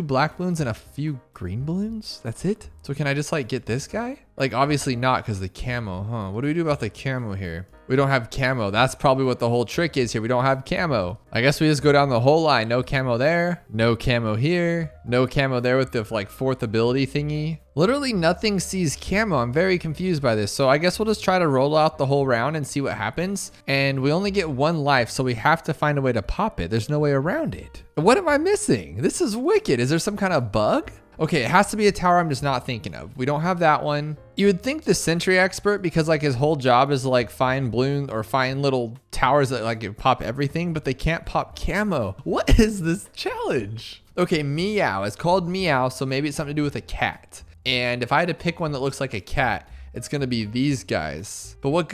[SPEAKER 1] black balloons and a few green balloons. That's it. So can I just like get this guy? Like obviously not because the camo, huh? What do we do about the camo here? We don't have camo. That's probably what the whole trick is here. We don't have camo. I guess we just go down the whole line. No camo there, no camo here, no camo there with the like 4th ability thingy. Literally nothing sees camo. I'm very confused by this. So I guess we'll just try to roll out the whole round and see what happens. And we only get 1 life, so we have to find a way to pop it. There's no way around it. What am I missing? This is wicked. Is there some kind of bug? Okay, it has to be a tower I'm just not thinking of. We don't have that one. You would think the sentry expert, because like his whole job is to like find balloons or find little towers that like pop everything, but they can't pop camo. What is this challenge? Okay, Meow. It's called Meow, so maybe it's something to do with a cat. And if I had to pick one that looks like a cat, it's gonna be these guys. But what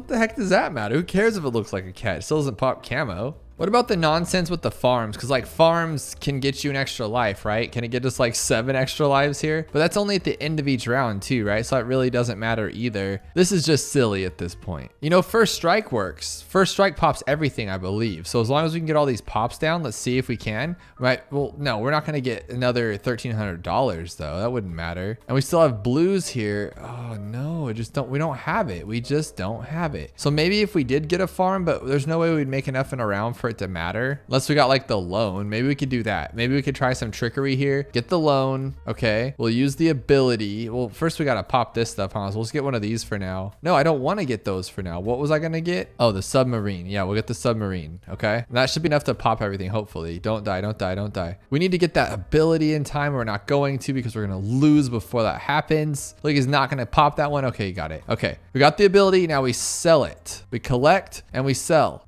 [SPEAKER 1] the heck does that matter? Who cares if it looks like a cat? It still doesn't pop camo. What about the nonsense with the farms? Because like farms can get you an extra life, right? Can it get us like 7 extra lives here? But that's only at the end of each round too, right? So it really doesn't matter either. This is just silly at this point. You know, first strike works. First strike pops everything, I believe. So as long as we can get all these pops down, let's see if we can, right? Well, no, we're not gonna get another $1,300 though. That wouldn't matter. And we still have blues here. Oh no, we don't have it. We just don't have it. So maybe if we did get a farm, but there's no way we'd make enough in a round for it to matter unless we got like the loan. Maybe we could do that. Maybe we could try some trickery here, get the loan. Okay, we'll use the ability. Well, first we gotta pop this stuff, huh? So let's get one of these for now. No, I don't want to get those for now. What was I gonna get? Oh, the submarine. Yeah, we'll get the submarine. Okay, and that should be enough to pop everything. Hopefully. Don't die, don't die, don't die. We need to get that ability in time. We're not going to because we're gonna lose before that happens. Like he's not gonna pop that one. Okay, got it. Okay, we got the ability. Now we sell it. We collect and we sell.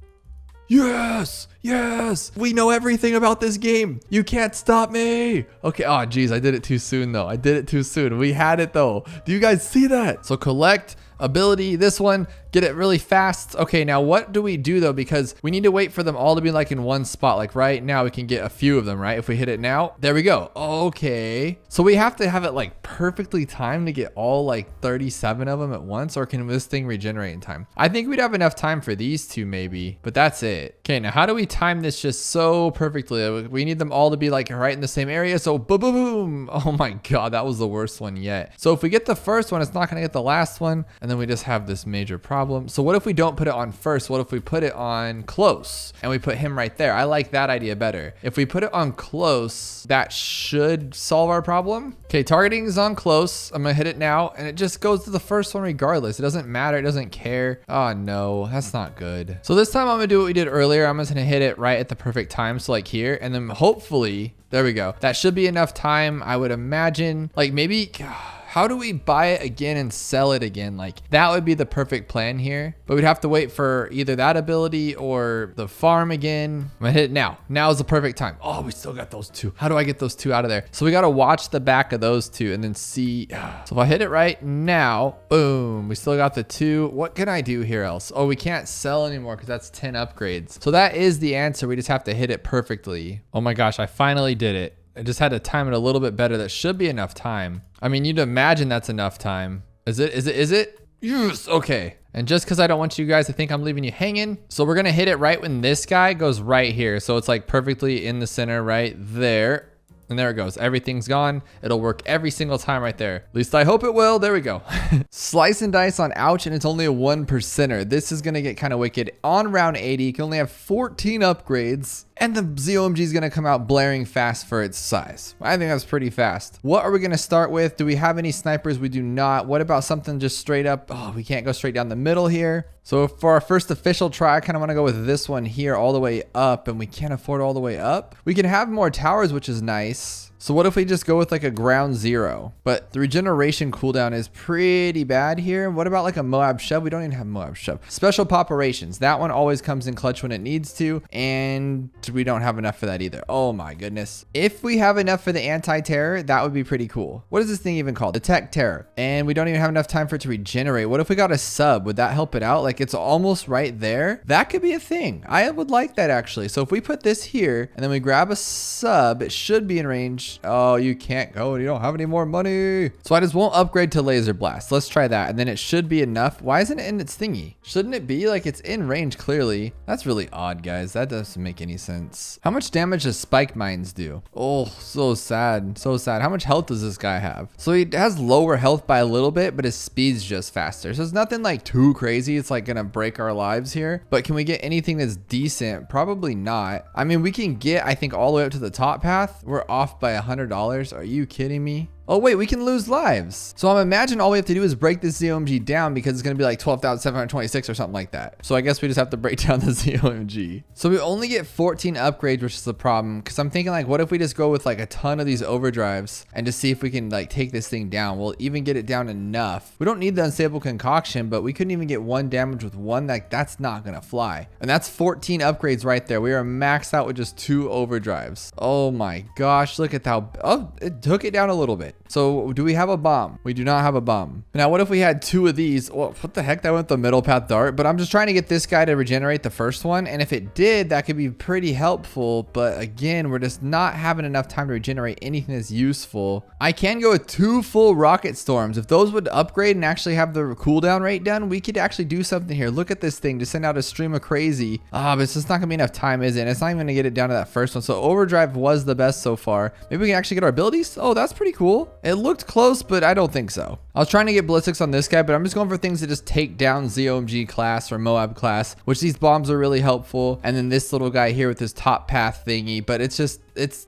[SPEAKER 1] Yes, yes, we know everything about this game. You can't stop me. Okay, oh geez, I did it too soon though. I did it too soon. We had it though. Do you guys see that? So collect ability, this one, get it really fast. Okay, now what do we do though? Because we need to wait for them all to be like in one spot. Like right now we can get a few of them, right? If we hit it now, there we go. Okay. So we have to have it like perfectly timed to get all like 37 of them at once, or can this thing regenerate in time? I think we'd have enough time for these two maybe, but that's it. Okay, now how do we time this just so perfectly? We need them all to be like right in the same area. So boom, boom, boom. Oh my God, that was the worst one yet. So if we get the first one, it's not gonna get the last one. And then we just have this major problem. So what if we don't put it on first? What if we put it on close and we put him right there? I like that idea better. If we put it on close, that should solve our problem. Okay, targeting is on close. I'm gonna hit it now and it just goes to the first one regardless. It doesn't matter, it doesn't care. Oh no, that's not good. So this time I'm gonna do what we did earlier. I'm just gonna hit it right at the perfect time. So like here, and then hopefully, there we go. That should be enough time, I would imagine. Like maybe, how do we buy it again and sell it again? Like that would be the perfect plan here, but we'd have to wait for either that ability or the farm again. I'm gonna hit it now. Now is the perfect time. Oh, we still got those two. How do I get those two out of there? So we got to watch the back of those two and then see. So if I hit it right now, boom, we still got the two. What can I do here else? Oh, we can't sell anymore because that's 10 upgrades. So that is the answer. We just have to hit it perfectly. Oh my gosh, I finally did it. I just had to time it a little bit better. That should be enough time. I mean, you'd imagine that's enough time. Is it? Yes, okay. And just because I don't want you guys to think I'm leaving you hanging, so we're gonna hit it right when this guy goes right here. So it's like perfectly in the center right there. And there it goes. Everything's gone. It'll work every single time right there. At least I hope it will. There we go. Slice and dice on ouch, and it's only a 1%er. This is going to get kind of wicked. On round 80, you can only have 14 upgrades. And the ZOMG is going to come out blaring fast for its size. I think that's pretty fast. What are we going to start with? Do we have any snipers? We do not. What about something just straight up? Oh, we can't go straight down the middle here. So for our first official try, I kind of want to go with this one here all the way up, and we can't afford all the way up. We can have more towers, which is nice. So what if we just go with like a ground zero? But the regeneration cooldown is pretty bad here. What about like a Moab shove? We don't even have Moab shove. Special poperations. That one always comes in clutch when it needs to. And we don't have enough for that either. Oh my goodness. If we have enough for the anti-terror, that would be pretty cool. What is this thing even called? Detect terror. And we don't even have enough time for it to regenerate. What if we got a sub? Would that help it out? Like it's almost right there. That could be a thing. I would like that actually. So if we put this here and then we grab a sub, it should be in range. Oh, you can't go and you don't have any more money. So I just won't upgrade to laser blast. Let's try that. And then it should be enough. Why isn't it in its thingy? Shouldn't it be? Like it's in range clearly. That's really odd, guys. That doesn't make any sense. How much damage does spike mines do? Oh, so sad. So sad. How much health does this guy have? So he has lower health by a little bit, but his speed's just faster. So it's nothing like too crazy. It's like gonna break our lives here. But can we get anything that's decent? Probably not. I mean, we can get, I think, all the way up to the top path. We're off by $100. Are you kidding me? Oh wait, we can lose lives. So I'm imagining all we have to do is break this ZOMG down because it's gonna be like 12,726 or something like that. So I guess we just have to break down the ZOMG. So we only get 14 upgrades, which is the problem. Cause I'm thinking like, what if we just go with like a ton of these overdrives and just see if we can like take this thing down? We'll even get it down enough. We don't need the unstable concoction, but we couldn't even get one damage with one. Like that's not gonna fly. And that's 14 upgrades right there. We are maxed out with just 2 overdrives. Oh my gosh, look at how, oh, it took it down a little bit. So do we have a bomb? We do not have a bomb. Now, what if we had 2 of these? Well, what the heck? That went the middle path dart, but I'm just trying to get this guy to regenerate the first one. And if it did, that could be pretty helpful. But again, we're just not having enough time to regenerate anything that's useful. I can go with 2 full rocket storms. If those would upgrade and actually have the cooldown rate done, we could actually do something here. Look at this thing. Just send out a stream of crazy. But it's just not gonna be enough time, is it? And it's not even gonna get it down to that first one. So overdrive was the best so far. Maybe we can actually get our abilities. Oh, that's pretty cool. It looked close, but I don't think so. I was trying to get ballistics on this guy, but I'm just going for things that just take down ZOMG class or Moab class, which these bombs are really helpful. And then this little guy here with his top path thingy, but it's just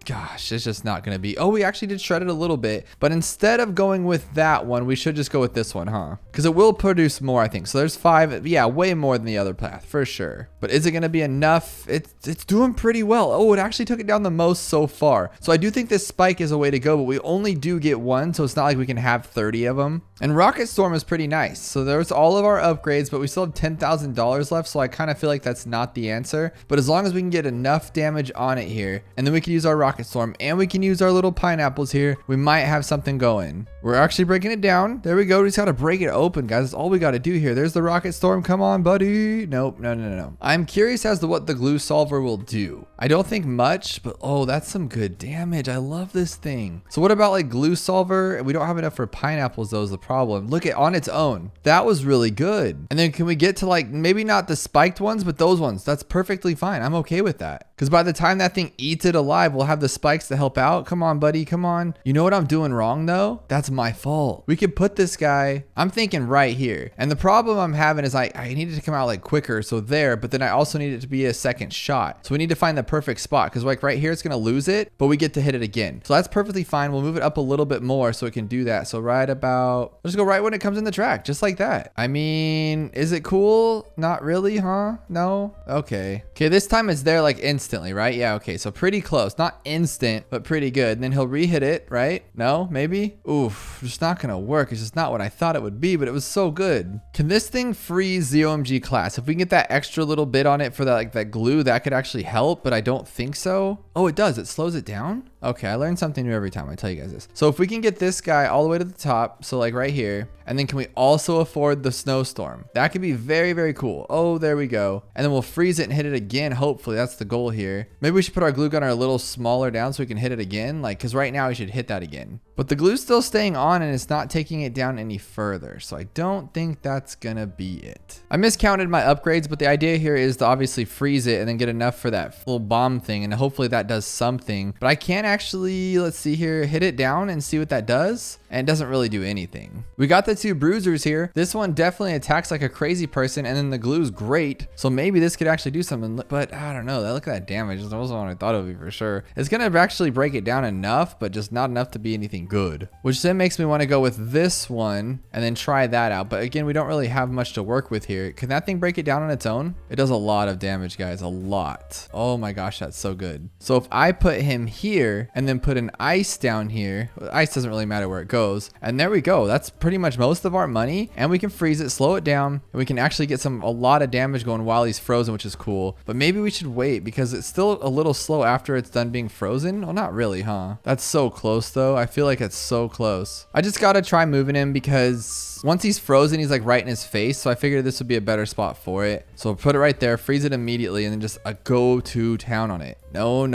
[SPEAKER 1] gosh, it's just not gonna be. Oh, we actually did shred it a little bit, but instead of going with that one, we should just go with this one, huh? Because it will produce more, I think. So there's 5, yeah, way more than the other path for sure. But is it gonna be enough? It's doing pretty well. Oh, it actually took it down the most so far. So I do think this spike is a way to go, but we only do get 1, so it's not like we can have 30 of them. And Rocket Storm is pretty nice. So there's all of our upgrades, but we still have $10,000 left, so I kind of feel like that's not the answer. But as long as we can get enough damage on it here, and then we can use use our rocket storm and we can use our little pineapples here. We might have something going. We're actually breaking it down. There we go. We just got to break it open, guys. That's all we got to do here. There's the rocket storm. Come on, buddy. Nope. No. I'm curious as to what the glue solver will do. I don't think much, but oh, that's some good damage. I love this thing. So what about like glue solver? We don't have enough for pineapples though is the problem. Look at on its own. That was really good. And then can we get to like, maybe not the spiked ones, but those ones? That's perfectly fine. I'm okay with that. Because by the time that thing eats it alive, we'll have the spikes to help out. Come on, buddy. Come on. You know what I'm doing wrong though? That's my fault. We could put this guy, I'm thinking right here. And the problem I'm having is I need it to come out like quicker. So there, but then I also need it to be a second shot. So we need to find the perfect spot because like right here, it's going to lose it, but we get to hit it again. So that's perfectly fine. We'll move it up a little bit more so it can do that. So right about, let's go right when it comes in the track, just like that. I mean, is it cool? Not really, huh? No? Okay. Okay, this time it's there like instantly, right? Yeah, okay. So pretty close. Not instant, but pretty good. And then he'll re-hit it, right? No? Maybe? Oof, just not gonna work. It's just not what I thought it would be, but it was so good. Can this thing freeze the OMG class? If we can get that extra little bit on it for that, like that glue, that could actually help, but I don't think so. Oh, it does. It slows it down? Okay, I learn something new every time I tell you guys this. So if we can get this guy all the way to the top, so like right here, and then can we also afford the snowstorm? That could be very, very cool. Oh, there we go. And then we'll freeze it and hit it again. Hopefully that's the goal here. Maybe we should put our glue gun a little smaller down so we can hit it again. Like, cause right now we should hit that again. But the glue's still staying on and it's not taking it down any further. So I don't think that's gonna be it. I miscounted my upgrades, but the idea here is to obviously freeze it and then get enough for that little bomb thing. And hopefully that does something, but I can't actually, let's see here, hit it down and see what that does. And it doesn't really do anything. We got the two bruisers here. This one definitely attacks like a crazy person and then the glue's great. So maybe this could actually do something, but I don't know. Look at that damage. That wasn't what I thought it would be for sure. It's gonna actually break it down enough, but just not enough to be anything good. Which then makes me want to go with this one and then try that out. But again, we don't really have much to work with here. Can that thing break it down on its own? It does a lot of damage, guys, a lot. Oh my gosh, that's so good. So if I put him here and then put an ice down here, ice doesn't really matter where it goes. And there we go. That's pretty much most of our money. And we can freeze it, slow it down, and we can actually get a lot of damage going while he's frozen, which is cool. But maybe we should wait because it's still a little slow after it's done being frozen. Well, not really, huh? That's so close though. I feel like it's so close. I just got to try moving him because once he's frozen, he's like right in his face. So I figured this would be a better spot for it. So put it right there, freeze it immediately, and then just go to town on it. No.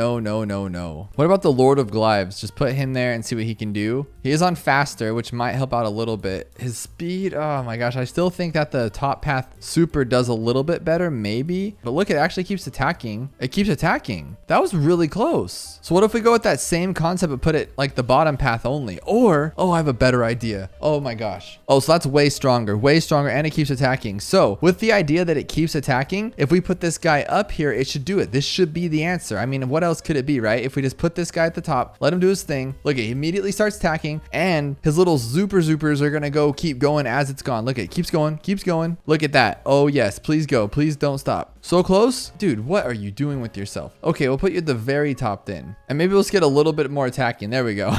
[SPEAKER 1] What about the Lord of Glives? Just put him there and see what he can do. He is on faster, which might help out a little bit. His speed, oh my gosh. I still think that the top path super does a little bit better, maybe. But look, it actually keeps attacking. It keeps attacking. That was really close. So what if we go with that same concept but put it like the bottom path only? Or, oh, I have a better idea. Oh my gosh. Oh, so that's way stronger, and it keeps attacking. So with the idea that it keeps attacking, if we put this guy up here, it should do it. This should be the answer. I mean, what else could it be, right? If we just put this guy at the top, let him do his thing. Look, he immediately starts attacking and his little zoopers are gonna go keep going as it's gone. Look, it keeps going. Look at that. Oh yes, please go. Please don't stop. So close. Dude, what are you doing with yourself? Okay, we'll put you at the very top then. And maybe let's get a little bit more attacking. There we go.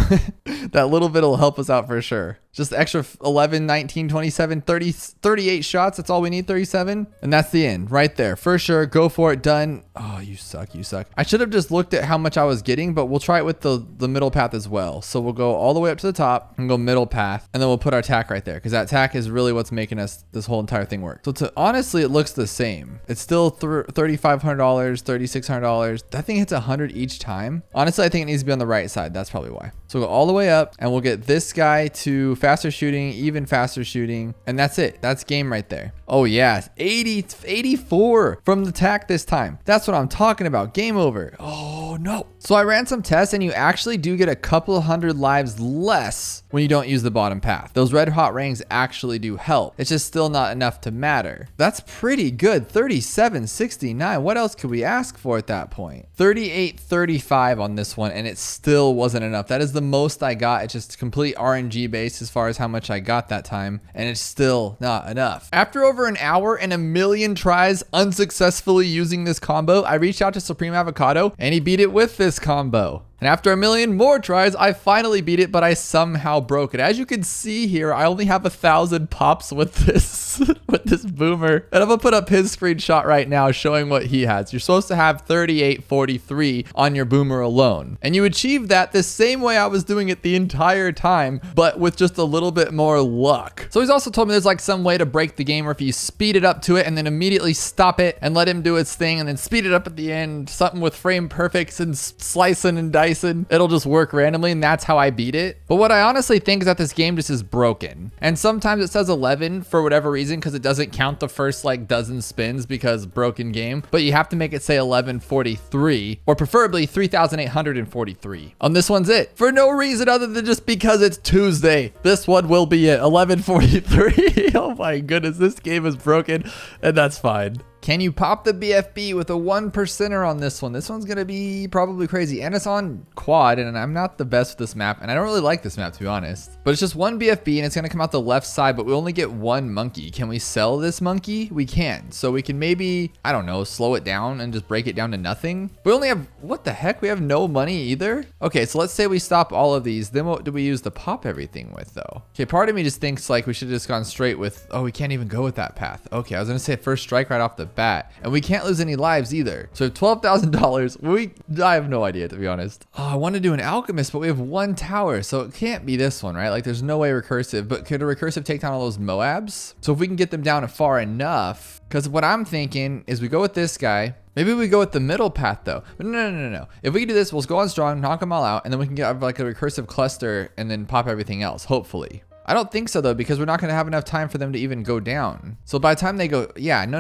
[SPEAKER 1] That little bit will help us out for sure. Just extra 11, 19, 27, 30, 38 shots. That's all we need, 37. And that's the end right there. For sure. Go for it. Done. Oh, you suck. I should have just looked at how much I was getting, but we'll try it with the middle path as well. So we'll go all the way up to the top and go middle path. And then we'll put our tack right there because that tack is really what's making us this whole entire thing work. So honestly, it looks the same. It's still $3,500, $3,600. That thing hits 100 each time. Honestly, I think it needs to be on the right side. That's probably why. So we'll go all the way up and we'll get this guy to faster shooting, even faster shooting. And that's it. That's game right there. Oh yeah, 84 from the tack this time. That's what I'm talking about. Game over. Oh no. So I ran some tests and you actually do get a couple of hundred lives less when you don't use the bottom path. Those red hot rings actually do help. It's just still not enough to matter. That's pretty good. 37.69. What else could we ask for at that point? 38.35 on this one and it still wasn't enough. That is the most I got. It's just complete RNG based as far as how much I got that time, and it's still not enough. After over an hour and a million tries unsuccessfully using this combo, I reached out to Supreme Avocado and he beat it with this combo. And after a million more tries, I finally beat it, but I somehow broke it. As you can see here, I only have 1,000 pops with this with this boomer. And I'm gonna put up his screenshot right now showing what he has. You're supposed to have 3843 on your boomer alone. And you achieve that the same way I was doing it the entire time, but with just a little bit more luck. So he's also told me there's like some way to break the game where if you speed it up to it and then immediately stop it and let him do its thing and then speed it up at the end, something with frame perfects and slicing and dicing, it'll just work randomly, and that's how I beat it. But what I honestly think is that this game just is broken. And sometimes it says 11 for whatever reason because it doesn't count the first like dozen spins because broken game, but you have to make it say 1143 or preferably 3,843. On this one's it for no reason other than just because it's Tuesday. This one will be it, 1143. Oh my goodness, this game is broken, and that's fine. Can you pop the BFB with a 1%er on this one? This one's gonna be probably crazy, and it's on quad, and I'm not the best with this map, and I don't really like this map to be honest. But it's just one BFB, and it's gonna come out the left side, but we only get one monkey. Can we sell this monkey? We can. So we can maybe, I don't know, slow it down and just break it down to nothing. We only have, what the heck? We have no money either? Okay, so let's say we stop all of these. Then what do we use to pop everything with though? Okay, part of me just thinks like we should have just gone straight with, oh, we can't even go with that path. Okay, I was gonna say first strike right off the bat, and we can't lose any lives either. So $12,000, I have no idea to be honest. Oh, I want to do an alchemist, but we have one tower, so it can't be this one, right? Like there's no way recursive, but could a recursive take down all those Moabs? So if we can get them down far enough, because what I'm thinking is we go with this guy. Maybe we go with the middle path though. But no. If we can do this, we'll go on strong, knock them all out, and then we can get like a recursive cluster and then pop everything else, hopefully. I don't think so though, because we're not gonna have enough time for them to even go down. So by the time they go, yeah, no.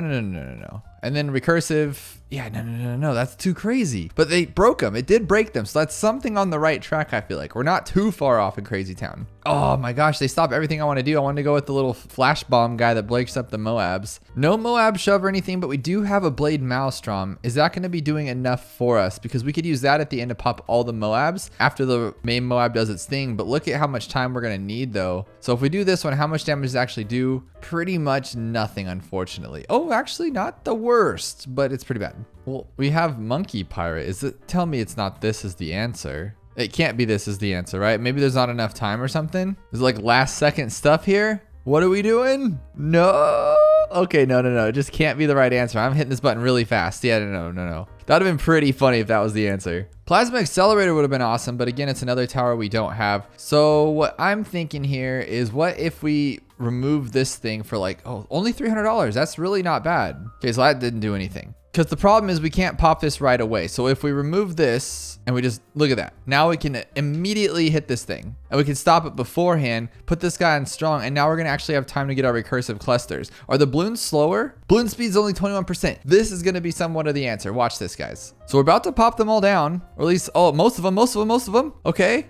[SPEAKER 1] And then recursive, yeah, no, that's too crazy. But they broke them, it did break them. So that's something on the right track, I feel like. We're not too far off in Crazy Town. Oh my gosh, they stopped everything I wanna do. I wanted to go with the little flash bomb guy that breaks up the Moabs. No Moab shove or anything, but we do have a blade Maelstrom. Is that gonna be doing enough for us? Because we could use that at the end to pop all the Moabs after the main Moab does its thing. But look at how much time we're gonna need though. So if we do this one, how much damage does it actually do? Pretty much nothing, unfortunately. Oh, actually not the worst, but it's pretty bad. Well, we have Monkey Pirate. Tell me it's not this is the answer. It can't be this is the answer, right? Maybe there's not enough time or something. Is it like last second stuff here? What are we doing? No. Okay, no. It just can't be the right answer. I'm hitting this button really fast. Yeah, no. That would have been pretty funny if that was the answer. Plasma Accelerator would have been awesome, but again, it's another tower we don't have. So what I'm thinking here is what if we remove this thing for like, oh, only $300. That's really not bad. Okay, so that didn't do anything. Because the problem is we can't pop this right away. So if we remove this and we just look at that, now we can immediately hit this thing and we can stop it beforehand, put this guy on strong, and now we're gonna actually have time to get our recursive clusters. Are the balloons slower? Balloon speed's only 21%. This is gonna be somewhat of the answer. Watch this, guys. So we're about to pop them all down, or at least, oh, most of them. Okay.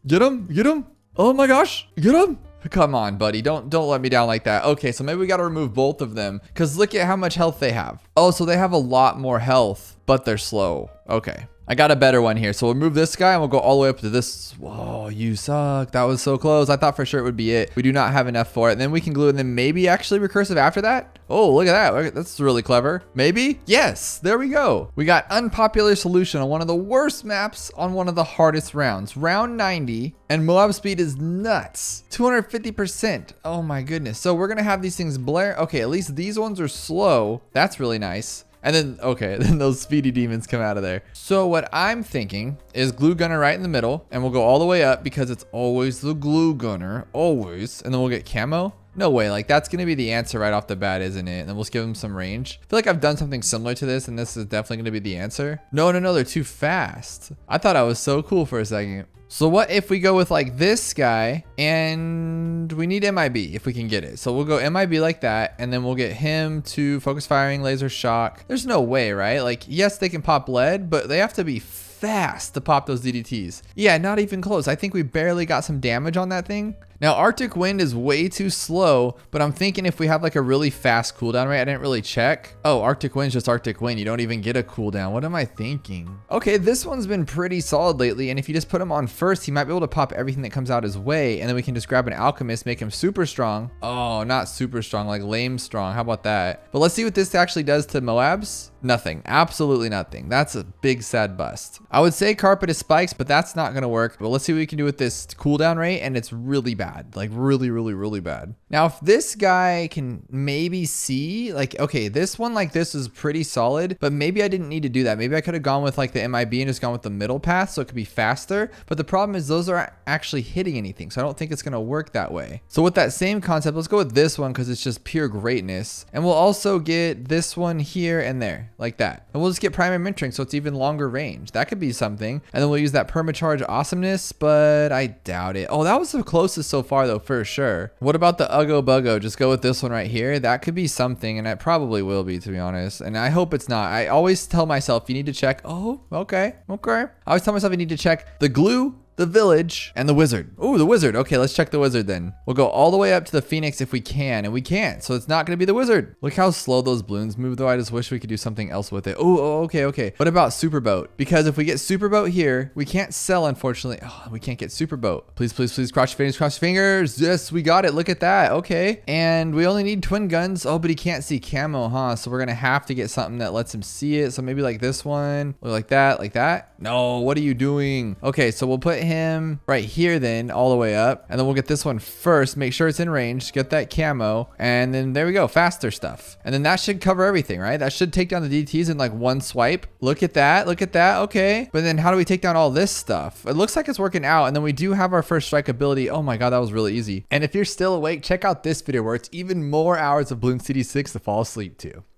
[SPEAKER 1] Get them. Oh my gosh, get them. Come on, buddy. Don't let me down like that. Okay, so maybe we got to remove both of them because look at how much health they have. Oh, so they have a lot more health, but they're slow. Okay. I got a better one here. So we'll move this guy and we'll go all the way up to this. Whoa, you suck. That was so close. I thought for sure it would be it. We do not have enough for it. And then we can glue and then maybe actually recursive after that. Oh, look at that. That's really clever. Maybe? Yes, there we go. We got unpopular solution on one of the worst maps on one of the hardest rounds. Round 90 and Moab speed is nuts. 250%. Oh my goodness. So we're going to have these things blare. Okay, at least these ones are slow. That's really nice. And then, okay, then those speedy demons come out of there. So what I'm thinking is glue gunner right in the middle, and we'll go all the way up because it's always the glue gunner, always. And then we'll get camo. No way, like that's gonna be the answer right off the bat, isn't it? And then we'll just give them some range. I feel like I've done something similar to this, and this is definitely gonna be the answer. No, they're too fast. I thought I was so cool for a second. So what if we go with like this guy and we need MIB if we can get it. So we'll go MIB like that, and then we'll get him to focus firing, laser shock. There's no way, right? Like, yes, they can pop lead, but they have to be fast to pop those DDTs. Yeah, not even close. I think we barely got some damage on that thing. Now, Arctic Wind is way too slow, but I'm thinking if we have like a really fast cooldown rate, I didn't really check. Oh, Arctic Wind's just Arctic Wind. You don't even get a cooldown. What am I thinking? Okay, this one's been pretty solid lately, and if you just put him on first, he might be able to pop everything that comes out his way, and then we can just grab an alchemist, make him super strong. Oh, not super strong, like lame strong. How about that? But let's see what this actually does to Moabs. Nothing. Absolutely nothing. That's a big sad bust. I would say Carpet is spikes, but that's not going to work. But let's see what we can do with this cooldown rate, and it's really bad. Like really, really, really bad. Now, if this guy can maybe see, like, okay, this one like this is pretty solid, but maybe I didn't need to do that. Maybe I could have gone with like the MIB and just gone with the middle path so it could be faster. But the problem is those aren't actually hitting anything. So I don't think it's going to work that way. So with that same concept, let's go with this one because it's just pure greatness. And we'll also get this one here and there. Like that. And we'll just get primary mentoring so it's even longer range. That could be something. And then we'll use that permacharge awesomeness, but I doubt it. Oh, that was the closest so far though, for sure. What about the Uggo Buggo? Just go with this one right here. That could be something, and it probably will be, to be honest. And I hope it's not. I always tell myself you need to check. Oh, okay. I always tell myself you need to check the glue, the village, and the wizard. Oh, the wizard. Okay, let's check the wizard then. We'll go all the way up to the phoenix if we can, and we can't, so it's not going to be the wizard. Look how slow those balloons move though. I just wish we could do something else with it. Oh, okay. What about superboat? Because if we get superboat here, we can't sell, unfortunately. Oh, we can't get superboat. Please cross your fingers. Yes, we got it. Look at that. Okay, and we only need twin guns. Oh, but he can't see camo, huh? So we're gonna have to get something that lets him see it. So maybe like this one, or like that. No, what are you doing? Okay, so we'll put him right here then, all the way up, and then we'll get this one first, make sure it's in range, get that camo, and then there we go, faster stuff. And then that should cover everything, right? That should take down the DTs in like one swipe. Look at that, okay. But then how do we take down all this stuff? It looks like it's working out, and then we do have our first strike ability. Oh my god, that was really easy. And if you're still awake, check out this video where it's even more Hours of Bloons TD6 to fall asleep to.